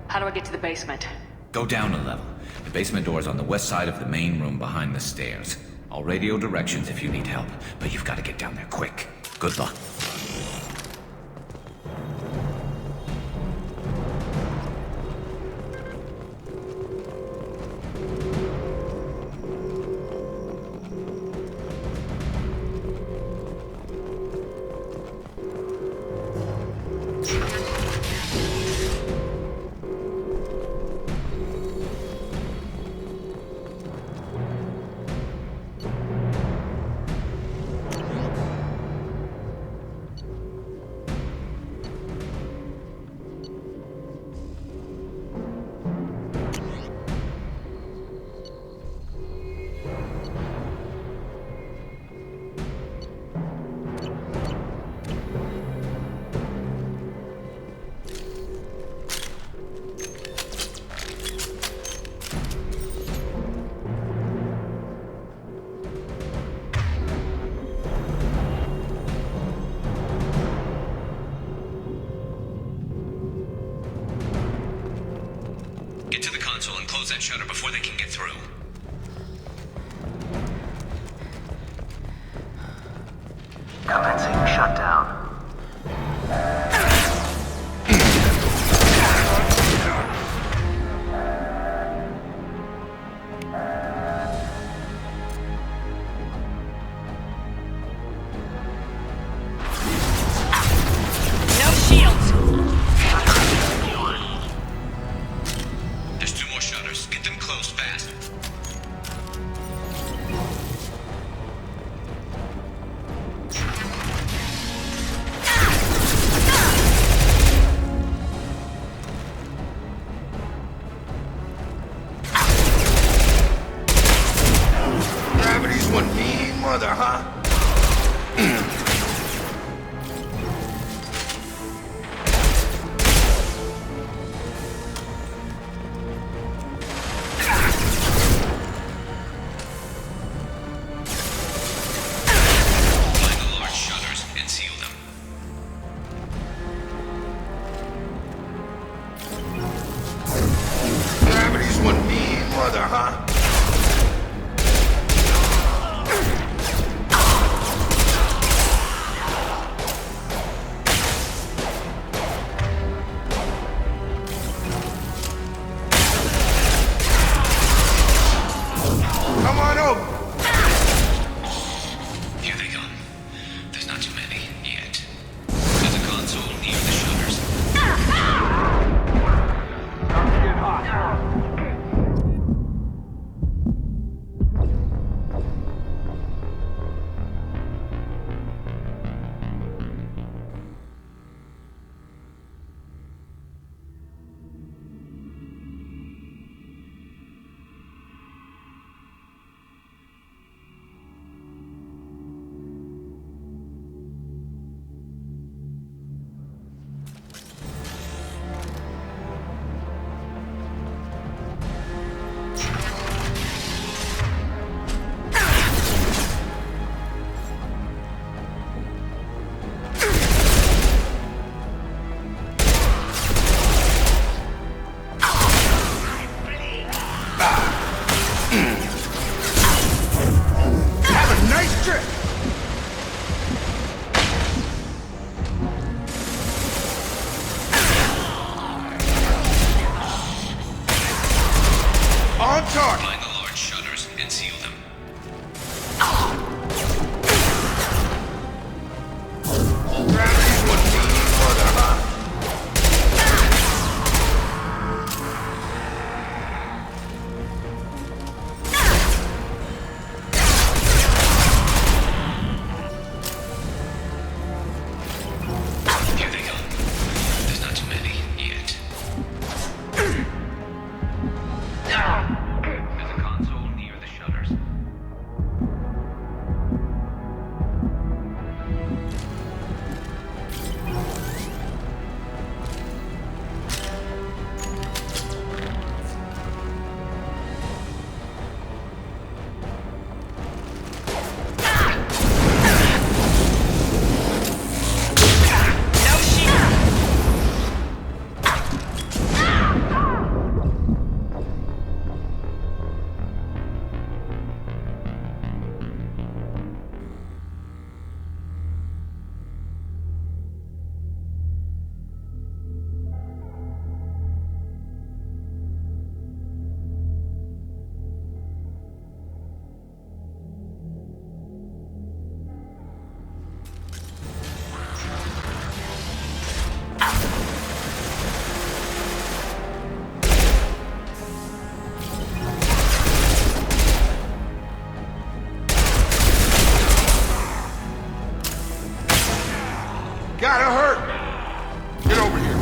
S20: How do I get to the basement?
S5: Go down a level. The basement door's on the west side of the main room behind the stairs. I'll radio directions if you need help, but you've got to get down there quick. Good luck. Get to the console and close that shutter before they can get through.
S18: Commencing shutdown.
S20: No shields!
S5: There's 2 more shutters. Get them closed fast.
S6: Gravity's one mean mother, huh?
S5: Find the large shutters and seal them.
S6: Gravity's one mean mother, huh? Come on over.
S5: Here they come. There's not too many yet. There's a console near the shutters.
S6: Have a nice trip. On target.
S5: Find the large shutters and seal them.
S6: Gravity's one mean mother, huh?
S7: gotta hurt! Get over here.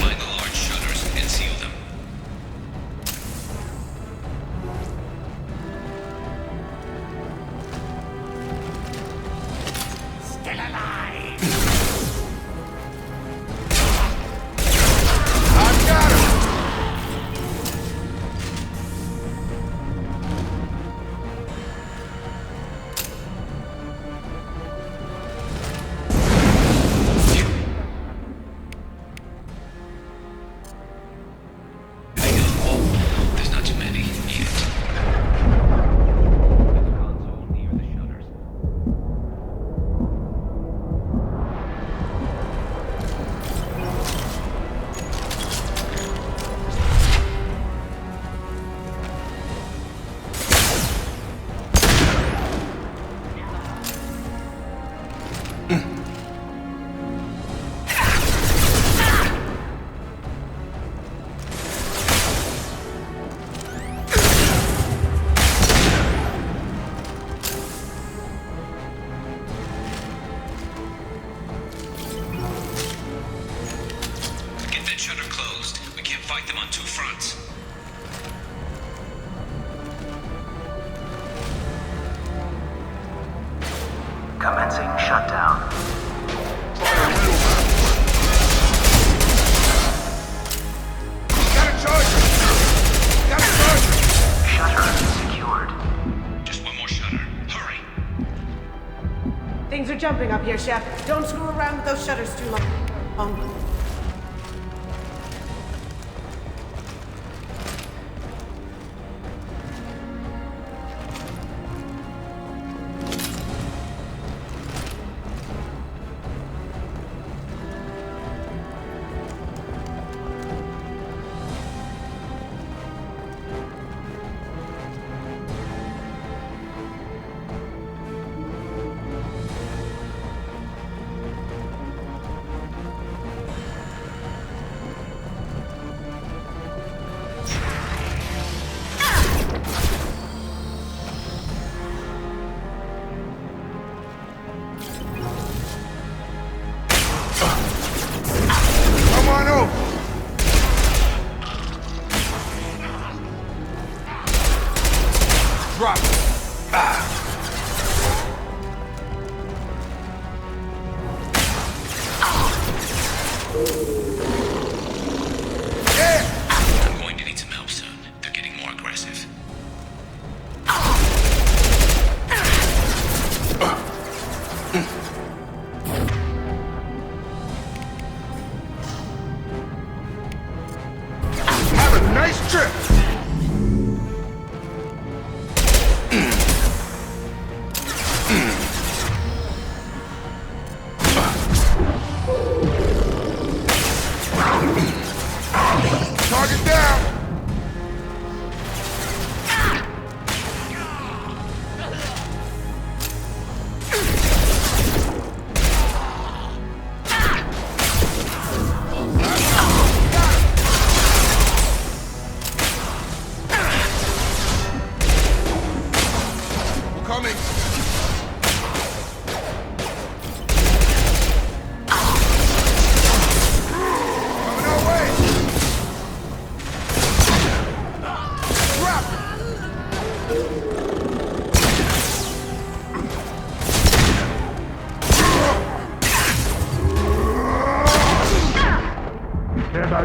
S5: Find the large shutters and seal them.
S6: Still alive!
S7: I've got him!
S5: There's not too many yet. Get that shutter closed. We can't fight them on two fronts.
S18: Commencing shutdown.
S7: Got a charger! Got a charger!
S18: Shutter secured.
S5: Just one more shutter. Hurry.
S17: Things are jumping up here, Chef. Don't screw around with those shutters too long.
S7: Come on over! Drop it!
S5: I'm going to need some help soon. They're getting more aggressive.
S7: Have a nice trip! Target down! We're coming! Coming our way! Drop it! Stand by.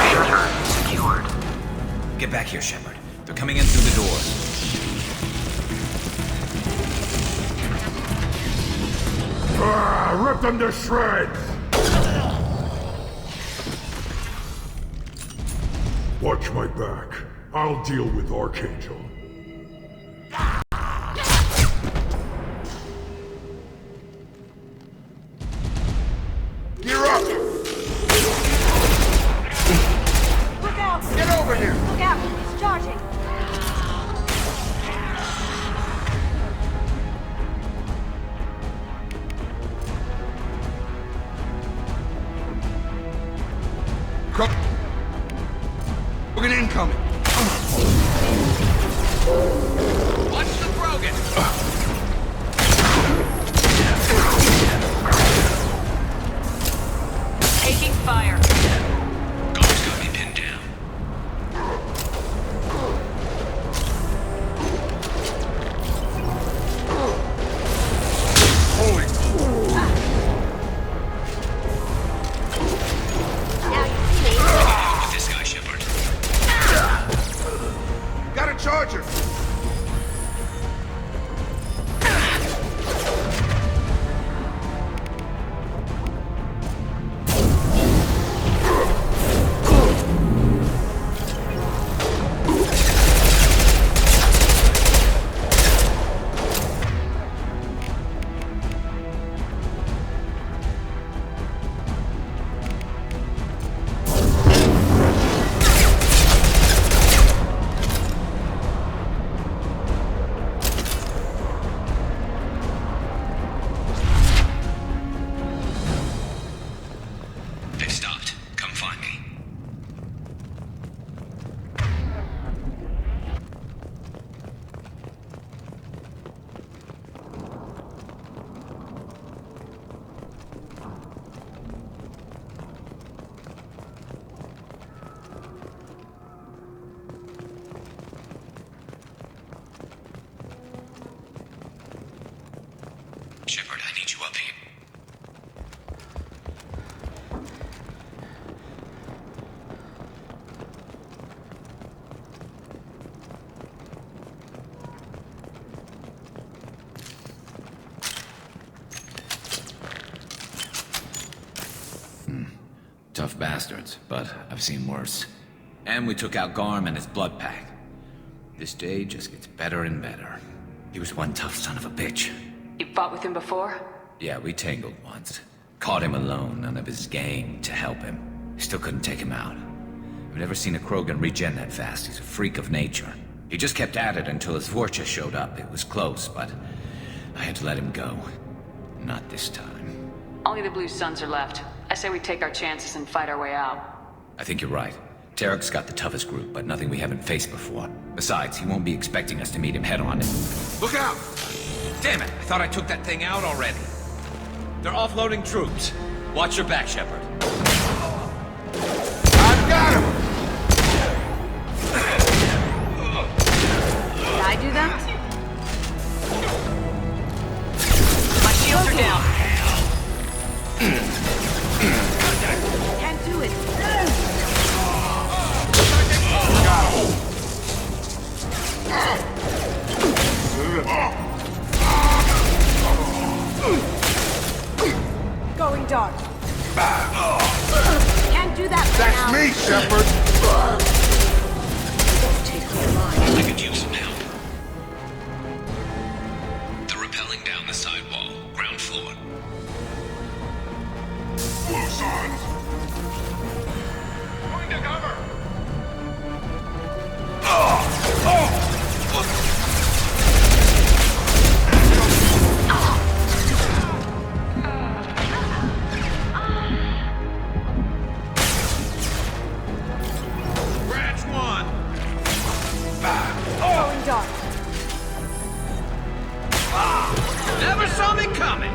S18: Shutter secured.
S5: Get back here, Shepard. They're coming in through the doors.
S7: Rip them to shreds! Watch my back. I'll deal with Archangel. You're up!
S13: Look out!
S7: Get over here!
S13: Look out! He's charging!
S7: Look at incoming!
S9: Watch the Krogan!
S2: Taking fire.
S5: Guard's got me pinned down.
S7: Holy...
S13: Now you see me.
S5: With this guy, Shepard.
S7: Got a charger!
S5: They've stopped. Come find me. Shepard, I need you up here. Tough bastards, but I've seen worse. And we took out Garm and his blood pack. This day just gets better and better. He was one tough son of a bitch.
S20: You fought with him before?
S5: Yeah, we tangled once. Caught him alone, none of his gang to help him. Still couldn't take him out. I've never seen a Krogan regen that fast. He's a freak of nature. He just kept at it until his Vorcha showed up. It was close, but I had to let him go. Not this time.
S20: Only the Blue Suns are left. I say we take our chances and fight our way out.
S5: I think you're right. Tarek's got the toughest group, but nothing we haven't faced before. Besides, he won't be expecting us to meet him head-on.
S9: Look out! Damn it! I thought I took that thing out already. They're offloading troops.
S5: Watch your back, Shepard.
S7: I've got him!
S13: Did I do that?
S2: My shields are down.
S13: Can't do it. Going dark. Can't do that for now.
S7: That's me, Shepard!
S5: I could use some help. They're rappelling down the sidewall, ground floor.
S7: Blue Suns!
S9: Going to cover! Branch one!
S13: Going dark.
S9: Never saw me coming!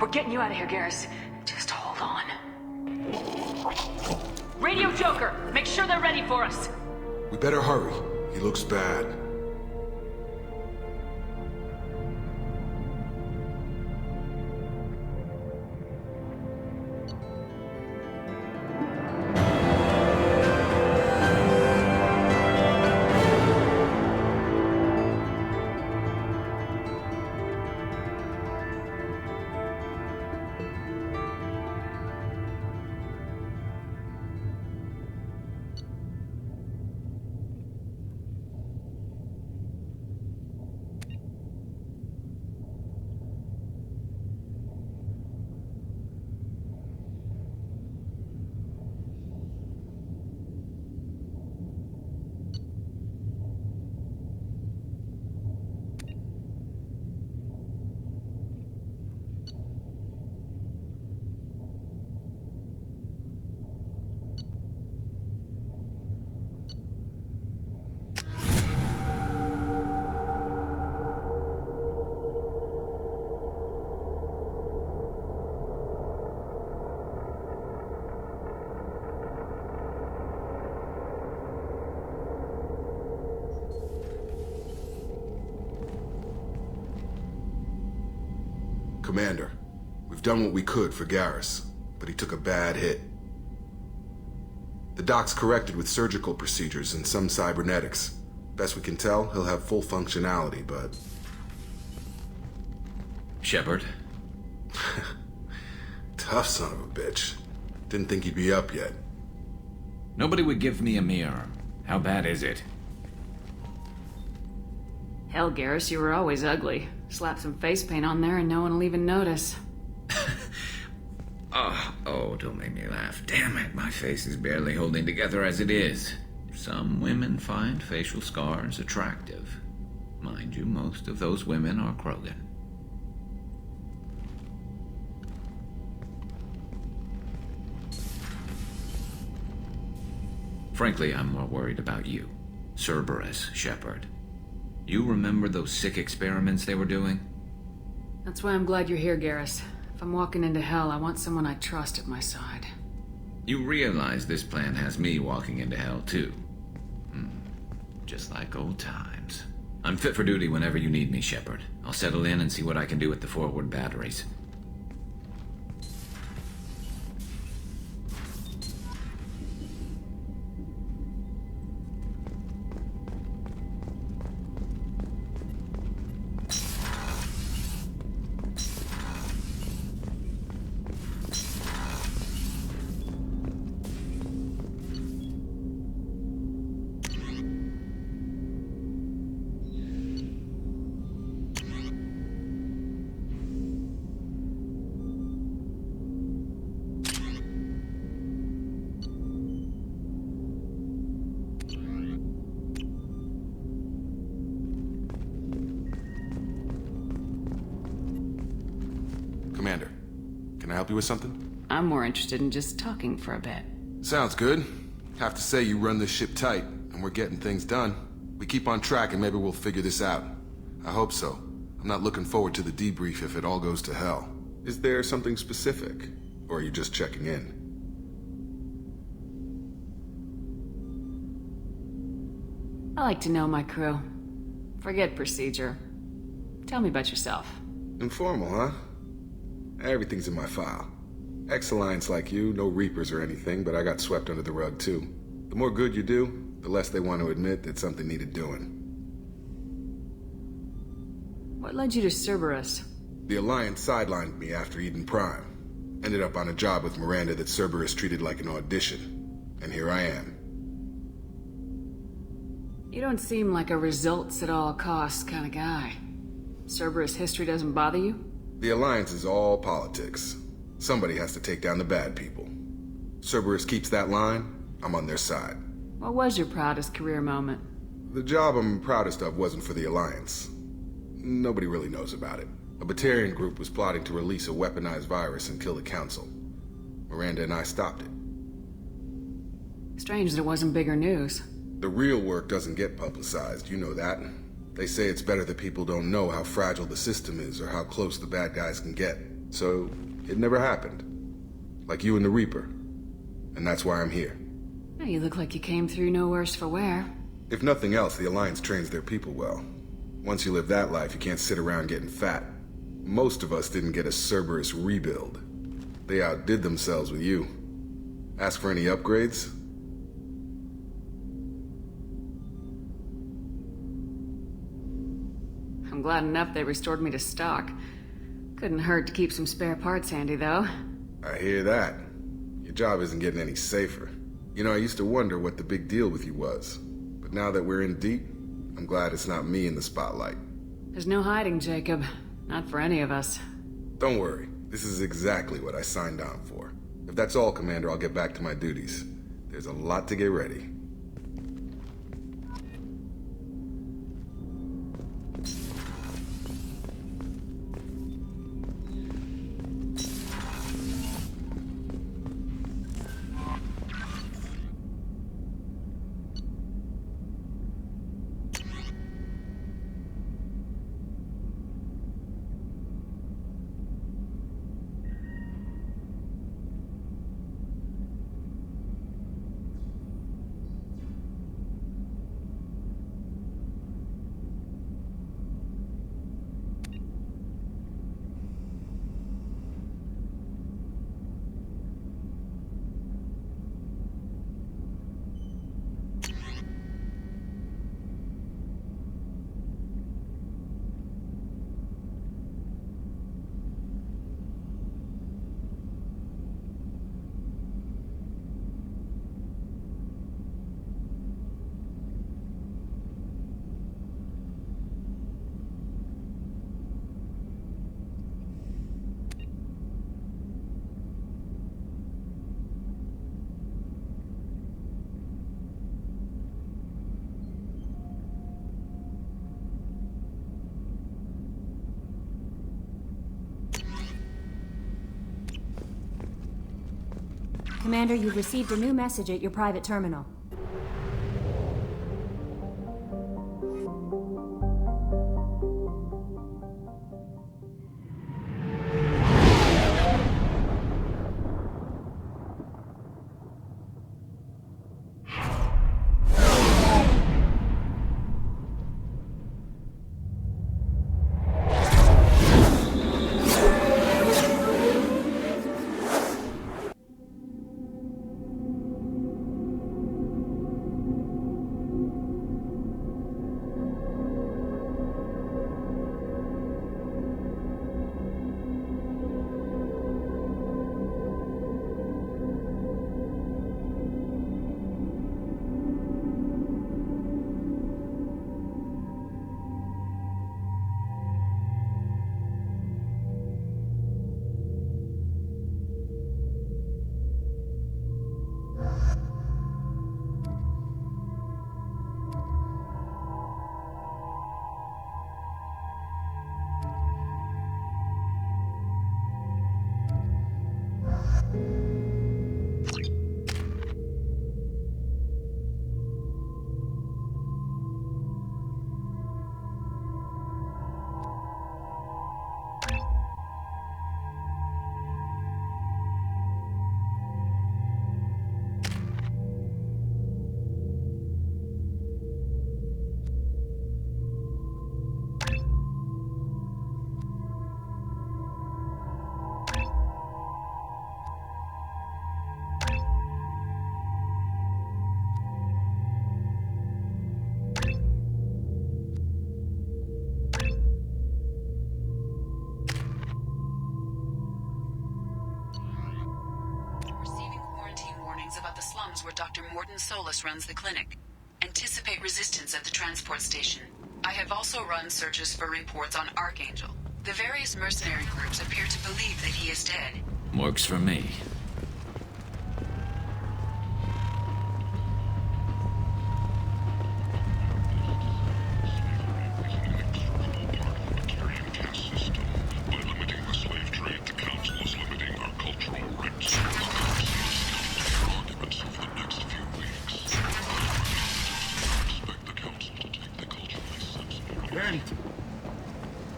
S20: We're getting you out of here, Garrus. Just hold on. Radio Joker, make sure they're ready for us.
S15: We better hurry. He looks bad. Commander, we've done what we could for Garrus, but he took a bad hit. The doc's corrected with surgical procedures and some cybernetics. Best we can tell, he'll have full functionality, but...
S5: Shepard?
S15: Tough son of a bitch. Didn't think he'd be up yet.
S5: Nobody would give me a mirror. How bad is it?
S20: Hell, Garrus, you were always ugly. Slap some face paint on there and no one will even notice.
S5: Oh, don't make me laugh. Damn it, my face is barely holding together as it is. Some women find facial scars attractive. Mind you, most of those women are Krogan. Frankly, I'm more worried about you. Cerberus, Shepard. You remember those sick experiments they were doing?
S20: That's why I'm glad you're here, Garrus. If I'm walking into hell, I want someone I trust at my side.
S5: You realize this plan has me walking into hell, too. Just like old times. I'm fit for duty whenever you need me, Shepard. I'll settle in and see what I can do with the forward batteries.
S15: Commander, can I help you with something?
S20: I'm more interested in just talking for a bit.
S15: Sounds good. Have to say you run this ship tight, and we're getting things done. We keep on track and maybe we'll figure this out. I hope so. I'm not looking forward to the debrief if it all goes to hell. Is there something specific? Or are you just checking in?
S20: I like to know my crew. Forget procedure. Tell me about yourself.
S15: Informal, huh? Everything's in my file. Ex-Alliance like you, no Reapers or anything, but I got swept under the rug too. The more good you do, the less they want to admit that something needed doing.
S20: What led you to Cerberus?
S15: The Alliance sidelined me after Eden Prime. Ended up on a job with Miranda that Cerberus treated like an audition. And here I am.
S20: You don't seem like a results at all costs kind of guy. Cerberus history doesn't bother you?
S15: The Alliance is all politics. Somebody has to take down the bad people. Cerberus keeps that line, I'm on their side.
S20: What was your proudest career moment?
S15: The job I'm proudest of wasn't for the Alliance. Nobody really knows about it. A Batarian group was plotting to release a weaponized virus and kill the Council. Miranda and I stopped it.
S20: Strange that it wasn't bigger news.
S15: The real work doesn't get publicized, you know that. They say it's better that people don't know how fragile the system is or how close the bad guys can get. So, it never happened. Like you and the Reaper. And that's why I'm here.
S20: You look like you came through no worse for wear.
S15: If nothing else, the Alliance trains their people well. Once you live that life, you can't sit around getting fat. Most of us didn't get a Cerberus rebuild. They outdid themselves with you. Ask for any upgrades?
S20: I'm glad enough they restored me to stock. Couldn't hurt to keep some spare parts handy, though.
S15: I hear that. Your job isn't getting any safer. You know, I used to wonder what the big deal with you was. But now that we're in deep, I'm glad it's not me in the spotlight.
S20: There's no hiding, Jacob. Not for any of us.
S15: Don't worry. This is exactly what I signed on for. If that's all, Commander, I'll get back to my duties. There's a lot to get ready.
S14: Commander, you've received a new message at your private terminal.
S11: About the slums where Dr. Morton Solus runs the clinic. Anticipate resistance at the transport station. I have also run searches for reports on Archangel. The various mercenary groups appear to believe that he is dead.
S5: Works for me.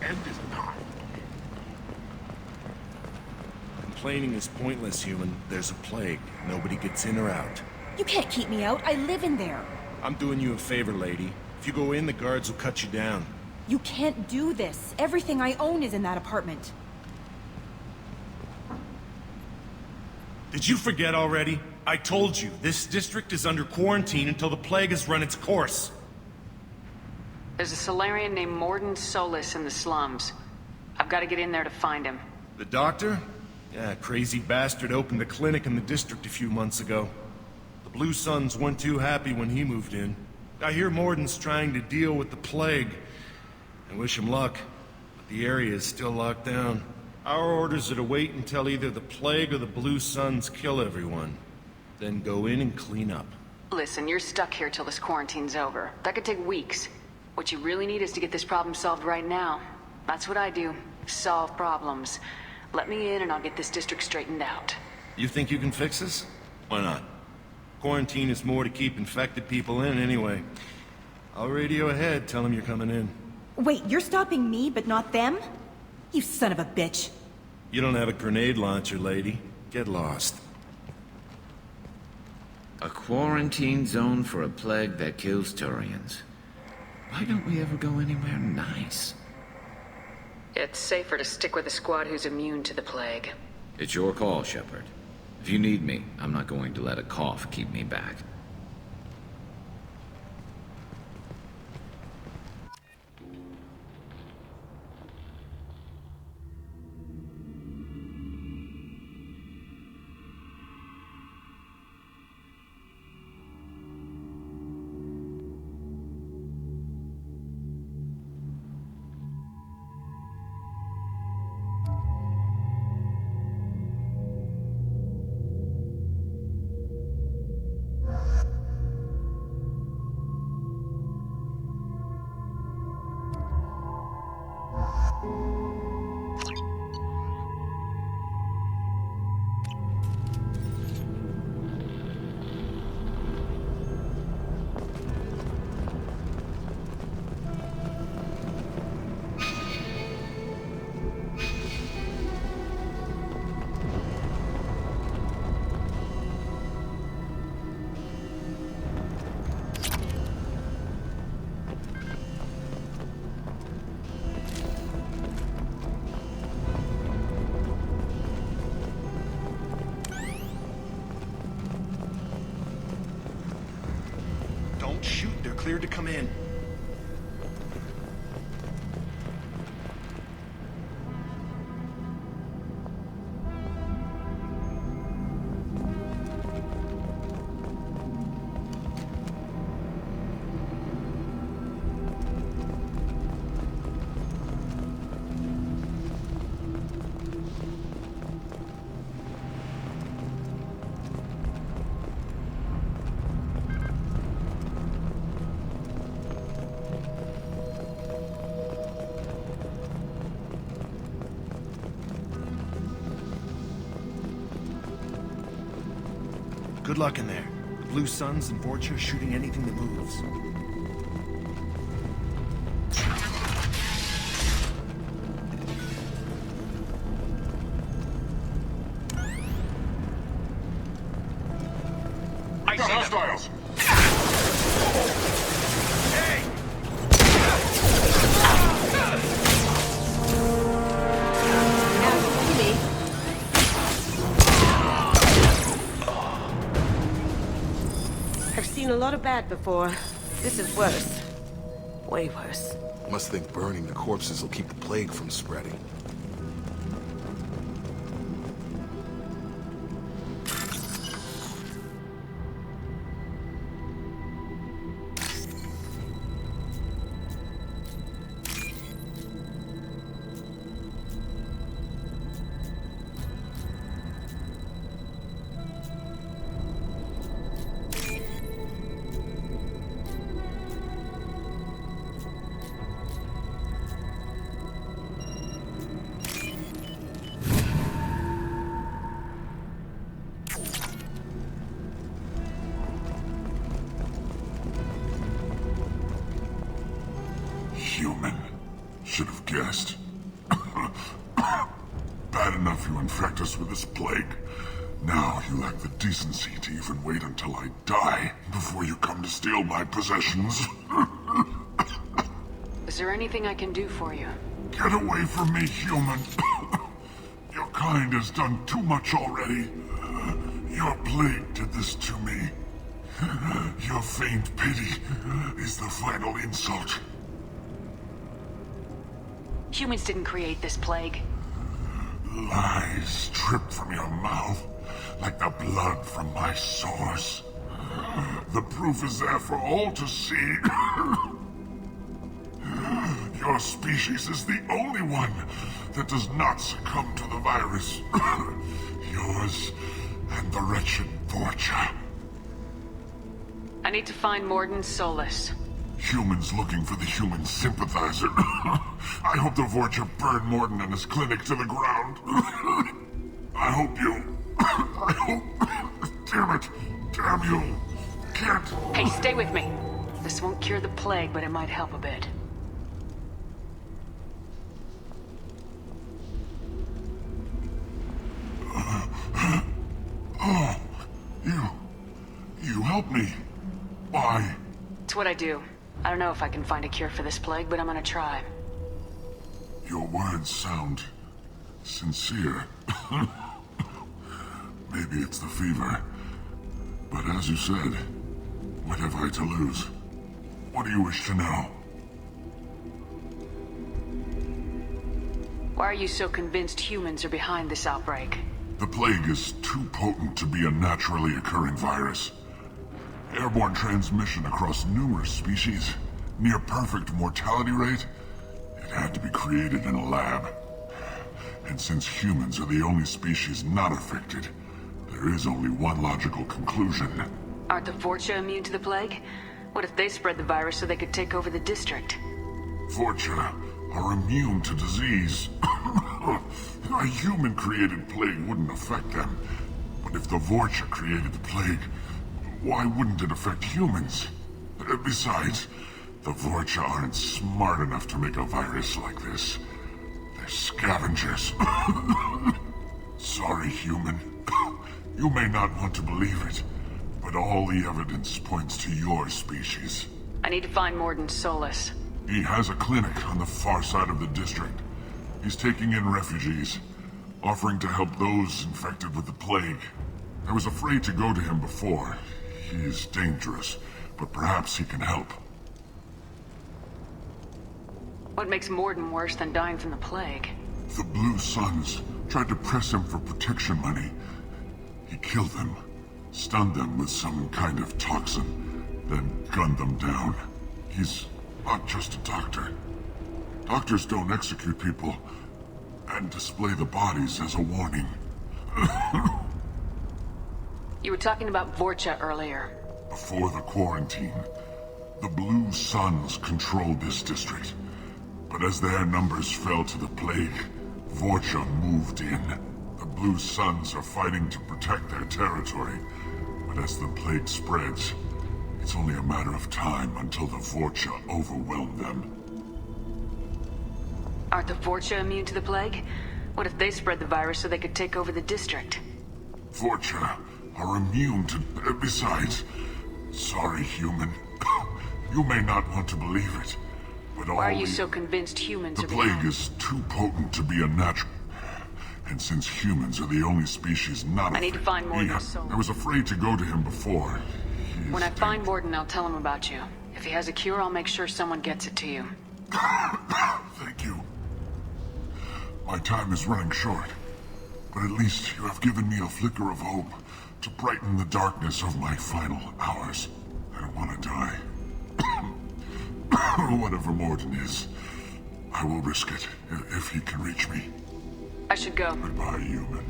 S7: End is not.
S12: complaining is pointless, human. There's a plague. Nobody gets in or out.
S14: You can't keep me out. I live in there.
S12: I'm doing you a favor, lady. If you go in, the guards will cut you down.
S14: You can't do this. Everything I own is in that apartment.
S12: Did you forget already? I told you, this district is under quarantine until the plague has run its course.
S20: There's a Solarian named Morlan Solis in the slums. I've got to get in there to find him.
S12: The doctor? Yeah, crazy bastard opened a clinic in the district a few months ago. The Blue Suns weren't too happy when he moved in. I hear Morden's trying to deal with the plague. I wish him luck, but the area is still locked down. Our orders are to wait until either the plague or the Blue Suns kill everyone. Then go in and clean up.
S20: Listen, you're stuck here till this quarantine's over. That could take weeks. What you really need is to get this problem solved right now. That's what I do. Solve problems. Let me in and I'll get this district straightened out.
S12: You think you can fix this? Why not? Quarantine is more to keep infected people in anyway. I'll radio ahead, tell them you're coming in.
S14: Wait, you're stopping me, but not them? You son of a bitch.
S12: You don't have a grenade launcher, lady. Get lost.
S5: A quarantine zone for a plague that kills Turians. Why don't we ever go anywhere nice?
S20: It's safer to stick with a squad who's immune to the plague.
S5: It's your call, Shepard. If you need me, I'm not going to let a cough keep me back.
S12: Shoot, they're cleared to come in. Good luck in there. The Blue Suns and Vorcha shooting anything that moves.
S7: I got hostiles!
S17: Seen a lot of bad before. This is worse. Way worse.
S15: Must think burning the corpses will keep the plague from spreading.
S10: Human. Should have guessed. Bad enough you
S7: to infect us with this plague. Now you lack the decency to even wait until I die before you come to steal my possessions.
S20: Is there anything I can do for you?
S7: Get away from me, human. Your kind has done too much already. Your plague did this to me. Your faint pity is the final insult.
S20: Humans didn't create this plague.
S7: Lies drip from your mouth like the blood from my sores. The proof is there for all to see. Your species is the only one that does not succumb to the virus. Yours and the wretched Vorcha.
S20: I need to find Morden Solus.
S7: Humans looking for the human sympathizer. I hope the Vorcha burn Morton and his clinic to the ground. I hope you... I hope... Damn it. Damn you. Can't...
S20: Hey, stay with me. This won't cure the plague, but it might help a bit.
S7: Oh, you helped me. Why?
S20: It's what I do. I don't know if I can find a cure for this plague, but I'm gonna try.
S7: Your words sound sincere. Maybe it's the fever. But as you said, what have I to lose? What do you wish to know?
S20: Why are you so convinced humans are behind this outbreak?
S7: The plague is too potent to be a naturally occurring virus. Airborne transmission across numerous species, near perfect mortality rate. It had to be created in a lab. And since humans are the only species not affected, there is only one logical conclusion.
S20: Aren't the Vorcha immune to the plague? What if they spread the virus so they could take over the district?
S7: Vorcha are immune to disease. A human-created plague wouldn't affect them. But if the Vorcha created the plague, why wouldn't it affect humans? Besides, the Vorcha aren't smart enough to make a virus like this. They're scavengers. Sorry, human. You may not want to believe it, but all the evidence points to your species.
S20: I need to find Morden Solus.
S7: He has a clinic on the far side of the district. He's taking in refugees, offering to help those infected with the plague. I was afraid to go to him before. He is dangerous, but perhaps he can help.
S20: What makes Morden worse than dying from the plague?
S7: The Blue Suns tried to press him for protection money. He killed them, stunned them with some kind of toxin, then gunned them down. He's not just a doctor. Doctors don't execute people and display the bodies as a warning.
S20: You were talking about Vorcha earlier.
S7: Before the quarantine, the Blue Suns controlled this district. But as their numbers fell to the plague, Vorcha moved in. The Blue Suns are fighting to protect their territory. But as the plague spreads, it's only a matter of time until the Vorcha overwhelm them.
S20: Aren't the Vorcha immune to the plague? What if they spread the virus so they could take over the district?
S7: Vorcha are immune to... Besides, sorry, human. You may not want to believe it, but
S20: Why are you so convinced humans
S7: the
S20: are
S7: plague
S20: behind?
S7: is too potent to be a natural... And since humans are the only species not
S20: I need to find Morden Solus.
S7: I was afraid to go to him before.
S20: When I find Morden, I'll tell him about you. If he has a cure, I'll make sure someone gets it to you.
S7: Thank you. My time is running short, but at least you have given me a flicker of hope to brighten the darkness of my final hours. I don't want to die. Whatever Morden is, I will risk it if he can reach me.
S20: I should go.
S7: Goodbye, human.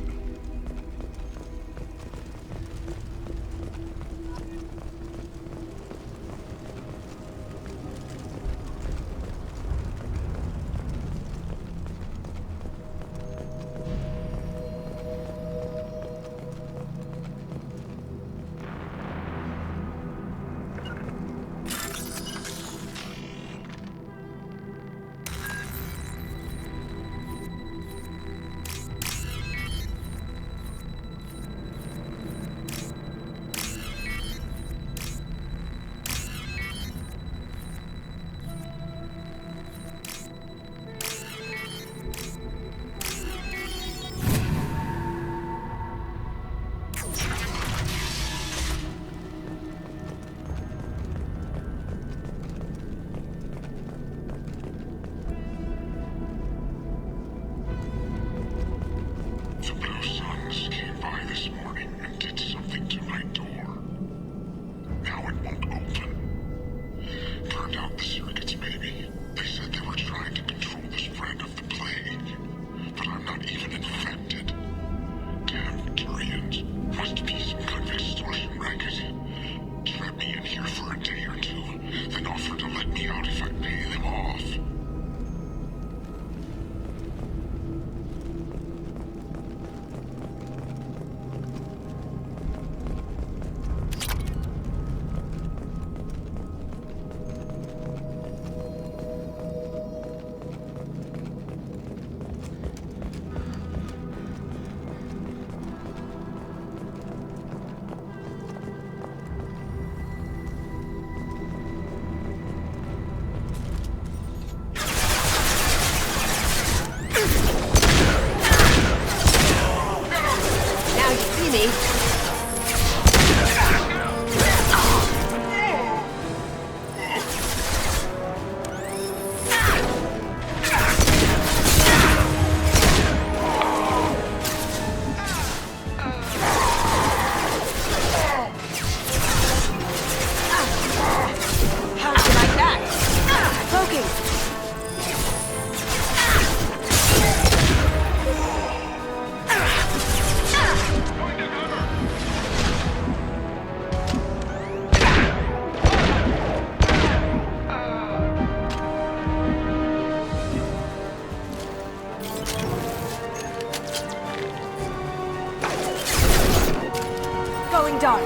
S13: me. Going dark.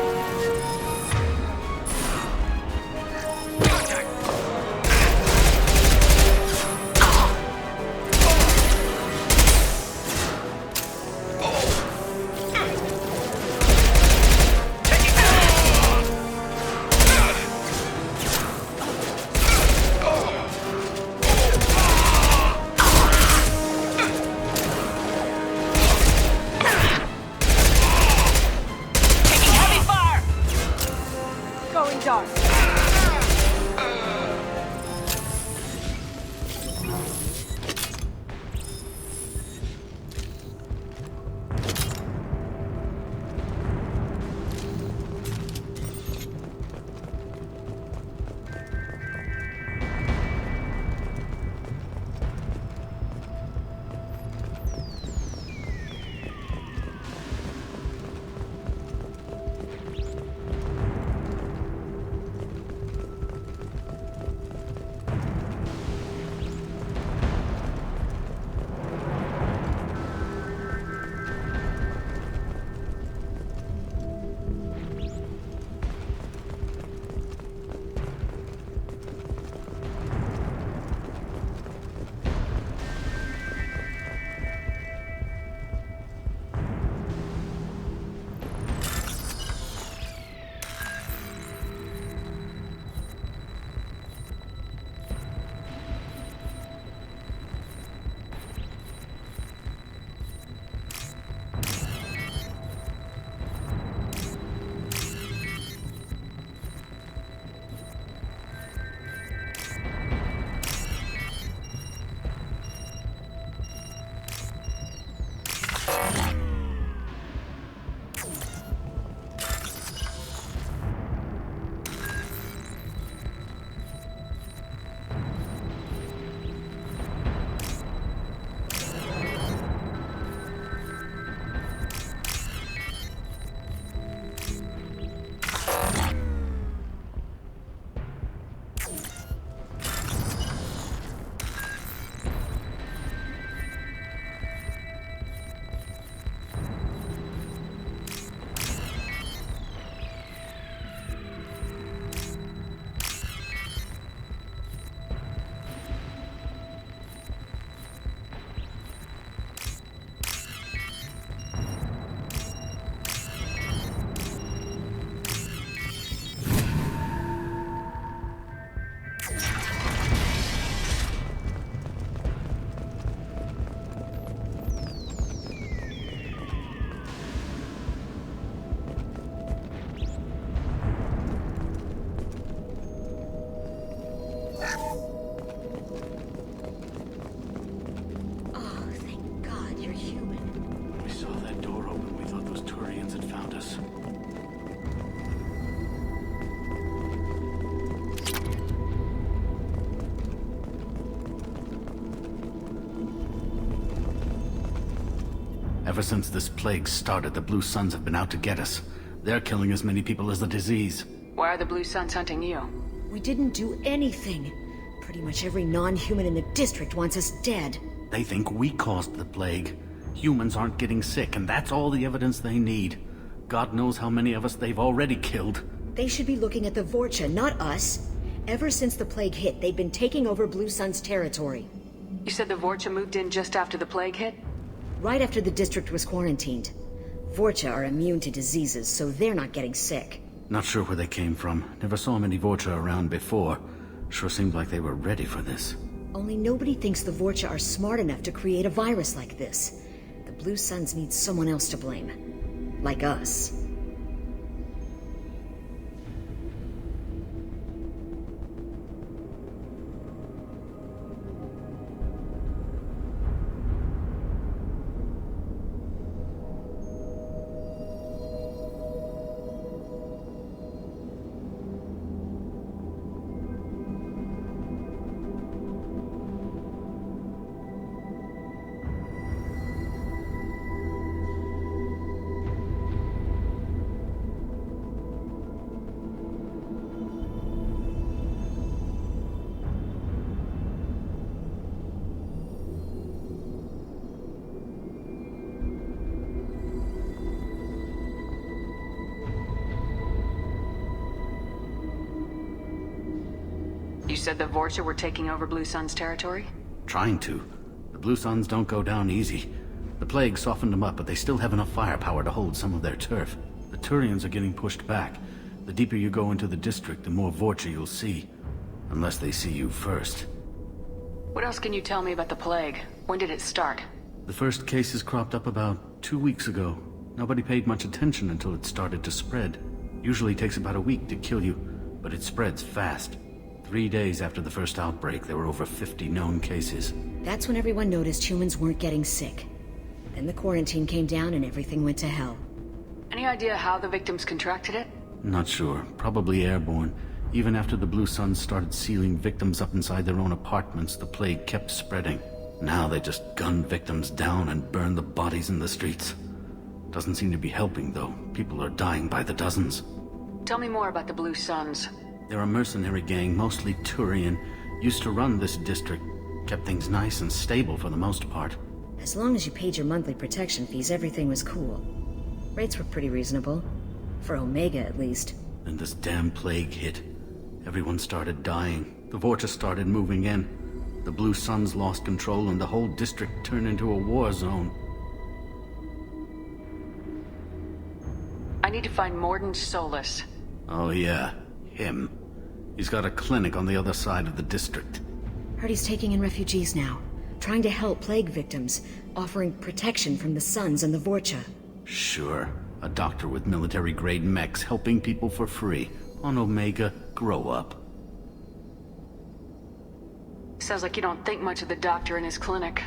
S13: Going dark.
S1: Ever since this plague started, the Blue Suns have been out to get us. They're killing as many people as the disease.
S20: Why are the Blue Suns hunting you?
S8: We didn't do anything. Pretty much every non-human in the district wants us dead.
S1: They think we caused the plague. Humans aren't getting sick, and that's all the evidence they need. God knows how many of us they've already killed.
S8: They should be looking at the Vorcha, not us. Ever since the plague hit, they've been taking over Blue Sun's territory.
S20: You said the Vorcha moved in just after the plague hit?
S8: Right after the district was quarantined. Vorcha are immune to diseases, so they're not getting sick.
S1: Not sure where they came from. Never saw many Vorcha around before. Sure seemed like they were ready for this.
S8: Only nobody thinks the Vorcha are smart enough to create a virus like this. The Blue Suns need someone else to blame. Like us.
S20: You said the Vorcha were taking over Blue Sun's territory?
S1: Trying to. The Blue Suns don't go down easy. The plague softened them up, but they still have enough firepower to hold some of their turf. The Turians are getting pushed back. The deeper you go into the district, the more Vorcha you'll see. Unless they see you first.
S20: What else can you tell me about the plague? When did it start?
S1: The first cases cropped up about 2 weeks ago. Nobody paid much attention until it started to spread. Usually takes about a week to kill you, but it spreads fast. 3 days after the first outbreak, there were over 50 known cases.
S8: That's when everyone noticed humans weren't getting sick. Then the quarantine came down and everything went to hell.
S20: Any idea how the victims contracted it?
S1: Not sure. Probably airborne. Even after the Blue Suns started sealing victims up inside their own apartments, the plague kept spreading. Now they just gun victims down and burn the bodies in the streets. Doesn't seem to be helping, though. People are dying by the dozens.
S20: Tell me more about the Blue Suns.
S1: They're a mercenary gang, mostly Turian. Used to run this district. Kept things nice and stable for the most part.
S8: As long as you paid your monthly protection fees, everything was cool. Rates were pretty reasonable. For Omega, at least.
S1: Then this damn plague hit. Everyone started dying. The Vorcha started moving in. The Blue Suns lost control and the whole district turned into a war zone.
S20: I need to find Morden Solus.
S1: Oh yeah, him. He's got a clinic on the other side of the district.
S8: Heard he's taking in refugees now. Trying to help plague victims. Offering protection from the Suns and the Vorcha.
S1: Sure. A doctor with military-grade mechs helping people for free. On Omega, grow up.
S20: Sounds like you don't think much of the doctor in his clinic.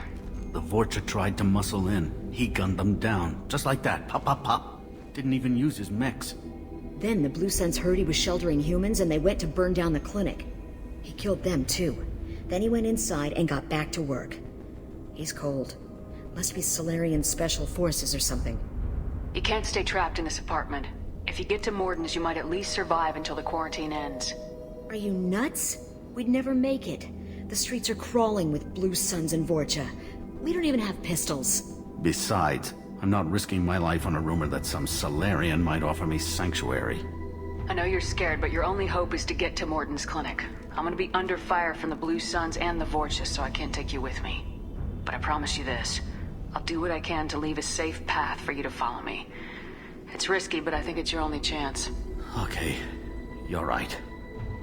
S1: The Vorcha tried to muscle in. He gunned them down. Just like that. Pop, pop, pop. Didn't even use his mechs.
S8: Then the Blue Suns heard he was sheltering humans and they went to burn down the clinic. He killed them too. Then he went inside and got back to work. He's cold. Must be Solarian Special Forces or something.
S20: You can't stay trapped in this apartment. If you get to Morden's, you might at least survive until the quarantine ends.
S8: Are you nuts? We'd never make it. The streets are crawling with Blue Suns and Vorcha. We don't even have pistols.
S1: Besides, I'm not risking my life on a rumor that some Solarian might offer me sanctuary.
S20: I know you're scared, but your only hope is to get to Morden's clinic. I'm gonna be under fire from the Blue Suns and the Vorcha, so I can't take you with me. But I promise you this. I'll do what I can to leave a safe path for you to follow me. It's risky, but I think it's your only chance.
S1: Okay, you're right.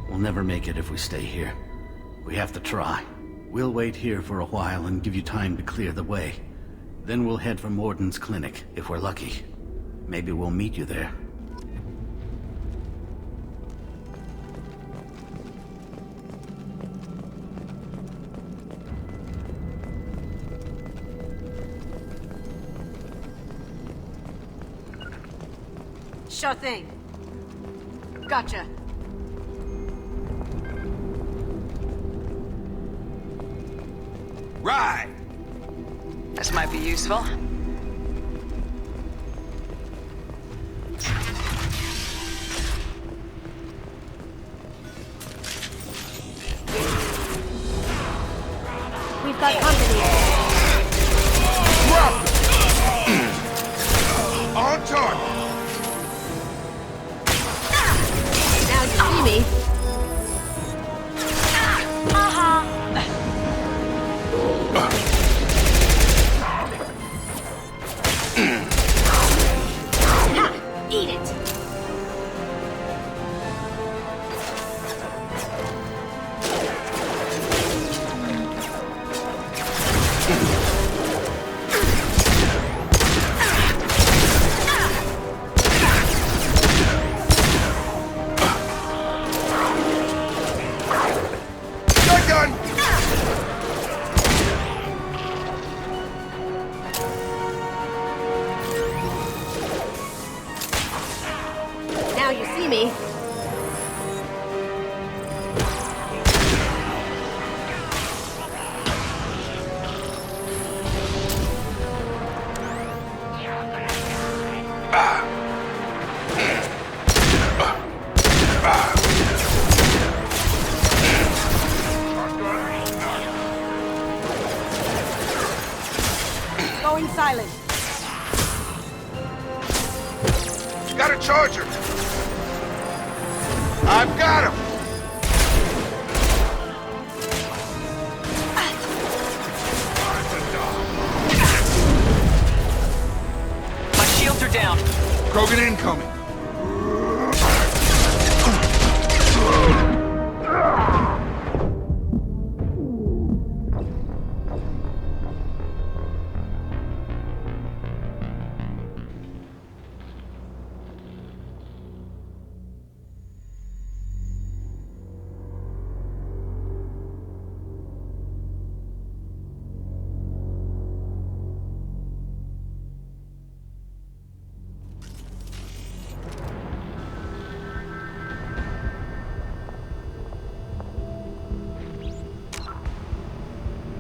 S1: We'll never make it if we stay here. We have to try. We'll wait here for a while and give you time to clear the way. Then we'll head for Morden's clinic, if we're lucky. Maybe we'll meet you there.
S13: Sure thing. Gotcha.
S5: Right!
S20: This might be useful.
S13: We've got company.
S7: On target!
S13: Now you see me. Now you see me. Going silent.
S7: Got a charger! I've got him!
S9: My shields are down.
S7: Krogan incoming!